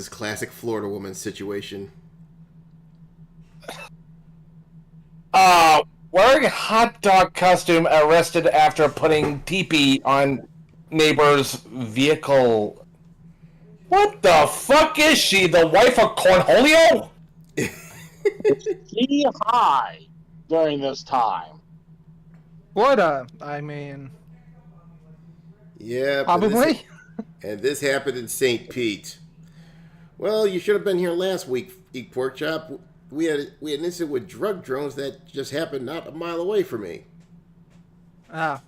classic Florida woman situation. Wearing a hot dog costume, arrested after putting teepee on neighbor's vehicle. What the fuck is she? The wife of Cornholio? She high during this time. I mean... Yeah, probably. And this happened in St. Pete. Well, you should have been here last week, Eat Pork Chop. We had an incident with drug drones that just happened not a mile away from me. Ah.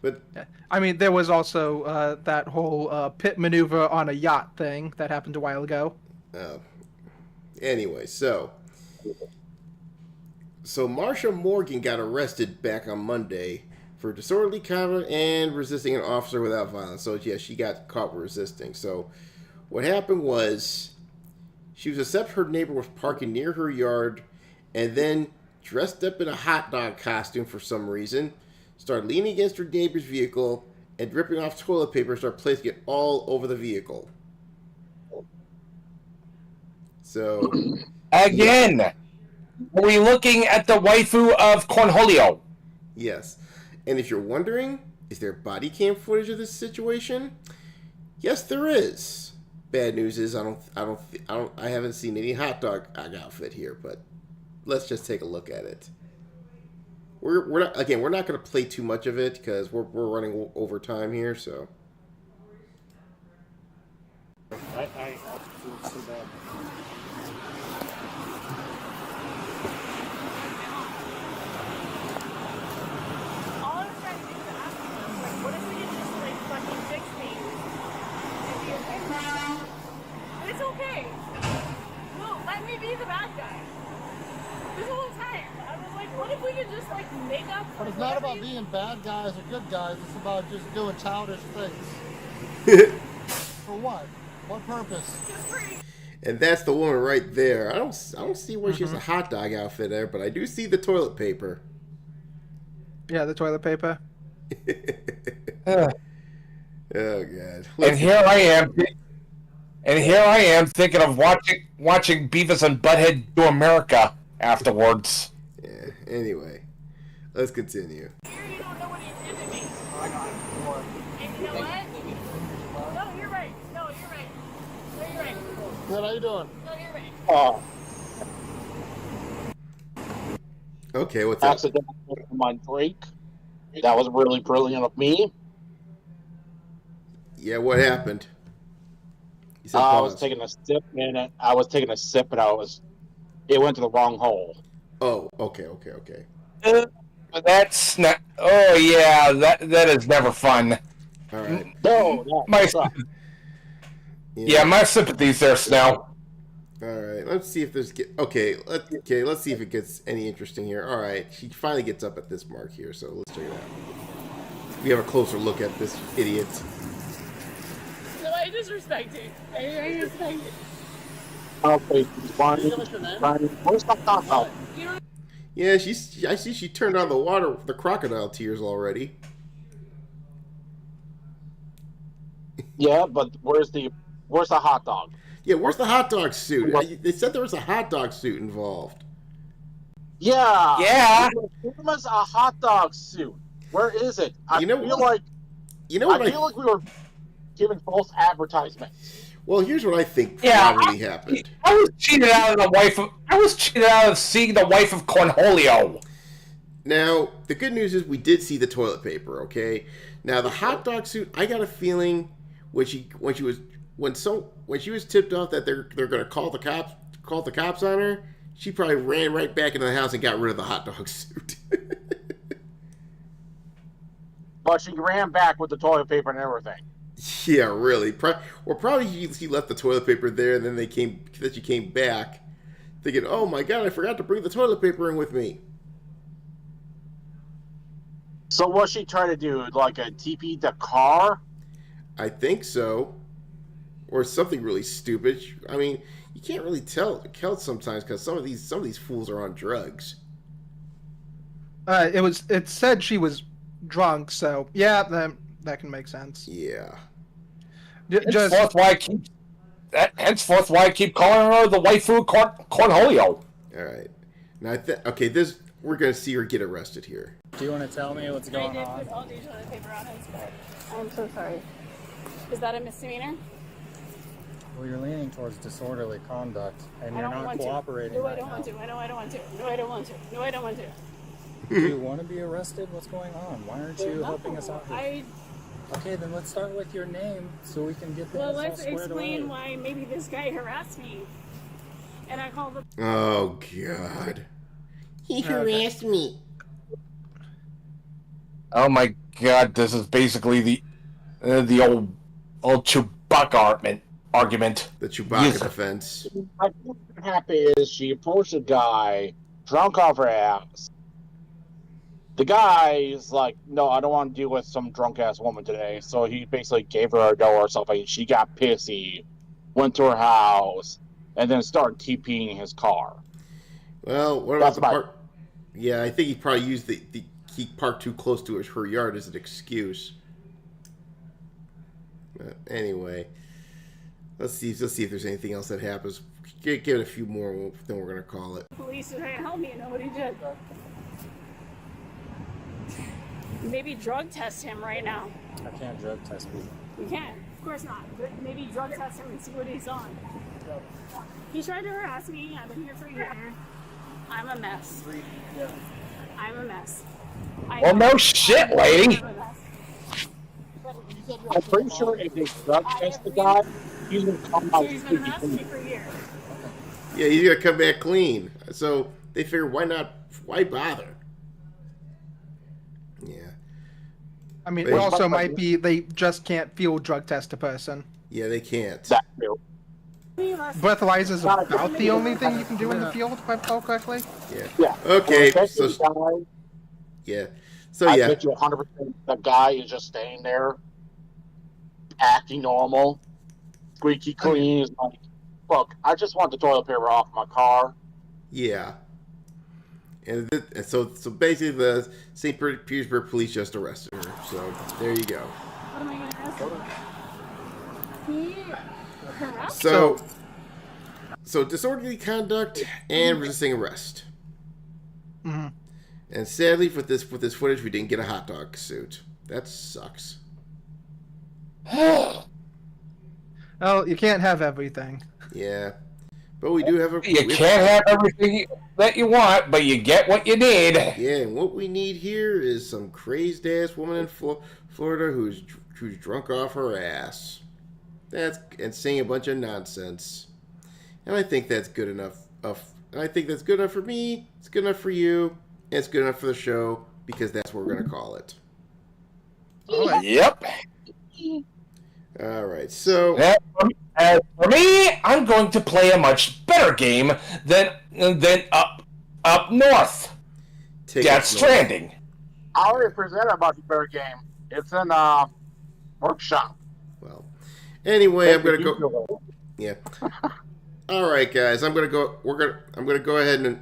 But I mean, there was also that whole pit maneuver on a yacht thing that happened a while ago. Anyway, so Marsha Morgan got arrested back on Monday for disorderly conduct and resisting an officer without violence. So, yeah, she got caught resisting. So, what happened was she was upset her neighbor was parking near her yard and then dressed up in a hot dog costume for some reason, started leaning against her neighbor's vehicle and ripping off toilet paper, started placing it all over the vehicle. So, again, are we looking at the waifu of Cornholio? Yes. And if you're wondering, Is there body cam footage of this situation? Yes, there is. Bad news is I haven't seen any hot dog outfit here, but let's just take a look at it. We're not going to play too much of it because we're running over time here, so. I feel so bad. All I was trying to do is ask him, like, what if we could just, like, fucking fix things? It's okay. No, let me be the bad guy. This whole time. I was like, what if we could just, like, make up for But it's not about being bad guys or good guys. It's about just doing childish things. For what? What purpose? And that's the woman right there. I don't see where she has a hot dog outfit there, but I do see the toilet paper. Yeah, the toilet paper. Oh God! And here I am thinking of watching Beavis and Butthead Do America afterwards. Yeah. Anyway, let's continue. You don't know what he did to me. And you know what? No, you're right. No, you're right. No, you're right. Good, how you doing? No, you're right. Oh, Okay, what's up? accidental on my break. That was really brilliant of me. Yeah, what happened? You said I was pause. taking a sip and it went to the wrong hole. Oh, okay. That's not. Oh yeah, that is never fun. All right. No, My my sympathies there, Snell. All right. Let's see if there's let's see if it gets any interesting here. All right. She finally gets up at this mark here, so let's check it out. We have a closer look at this idiot. No, I disrespect you. I respect you. Okay, where's my hot? Yeah, I see she turned on the crocodile tears already. Yeah, but where's the hot dog? Yeah, where's the hot dog suit? They said there was a hot dog suit involved. Yeah. Yeah. Give us a hot dog suit. Where is it? I feel like we were giving false advertisements. Well, here's what I think probably happened. I was cheated out of seeing the wife of Cornholio. Now, the good news is we did see the toilet paper, okay? Now, the hot dog suit, I got a feeling when she was tipped off that they're going to call the cops on her, she probably ran right back into the house and got rid of the hot dog suit. But she ran back with the toilet paper and everything. Yeah, really. Probably she left the toilet paper there, and then she came back, thinking, "Oh my God, I forgot to bring the toilet paper in with me." So what she tried to do, like a TP the car? I think so, or something really stupid. I mean, you can't really tell sometimes because some of these fools are on drugs. It said she was drunk, so yeah, that can make sense. Yeah. Henceforth, why I keep calling her the waifu Cornholio. All right. Now, we're gonna see her get arrested here. Do you want to tell me what's going on? I did put all the toilet paper on his bed. I'm so sorry. Is that a misdemeanor? Well, you're leaning towards disorderly conduct, and you're not cooperating. No, I don't want to. No, I don't want to. No, I don't want to. No, I don't want to. Do you want to be arrested? What's going on? Why aren't you helping us out here? Okay, then let's start with your name so we can get things all let's squared explain away. why maybe this guy harassed me. And I called the... Oh, God. He harassed me. Oh my God, this is basically the old Chewbacca argument. The Chewbacca defense. I think what happened is she approached a guy, drunk off her ass. The guy is like, no, I don't want to deal with some drunk-ass woman today. So he basically gave her a dough or something. She got pissy, went to her house, and then started TPing his car. Well, what about the part? Yeah, I think he probably used he parked too close to her yard as an excuse. But anyway, let's see if there's anything else that happens. Give it a few more, then we're gonna call it. Police are trying to help me, and nobody did. maybe drug test him right now. I can't drug test people. You can't. Of course not. But maybe drug test him and see what he's on. He tried to harass me. I've been here for a year. I'm a mess. I'm a mess. Well, no shit, lady. I'm pretty sure if they drug test the guy, he's gonna come out He's been a mess for a year. Yeah, he's gonna come back clean. So they figure, why not? Why bother? Yeah. I mean, it also might be they just can't field drug test a person. Yeah, they can't. That too. Breathalyzer is about the only thing you can do in the field, if I recall correctly. Yeah. Okay. So guy, yeah. So I yeah. bet you 100% the guy is just staying there, acting normal, squeaky clean. Is like, look, I just want the toilet paper off my car. Yeah. And so basically, the St. Petersburg police just arrested her. So there you go. What am I going to ask him? He harassed So disorderly conduct and resisting arrest. Mm-hmm. And sadly, for this footage, we didn't get a hot dog suit. That sucks. Well, you can't have everything. Yeah, but we do have a. You can't have everything that you want, but you get what you need. Yeah, and what we need here is some crazed ass woman in Florida who's drunk off her ass. And saying a bunch of nonsense. And I think that's good enough. I think that's good enough for me. It's good enough for you. And it's good enough for the show because that's what we're gonna call it. Yep. All right. So as for me, I'm going to play a much better game than up north. Death Stranding. I already presented about the better game. It's in workshop. Well, anyway, I'm gonna go. Yeah. All right, guys. I'm gonna go. I'm gonna go ahead and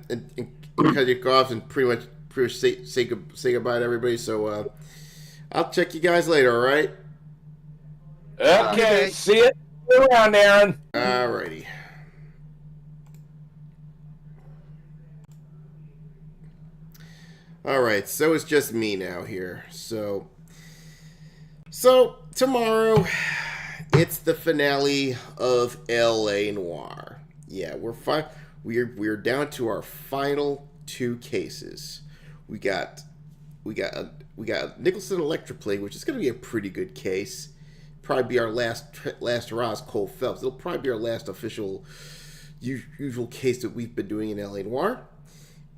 cut you off and pretty much say goodbye to everybody. So I'll check you guys later. All right. Okay. See you around, Aaron. All righty. All right. So it's just me now here. So tomorrow, it's the finale of L.A. Noire. Yeah, we're down to our final 2 cases. We got Nicholson Electroplate, which is going to be a pretty good case. Probably be our last hurrah is Cole Phelps. It'll probably be our last official usual case that we've been doing in L.A. Noire.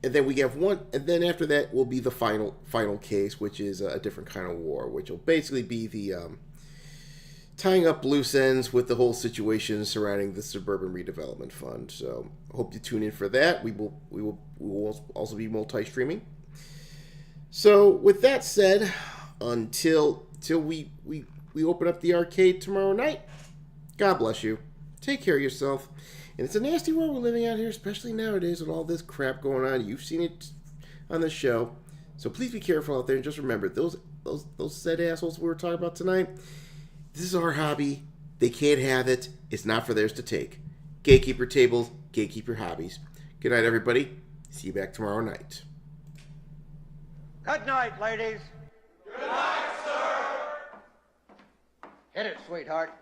And then we have one, and then after that will be the final case, which is a different kind of war, which will basically be the tying up loose ends with the whole situation surrounding the Suburban Redevelopment Fund. So I hope you tune in for that. We will also be multi-streaming. So with that said, until we open up the arcade tomorrow night, God bless you. Take care of yourself. And it's a nasty world we're living out here, especially nowadays with all this crap going on. You've seen it on the show. So please be careful out there, and just remember, those said assholes we were talking about tonight, this is our hobby. They can't have it. It's not for theirs to take. Gatekeeper tables, gatekeeper hobbies. Good night, everybody. See you back tomorrow night. Good night, ladies. Good night, sir. Hit it, sweetheart.